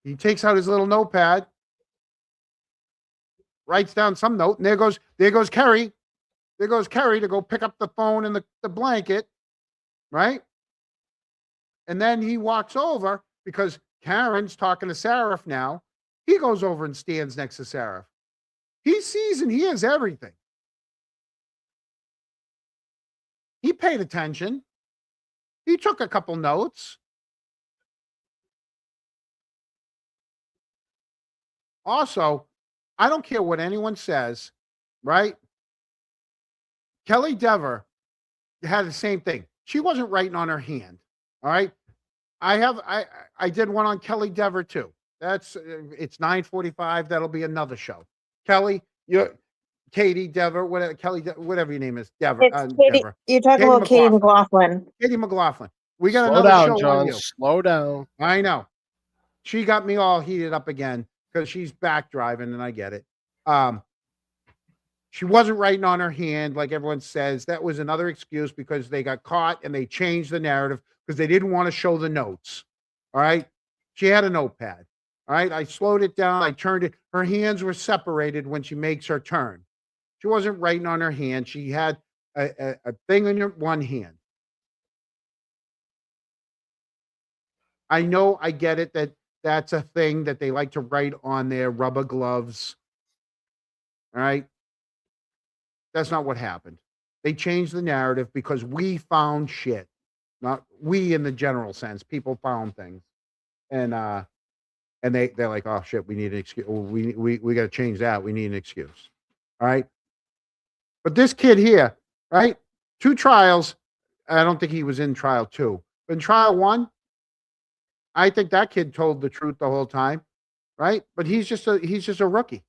he takes out his little notepad, writes down some note, and there goes Kerry. There goes Kerry to go pick up the phone and the blanket, right? And then he walks over because Karen's talking to Sarah now. He goes over and stands next to Sarah. He sees and hears everything. He paid attention. He took a couple notes. Also, I don't care what anyone says, right? Kelly Dever had the same thing. She wasn't writing on her hand. All right. I did one on Kelly Dever too. It's 9:45. That'll be another show. Kelly, Katie Dever, whatever, Kelly, whatever your name is, Dever. It's Katie, Dever. you're talking about Katie McLaughlin. Katie McLaughlin. We got Slow another down, show John. on you. Slow down. I know. She got me all heated up again because she's back driving, and I get it. She wasn't writing on her hand like everyone says. That was another excuse because they got caught and they changed the narrative because they didn't want to show the notes. All right. She had a notepad. All right. I slowed it down. I turned it. Her hands were separated when she makes her turn. She wasn't writing on her hand. She had a thing in her one hand. I know, I get it that that's a thing that they like to write on their rubber gloves. All right. That's not what happened. They changed the narrative because we found shit. Not we in the general sense. People found things. And they're like, oh shit, we need an excuse. We got to change that. We need an excuse. All right. But this kid here, right? 2 trials. I don't think he was in trial 2. But in trial 1, I think that kid told the truth the whole time, right? But he's just a rookie.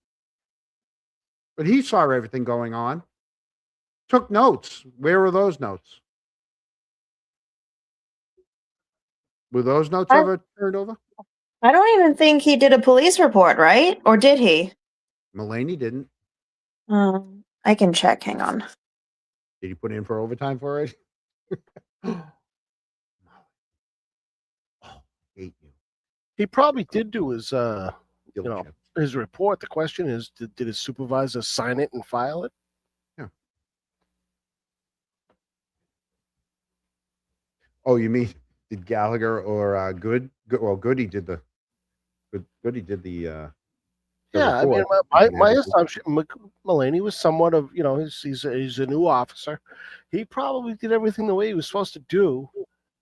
But he saw everything going on. Took notes. Where were those notes? Were those notes ever turned over? I don't even think he did a police report, right? Or did he? Mulaney didn't. I can check. Hang on. Did he put in for overtime for it? My He probably did do his, his report. The question is, did his supervisor sign it and file it? Yeah. Oh, you mean did Gallagher or Good? Well, Goody did the Goody did the Yeah, I mean, report. my assumption, Mulaney was somewhat of, he's a new officer. He probably did everything the way he was supposed to do,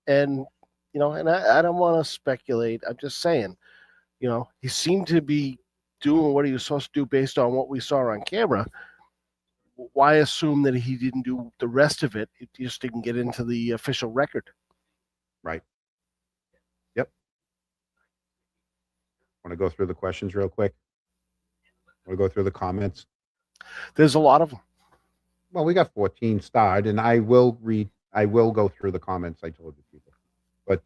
and and I don't want to speculate. I'm just saying, he seemed to be doing what he was supposed to do based on what we saw on camera. Why assume that he didn't do the rest of it? It just didn't get into the official record. Right. Yep. Want to go through the questions real quick? Want to go through the comments? There's a lot of them. Well, we got 14 starred, and I will go through the comments I told you people. But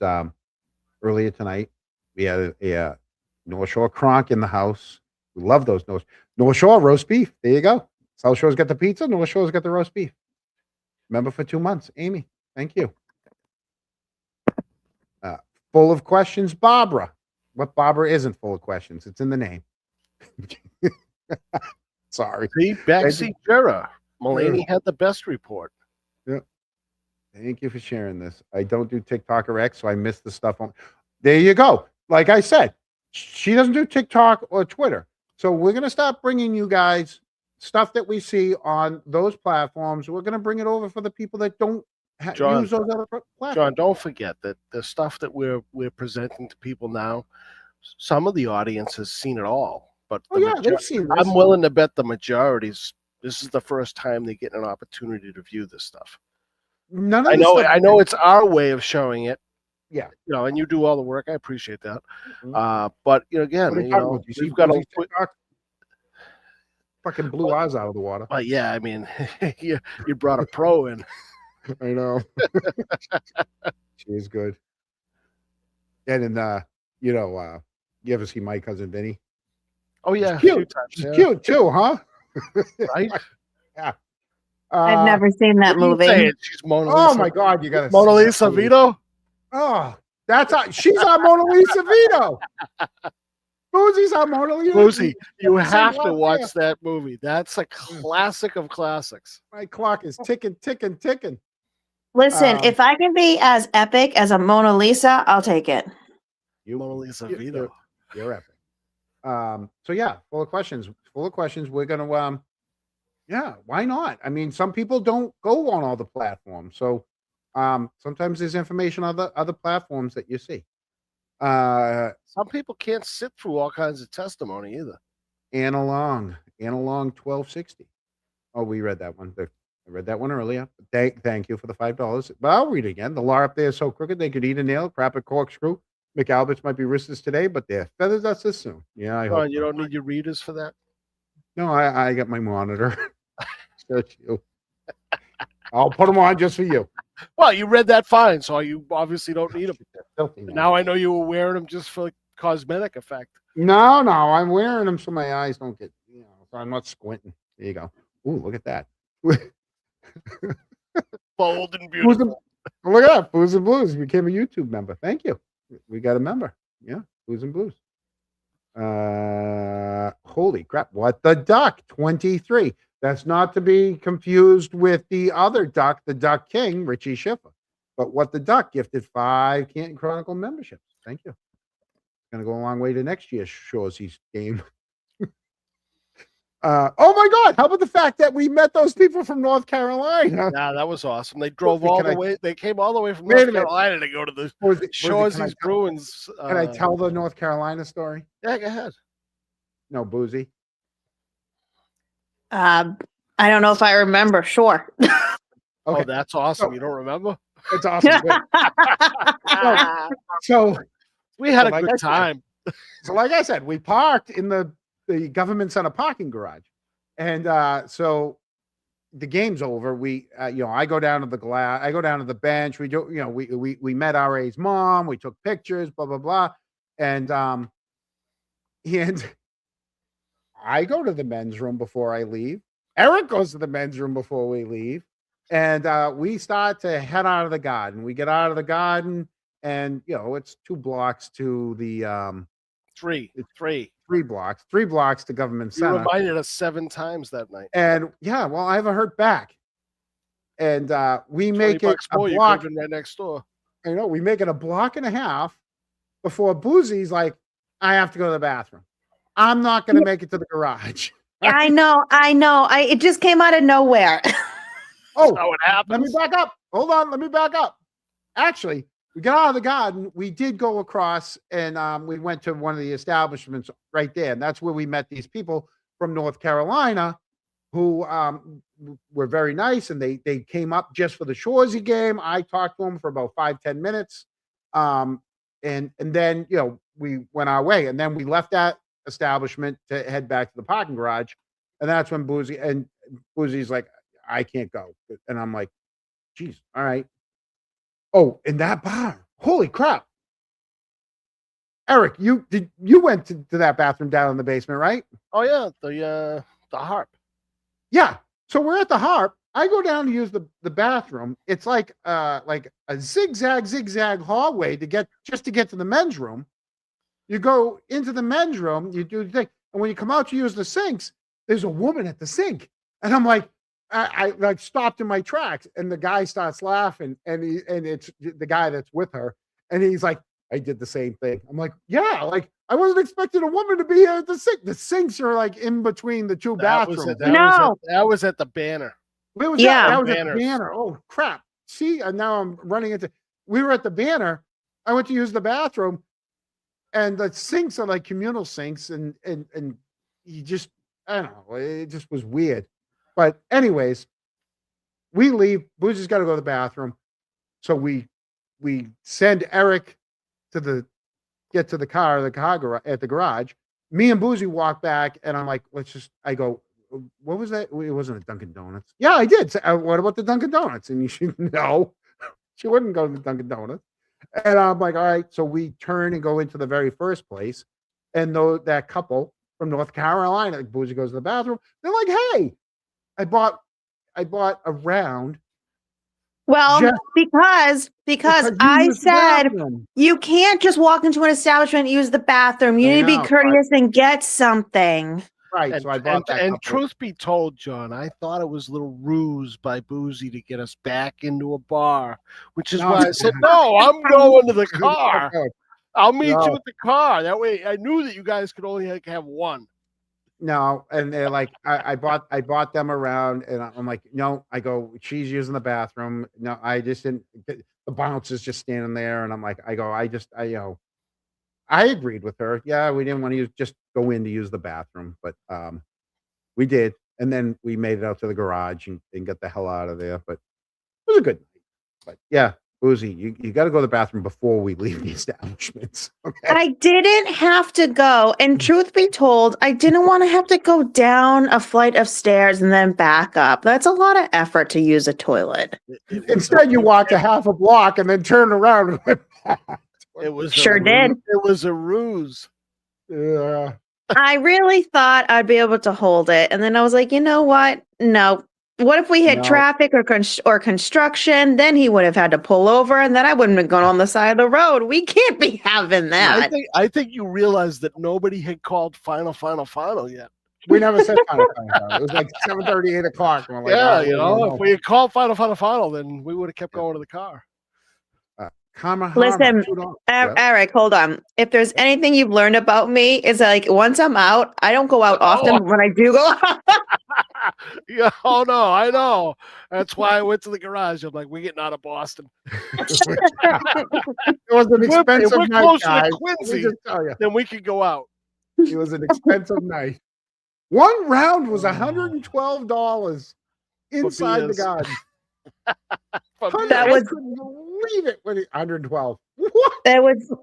earlier tonight, we had a North Shore Kronk in the house. We love those North Shore roast beef. There you go. South Shore's got the pizza. North Shore's got the roast beef. Remember for 2 months, Amy. Thank you. Full of questions, Barbara. What Barbara isn't full of questions? It's in the name. Sorry. See, backseat juror. Mulaney had the best report. Yeah. Thank you for sharing this. I don't do TikTok or X, so I missed the stuff on. There you go. Like I said, she doesn't do TikTok or Twitter. So we're going to start bringing you guys stuff that we see on those platforms. We're going to bring it over for the people that don't use those other platforms. John, don't forget that the stuff that we're presenting to people now, some of the audience has seen it all. But they've seen this. I'm willing to bet the majorities, this is the first time they get an opportunity to view this stuff. I know it's our way of showing it. Yeah. And you do all the work. I appreciate that. But again, we've got to fucking blew ours out of the water. But yeah, I mean, you brought a pro in. I know. She is good. And then you ever see My Cousin Vinny? Oh yeah, she's cute. She's cute too, huh? Right? Yeah. I've never seen that movie. She's Mona Lisa. Oh my God, you got Mona Lisa Vito. Oh, she's our Mona Lisa Vito. Boozy's our Mona Lisa. Boozy, you have to watch that movie. That's a classic of classics. My clock is ticking. Listen, if I can be as epic as a Mona Lisa, I'll take it. Mona Lisa Vito. You're epic. So yeah, full of questions. We're gonna why not? I mean, some people don't go on all the platforms, so sometimes there's information on the other platforms that you see. Some people can't sit through all kinds of testimony either. Anna Long 1260. Oh, we read that one. I read that one earlier. Thank you for the $5. But I'll read it again. The law up there is so crooked they could eat a nail, crap a corkscrew. McAlbert's might be wristless today, but their feathers us this soon. Yeah, I hope. You don't need your readers for that? No, I got my monitor. Search you. I'll put them on just for you. Well, you read that fine, so you obviously don't need them. Now I know you were wearing them just for cosmetic effect. No, I'm wearing them so my eyes don't get, so I'm not squinting. There you go. Ooh, look at that. Bold and beautiful. Look at that. Booze and Blues became a YouTube member. Thank you. We got a member. Yeah, Booze and Blues. Holy crap. What the Duck 23. That's not to be confused with the other Duck, the Duck King, Richie Schiffer. But What the Duck gifted 5 Canton Chronicle memberships. Thank you. It's going to go a long way to next year's Shorsey's game. Oh my God! How about the fact that we met those people from North Carolina? Yeah, that was awesome. They drove all the way. They came all the way from North Carolina to go to the Shorsey's Bruins. Can I tell the North Carolina story? Yeah, go ahead. No, Boozy. I don't know if I remember. Sure. Okay. Oh, that's awesome. You don't remember? It's awesome. So we had a good time. So like I said, we parked in the government center parking garage. And so the game's over. I go down to the glass, I go down to the bench. We do, we met RA's mom, we took pictures, blah, blah, blah. And I go to the men's room before I leave. Eric goes to the men's room before we leave. And we start to head out of the garden. We get out of the garden and it's 2 blocks to the Three. it's 3 blocks to Government You Center. reminded us 7 times that night. And well, I haven't heard back. And we make it $20 a more, you block. could've been right next door. I know, we make it a block and a half before Boozy's like, I have to go to the bathroom. I'm not going to make it to the garage. I know. It just came out of nowhere. Oh, how it happens. Let me back up. Hold on. Let me back up. Actually, we got out of the garden. We did go across and we went to one of the establishments right there. And that's where we met these people from North Carolina who were very nice. And they came up just for the Shorsey game. I talked to them for about 5-10 minutes. And then, we went our way. And then we left that establishment to head back to the parking garage. And that's when Boozy's like, I can't go. And I'm like, geez, all right. Oh, in that bar. Holy crap. Eric, you went to that bathroom down in the basement, right? Oh yeah, the harp. Yeah. So we're at the harp. I go down to use the bathroom. It's like a zigzag hallway to get to the men's room. You go into the men's room, you do the thing, and when you come out to use the sinks, there's a woman at the sink. And I'm like, I like stopped in my tracks, and the guy starts laughing, and it's the guy that's with her, and he's like, I did the same thing. I'm like, yeah, like I wasn't expecting a woman to be here at the sink. The sinks are like in between the 2 bathrooms. That was at the Banner. Where was that? That was at the Banner. Oh crap. See, and now I'm running into, we were at the Banner. I went to use the bathroom, and the sinks are like communal sinks, and you just, I don't know, it just was weird. But anyways, we leave. Boozy's got to go to the bathroom. So we send Eric get to the car at the garage. Me and Boozy walk back, and I'm like, I go, what was that? It wasn't a Dunkin' Donuts. Yeah, I did. So, what about the Dunkin' Donuts? And she wouldn't go to the Dunkin' Donuts. And I'm like, all right. So we turn and go into the very first place. And that couple from North Carolina, like Boozy goes to the bathroom. They're like, hey, I bought a round. Well, because I said you can't just walk into an establishment and use the bathroom. You need to be courteous and get something. Right. And, so I bought that. And truth be told, John, I thought it was a little ruse by Boozy to get us back into a bar, which is why I said, no, I'm going to the car. I'll meet you at the car. That way I knew that you guys could only have one. No, and they're like, I bought them around, and I'm like, no, I go, she's using the bathroom. No, I just didn't. The bouncer's just standing there, and I'm like, I agreed with her. Yeah, we didn't want to just go in to use the bathroom, but we did, and then we made it out to the garage and got the hell out of there. But it was a good night. But yeah. Boozy, you got to go to the bathroom before we leave the establishments. Okay? I didn't have to go. And truth be told, I didn't want to have to go down a flight of stairs and then back up. That's a lot of effort to use a toilet. Instead, you walked a half a block and then turned around and went back. It was did. It was a ruse. Yeah. I really thought I'd be able to hold it. And then I was like, you know what? No. What if we hit traffic or construction? Then he would have had to pull over, and then I wouldn't have gone on the side of the road. We can't be having that. I think you realized that nobody had called final yet. We never said final. It was like 7:30, 8 o'clock. And we're like, if we had called final, then we would have kept going to the car. Listen, Eric, hold on. If there's anything you've learned about me, is like once I'm out, I don't go out often. But when I do go out, yeah, oh no, I know. That's why I went to the garage. I'm like, we're getting out of Boston. It was an expensive night, closer guys. to Quincy, then we could go out. It was an expensive night. One round was $112 inside the garden. that was believe it when 112. What? That was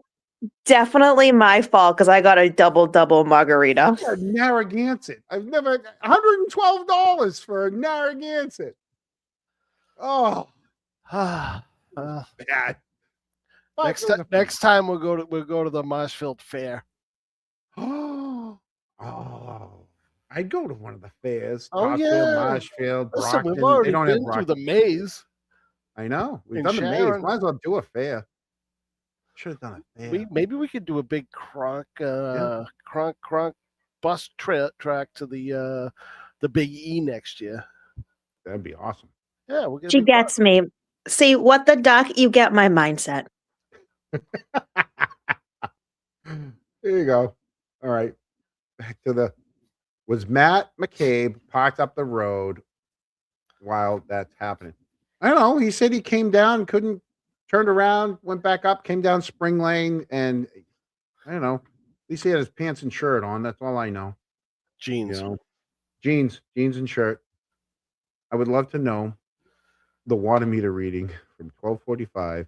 definitely my fault because I got a double margarita. Narragansett. I've never $112 for a Narragansett. Oh, bad. Next time we'll go to the Marshfield Fair. Oh, I'd go to one of the fairs. Oh, Marshfield, yeah. Marshfield, Listen, Brockton. we've already They don't been have through the Brockton. maze. I know. We've in done the maze. Sharon. Might as well do a fair. Should have done it. Maybe we could do a big Kronk bus track to the Big E next year. That'd be awesome. Yeah, we'll get. She gets me. See what the duck? You get my mindset. There you go. All right. Back to was Matt McCabe parked up the road while that's happening? I don't know. He said he came down, turned around, went back up, came down Spring Lane, and I don't know. At least he had his pants and shirt on. That's all I know. Jeans. Jeans and shirt. I would love to know the water meter reading from 12:45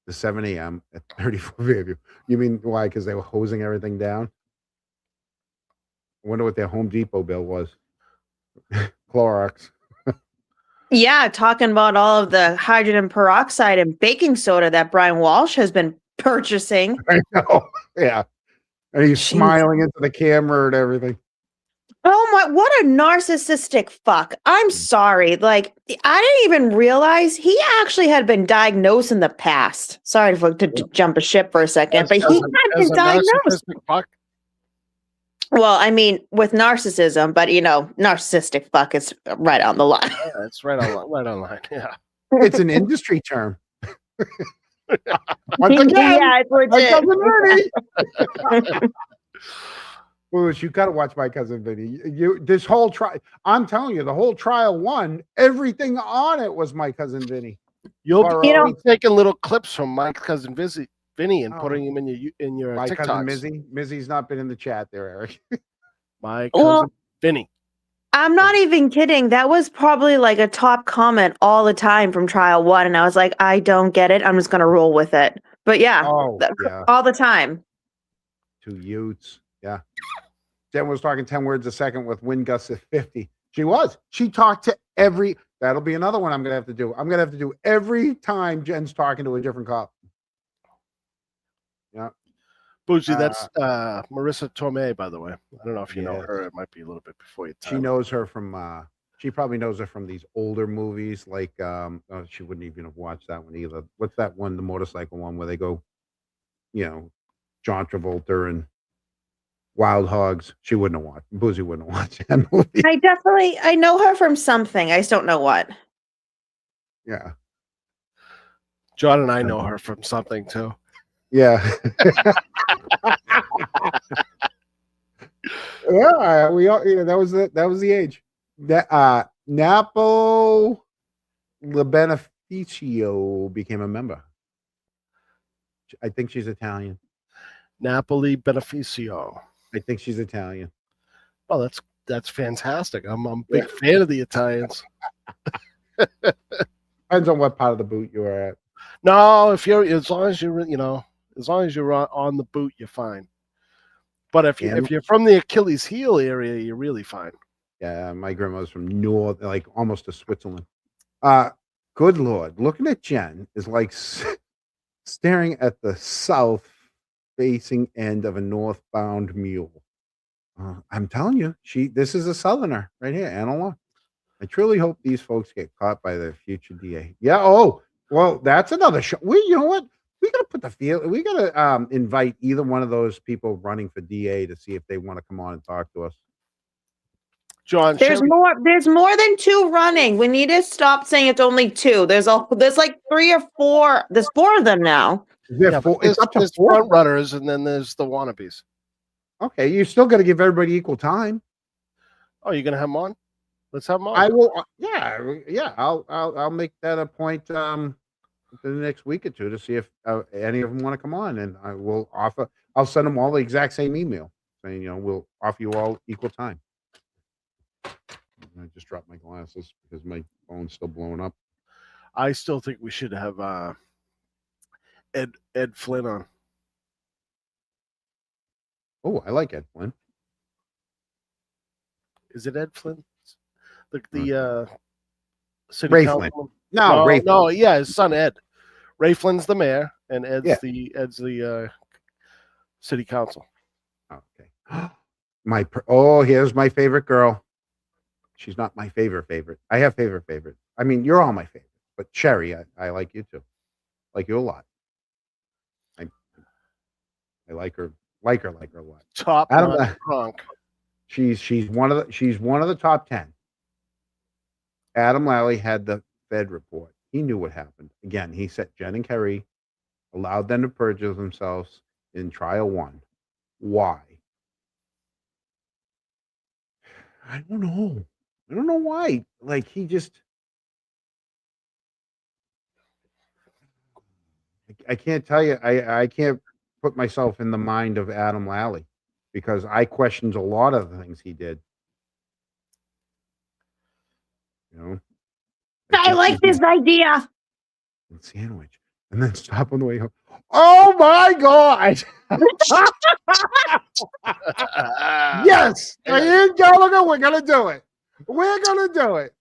to 7 a.m. at 34 Fairview. You mean why? Because they were hosing everything down? I wonder what their Home Depot bill was. Clorox. Yeah, talking about all of the hydrogen peroxide and baking soda that Brian Walsh has been purchasing. I know. Yeah. And he's smiling into the camera and everything. Oh my, what a narcissistic fuck. I'm sorry. Like, I didn't even realize he actually had been diagnosed in the past. Sorry to jump a ship for a second, but he had been diagnosed. Fuck. Well, I mean, with narcissism, but narcissistic fuck is right on the line. Yeah, it's right on line. Yeah. It's an industry term. Once again, yeah, it's legit. Louis, you got to watch My Cousin Vinny. This whole trial, I'm telling you, the whole trial one, everything on it was My Cousin Vinny. You'll be taking little clips from My Cousin Vinny and putting them in your My TikToks. Cousin Mizzy. Mizzy's not been in the chat there, Eric. My Cousin Vinny. I'm not even kidding. That was probably like a top comment all the time from trial one. And I was like, I don't get it. I'm just going to roll with it. But yeah, all the time. 2 Utes. Yeah. Jen was talking 10 words a second with wind gusts at 50. She was. She talked to that'll be another one I'm going to have to do. I'm going to have to do every time Jen's talking to a different cop. Yeah. Boozy, that's Marissa Tomei, by the way. I don't know if you know her. It might be a little bit before your time. She knows her from, she probably knows her from these older movies. Like, she wouldn't even have watched that one either. What's that one, the motorcycle one where they go, John Travolta and Wild Hogs? She wouldn't have watched. Boozy wouldn't have watched that movie. I know her from something. I just don't know what. Yeah. John and I know her from something too. Yeah. Yeah, we all, that was the age. That Napo Le Beneficio became a member. I think she's Italian. Napoli Beneficio. I think she's Italian. Well, that's fantastic. I'm a big fan of the Italians. Depends on what part of the boot you are at. No, as long as you're on the boot, you're fine. But if you're from the Achilles heel area, you're really fine. Yeah, my grandma's from north, like almost to Switzerland. Good Lord, looking at Jen is like staring at the south-facing end of a northbound mule. I'm telling you, this is a Southerner right here, Anna. I truly hope these folks get caught by their future DA. Yeah. Oh, well, that's another show. You know what? We got to put the field. We got to invite either one of those people running for DA to see if they want to come on and talk to us. John, there's more than 2 running. We need to stop saying it's only 2. There's like 3 or 4. There's 4 of them now. There's front runners, and then there's the wannabes. Okay, you still got to give everybody equal time. Oh, you're gonna have them on? Let's have them on. I will. Yeah. I'll make that a point the next week or 2 to see if any of them want to come on, and I will offer. I'll send them all the exact same email saying, we'll offer you all equal time. I just dropped my glasses because my phone's still blowing up. I still think we should have Ed Flynn on. Oh, I like Ed Flynn. Is it Ed Flynn? The city Ray councilman? Flynn. No, Ray no, Flynn. Yeah, his son Ed. Ray Flynn's the mayor, and Ed's the city council. Okay. Here's my favorite girl. She's not my favorite. I have favorite. I mean, you're all my favorite, but Sherry, I like you too. Like you a lot. I like her a lot. Top Adam, notch drunk. she's one of the top 10. Adam Lally had the Fed report. He knew what happened. Again, he said Jen and Kerry allowed them to perjure themselves in trial 1. Why? I don't know. I don't know why. Like he just I can't tell you. I can't put myself in the mind of Adam Lally because I questioned a lot of the things he did. You know, I like this idea. Sandwich and then stop on the way home. Oh my God! Yes, Diane Gallagher, we're gonna do it. We're gonna do it.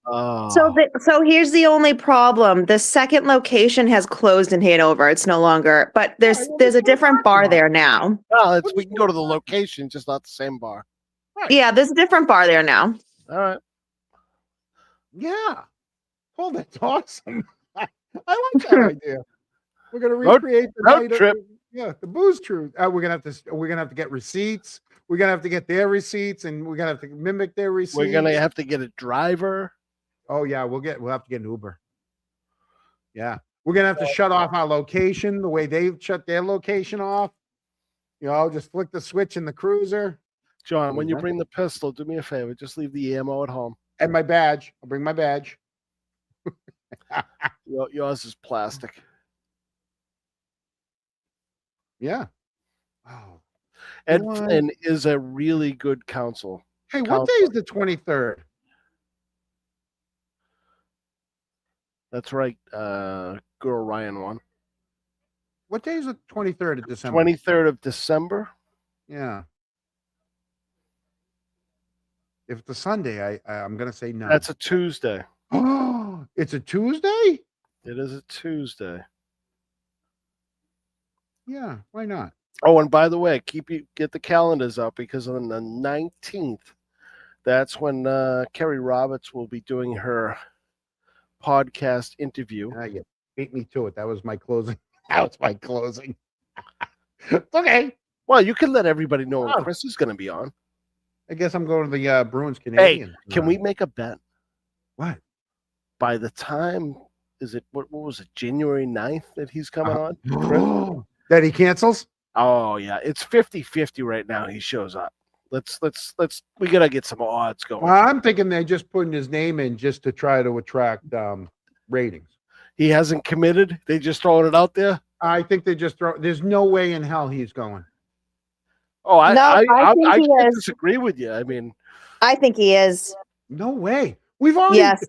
So here's the only problem. The second location has closed in Hanover. It's no longer, but there's a different bar there now. Oh, we can go to the location, just not the same bar. Yeah, there's a different bar there now. All right. Yeah. Oh, that's awesome. I like that idea. We're gonna recreate the road night trip. Yeah, the booze truth. We're gonna have to get receipts. We're gonna have to get their receipts, and we're gonna have to mimic their receipts. We're gonna have to get a driver. Oh yeah, we'll have to get an Uber. Yeah, we're gonna have to shut off our location the way they've shut their location off. You know, just flick the switch in the cruiser. John, when you bring the pistol, do me a favor. Just leave the ammo at home. And my badge. I'll bring my badge. Yours is plastic. Yeah. Oh. Ed Flynn is a really good counsel. Hey, what day is the 23rd? That's right. Girl Ryan won. What day is the 23rd of December? 23rd of December. Yeah. If it's a Sunday, I'm going to say no. That's a Tuesday. Oh, it's a Tuesday? It is a Tuesday. Yeah, why not? Oh, and by the way, get the calendars up because on the 19th, that's when Kerry Roberts will be doing her podcast interview. You beat me to it. That was my closing. That was my closing. Okay. Well, you can let everybody know when Chris is going to be on. I guess I'm going to the Bruins Canadiens. Hey, can we make a bet? What? By the time, is it, what was it, January 9th that he's coming on? Chris? That he cancels? Oh, yeah. It's 50-50 right now. He shows up. We got to get some odds going. Well, I'm thinking they're just putting his name in just to try to attract ratings. He hasn't committed? They just throwing it out there? I think they just there's no way in hell he's going. Oh, I think disagree with you. I mean, I think he is. No way. We've already. Yes.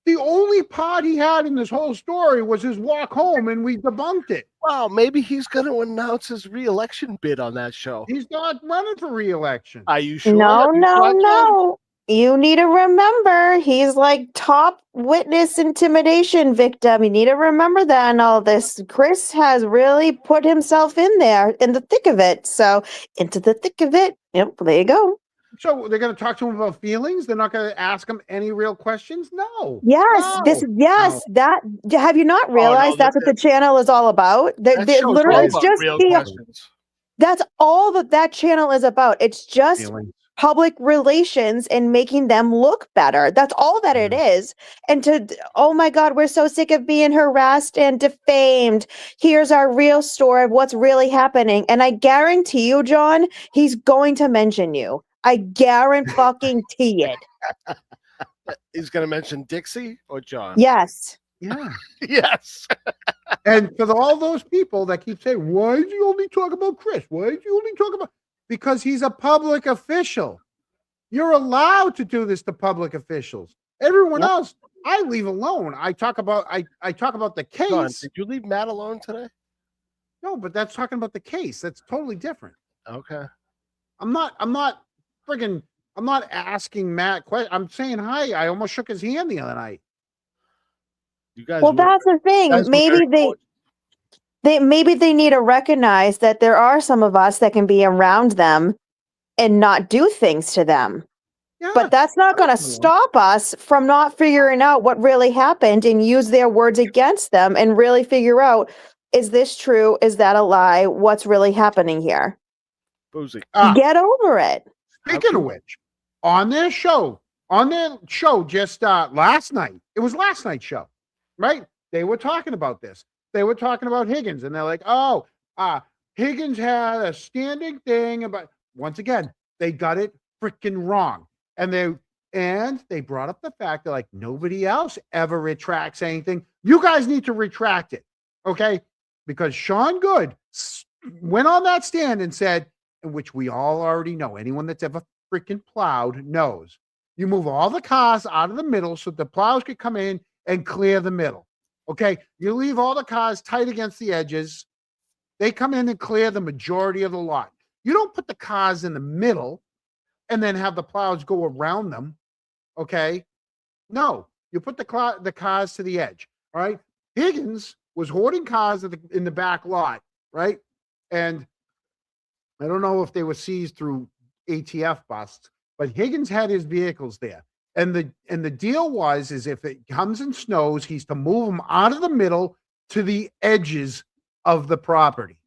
The only part he had in this whole story was his walk home, and we debunked it. Well, maybe he's going to announce his re-election bid on that show. He's not running for re-election. Are you sure? No. You need to remember, he's like top witness intimidation victim. You need to remember that in all this. Chris has really put himself in there in the thick of it. So into the thick of it. Yep, there you go. So they're going to talk to him about feelings. They're not going to ask him any real questions. No. Yes, No. that have you not realized that's what the channel is all about? Literally, it's just that's all that channel is about. It's just public relations and making them look better. That's all that it is. And oh my God, we're so sick of being harassed and defamed. Here's our real story of what's really happening. And I guarantee you, John, he's going to mention you. I guarantee it. He's going to mention Dixie or John? Yes. Yeah. Yes. And for all those people that keep saying, why did you only talk about Chris? Why did you only talk about... Because he's a public official. You're allowed to do this to public officials. Everyone else, I leave alone. I talk about the case. John, did you leave Matt alone today? No, but that's talking about the case. That's totally different. Okay. I'm not asking Matt questions. I'm saying hi. I almost shook his hand the other night. You guys. Well, that's the thing. Maybe they need to recognize that there are some of us that can be around them and not do things to them. Yeah, but that's not going to stop us from not figuring out what really happened and use their words against them and really figure out, is this true? Is that a lie? What's really happening here? Boozy. Get over it. Speaking of which, on their show just last night, it was last night's show, right? They were talking about this. They were talking about Higgins, and they're like, oh, Higgins had a standing thing about, once again, they got it freaking wrong. And they brought up the fact that, like, nobody else ever retracts anything. You guys need to retract it, okay? Because Sean Good went on that stand and said, which we all already know, anyone that's ever freaking plowed knows, you move all the cars out of the middle so the plows could come in and clear the middle, okay? You leave all the cars tight against the edges. They come in and clear the majority of the lot. You don't put the cars in the middle and then have the plows go around them, okay? No, you put the cars to the edge, all right? Higgins was hoarding cars in the back lot, right? And I don't know if they were seized through ATF busts, but Higgins had his vehicles there. And the deal is if it comes and snows, he's to move them out of the middle to the edges of the property.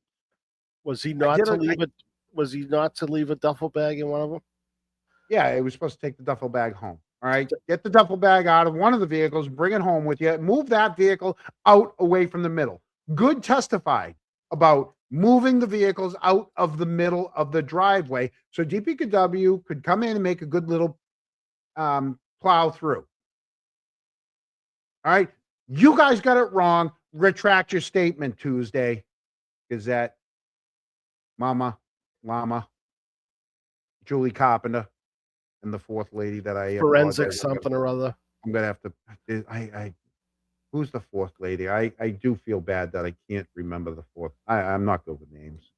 Was he not to leave it? Was he not to leave a duffel bag in one of them? Yeah, he was supposed to take the duffel bag home. All right, get the duffel bag out of one of the vehicles, bring it home with you, move that vehicle out away from the middle. Good testified about moving the vehicles out of the middle of the driveway so DPW could come in and make a good little plow through. All right, you guys got it wrong. Retract your statement Tuesday. Gazette, Mama, Llama, Julie Carpenter, and the fourth lady that I forensic something or other. I'm gonna have to. Who's the fourth lady? I do feel bad that I can't remember the fourth. I'm not good with names.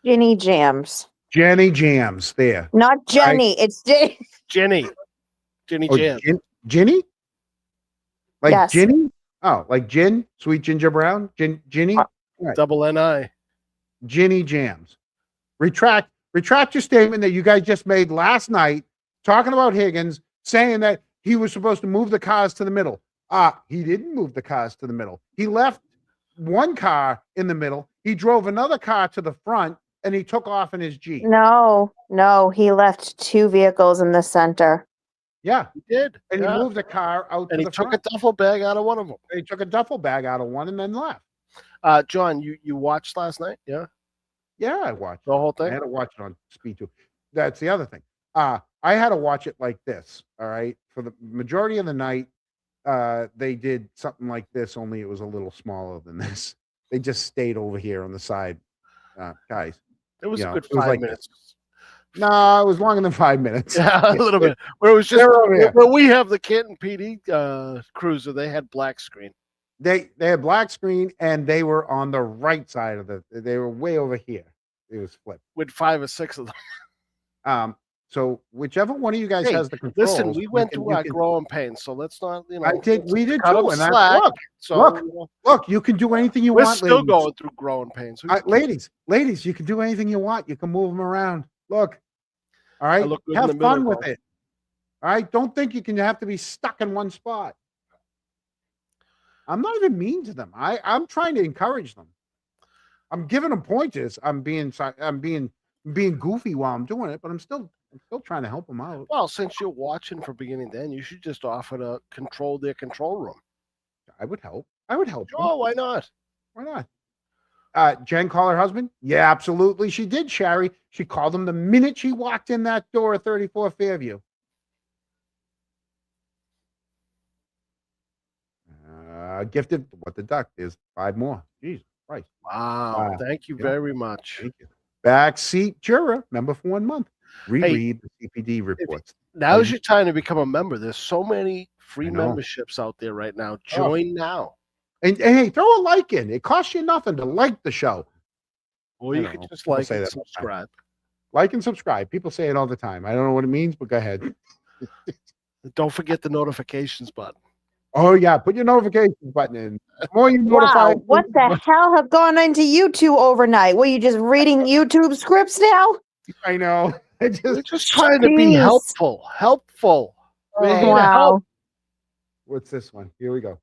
Jenny Jams. Jenny Jams. There. Not Jenny. It's Jenny. Jenny Jams. Ginny? Like Yes. Ginny? Oh, like Gin? Sweet Ginger Brown? Ginny? Right. Double N-I. Ginny Jams. Retract your statement that you guys just made last night, talking about Higgins, saying that he was supposed to move the cars to the middle. He didn't move the cars to the middle. He left one car in the middle. He drove another car to the front, and he took off in his Jeep. No, he left two vehicles in the center. Yeah, he did. And he moved the car out and to he the took front. a duffel bag out of one of them. He took a duffel bag out of one and then left. John, you watched last night? Yeah? Yeah, I watched the whole thing. I had to watch it on speed 2. That's the other thing. I had to watch it like this. All right. For the majority of the night, they did something like this, only it was a little smaller than this. They just stayed over here on the side. Guys. It was a good 5 like minutes. No, it was longer than 5 minutes. Yeah, a little bit. Where it was just where we have the Canton PD cruiser, they had black screen. They had black screen, and they were on the right side of they were way over here. It was flipped with 5 or 6 of them. So whichever one of you guys has the controls. Listen, we went through our growing pains, so let's not, we did too. And slack. Look, you can do anything you we're want. We're still ladies. going through growing pains. Ladies, you can do anything you want. You can move them around. Look, all right, have fun with it. All right, don't think you can have to be stuck in one spot. I'm not even mean to them. I'm trying to encourage them. I'm giving them pointers. I'm being goofy while I'm doing it, but I'm still trying to help them out. Well, since you're watching from beginning to end, you should just offer to control their control room. I would help. Sure, why not? Why not? Jen called her husband? Yeah, absolutely. She did, Sherry. She called him the minute she walked in that door at 34 Fairview. Gifted what the duck is 5 more. Jesus Christ. Wow. Thank you very much. Thank you. Backseat juror, member for 1 month. Reread the CPD reports. Now's your time to become a member. There's so many free memberships out there right now. Join now. And hey, throw a like in. It costs you nothing to like the show. Or you could just like and subscribe. Like and subscribe. People say it all the time. I don't know what it means, but go ahead. Don't forget the notifications button. Oh, yeah. Put your notifications button in. The more you notify. Wow, what the hell have gone into you two overnight? Were you just reading YouTube scripts now? I know. We're just trying to be helpful. Wow. What's this one? Here we go.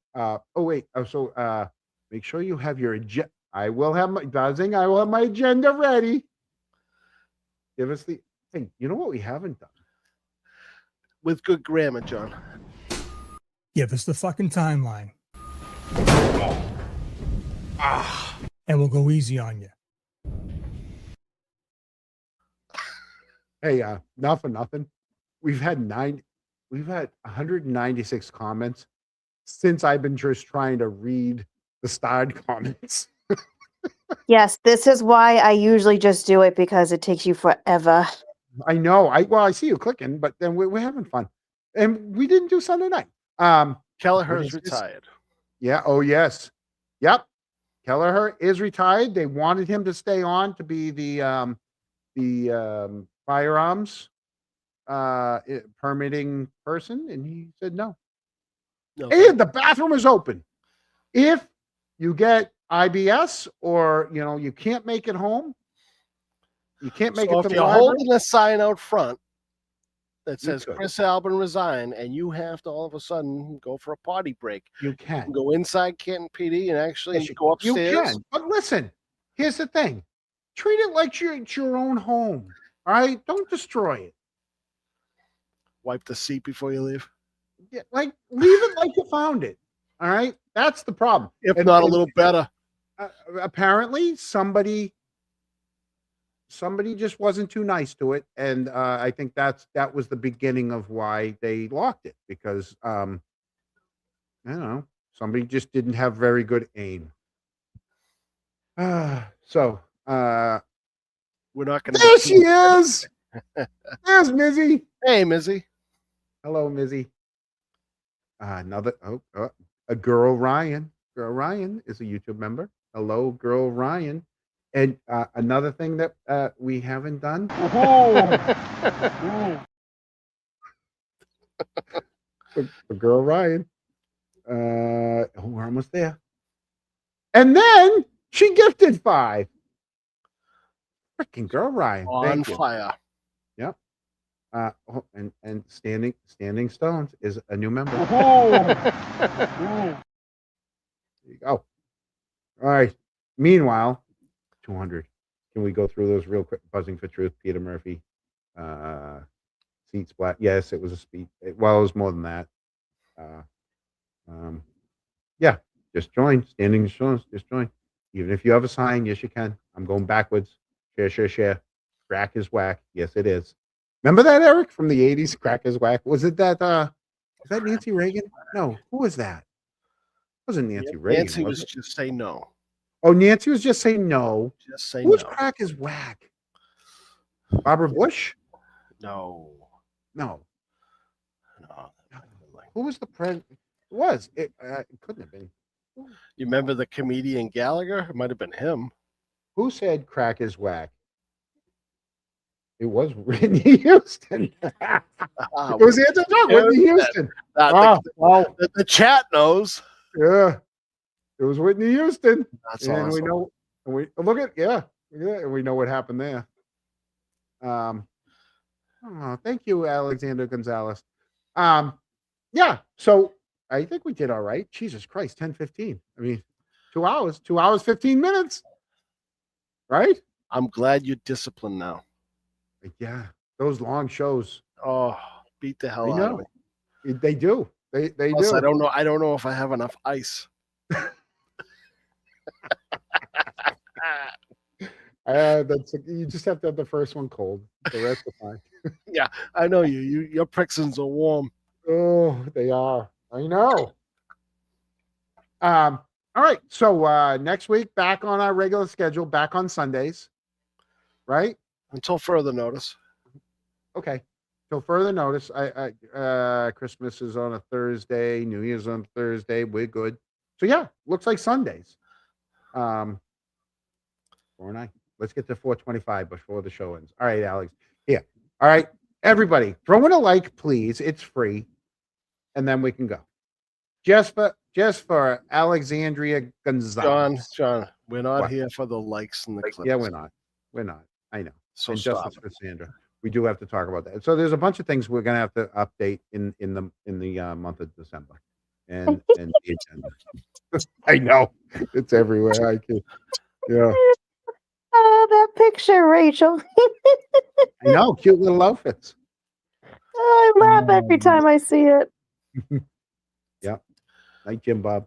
Make sure you have your agenda. I will have my agenda ready. Give us the. Hey, you know what we haven't done? With good grammar, John. Give us the fucking timeline. And we'll go easy on you. Hey, not for nothing. We've had 196 comments since I've been just trying to read the starred comments. Yes, this is why I usually just do it because it takes you forever. I know. I see you clicking, but then we're having fun. And we didn't do Sunday night. Kelleher's retired. Yeah. Oh, yes. Yep. Kelleher is retired. They wanted him to stay on to be the firearms permitting person, and he said no. And the bathroom is open. If you get IBS or you can't make it home, you can't make it to the you're library. holding a sign out front that You says could. Chris Albin resign, and you have to all of a sudden go for a potty break. You can go inside Canton PD and actually Yes, go upstairs. You can. But listen, here's the thing. Treat it like it's your own home. All right? Don't destroy it. Wipe the seat before you leave. Yeah, leave it like you found it. All right? That's the problem. If not a little better. Apparently, somebody just wasn't too nice to it, and I think that was the beginning of why they locked it, because I don't know, somebody just didn't have very good aim. So we're not going to. There she is. There's Mizzy. Hey, Mizzy. Hello, Mizzy. A girl Ryan. Girl Ryan is a YouTube member. Hello, girl Ryan. And another thing that we haven't done. The girl Ryan. We're almost there. And then she gifted 5. Freaking girl Ryan. On Thank you. fire. Yep. And Standing Stones is a new member. There you go. All right. Meanwhile, 200. Can we go through those real quick? Buzzing for Truth, Peter Murphy. Seat splat. Yes, it was a speed. Well, it was more than that. Yeah, just join. Standing Stones, just join. Even if you have a sign, yes, you can. I'm going backwards. Share. Crack is whack. Yes, it is. Remember that, Eric, from the 80s? Crack is whack. Was it that? Was that Nancy Reagan? No. Who was that? It wasn't Nancy Reagan. Nancy was just say no. Oh, Nancy was just saying no. Just say Who's no. crack is whack? Barbara Bush? No. Who was the president? It was. It couldn't have been. You remember the comedian Gallagher? It might have been him. Who said crack is whack? It was Whitney Houston. It was anti-drug. Whitney Houston. The chat knows. Yeah. It was Whitney Houston. That's and awesome. we know. And we look at and we know what happened there. Thank you, Alexander Gonzalez. Yeah. So I think we did all right. Jesus Christ, 10:15. I mean, 2 hours, 2 hours, 15 minutes. Right? I'm glad you're disciplined now. Yeah. Those long shows. Oh, beat the hell I out know. of me. They do. They Plus, do. I don't know if I have enough ice. You just have to have the first one cold. The rest are fine. Yeah, I know your Prixons are warm. Oh, they are. I know. All right. So next week, back on our regular schedule, back on Sundays. Right? Until further notice. Okay. Till further notice. Christmas is on a Thursday, New Year's on Thursday. We're good. So yeah, looks like Sundays. 4-9. Let's get to 4:25 before the show ends. All right, Alex. Yeah. All right, everybody, throw in a like, please. It's free, and then we can go. Just for Alexandria Gonzalez. John, we're not What? here for the likes and the clips. Yeah, we're not. I know. So and stop. justice for Sandra. We do have to talk about that. So there's a bunch of things we're gonna have to update in the month of December, and the agenda. I know it's everywhere. Yeah. Oh, that picture, Rachel. I know, cute little outfits. I laugh every time I see it. Yep. Night, Jim Bob.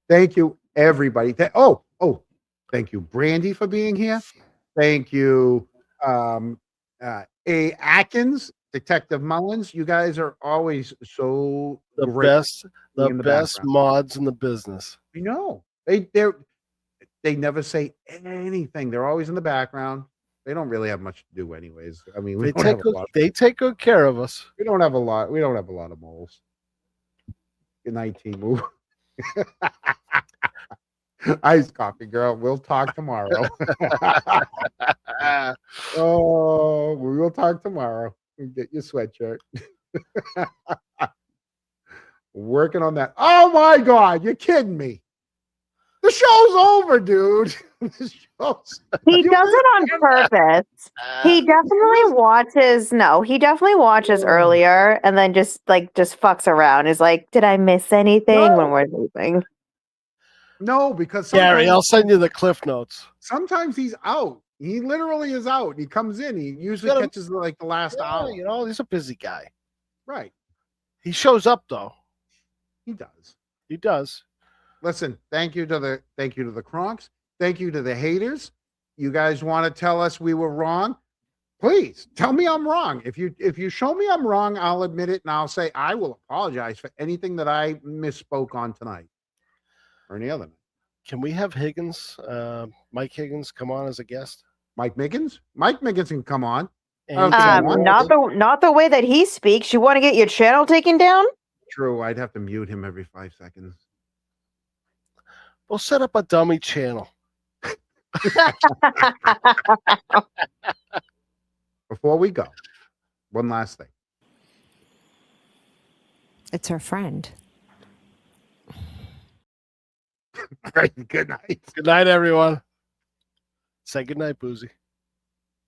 Thank you, everybody. Thank you, Brandy, for being here. Thank you, A. Atkins, Detective Mullins. You guys are always so The great best in the background. mods in the business. You know, they never say anything. They're always in the background. They don't really have much to do, anyways. I mean, They take good care of us. We don't have a lot. We don't have a lot of moles. Good night, Timu. Ice coffee, girl. We'll talk tomorrow. Oh, we will talk tomorrow. Get your sweatshirt. Working on that. Oh my God, you're kidding me. The show's over, dude. The show's... He does it on purpose. He definitely watches. No, he definitely watches earlier and then just fucks around. Is like, did I miss anything when we're leaving? No, because Gary, I'll send you the cliff notes. Sometimes he's out. He literally is out. He comes in. He usually catches like the last hour. You know, he's a busy guy. Right. He shows up though. He does. He does. Listen, thank you to the Kronks. Thank you to the haters. You guys want to tell us we were wrong? Please tell me I'm wrong. If you show me I'm wrong, I'll admit it and I'll say I will apologize for anything that I misspoke on tonight or any other night. Can we have Mike Higgins, come on as a guest? Mike Miggins? Mike Miggins can come on. Not the way that he speaks. You want to get your channel taken down? True. I'd have to mute him every 5 seconds. We'll set up a dummy channel. Before we go, one last thing. It's her friend. All right, good night. Good night, everyone. Say good night, Boozy.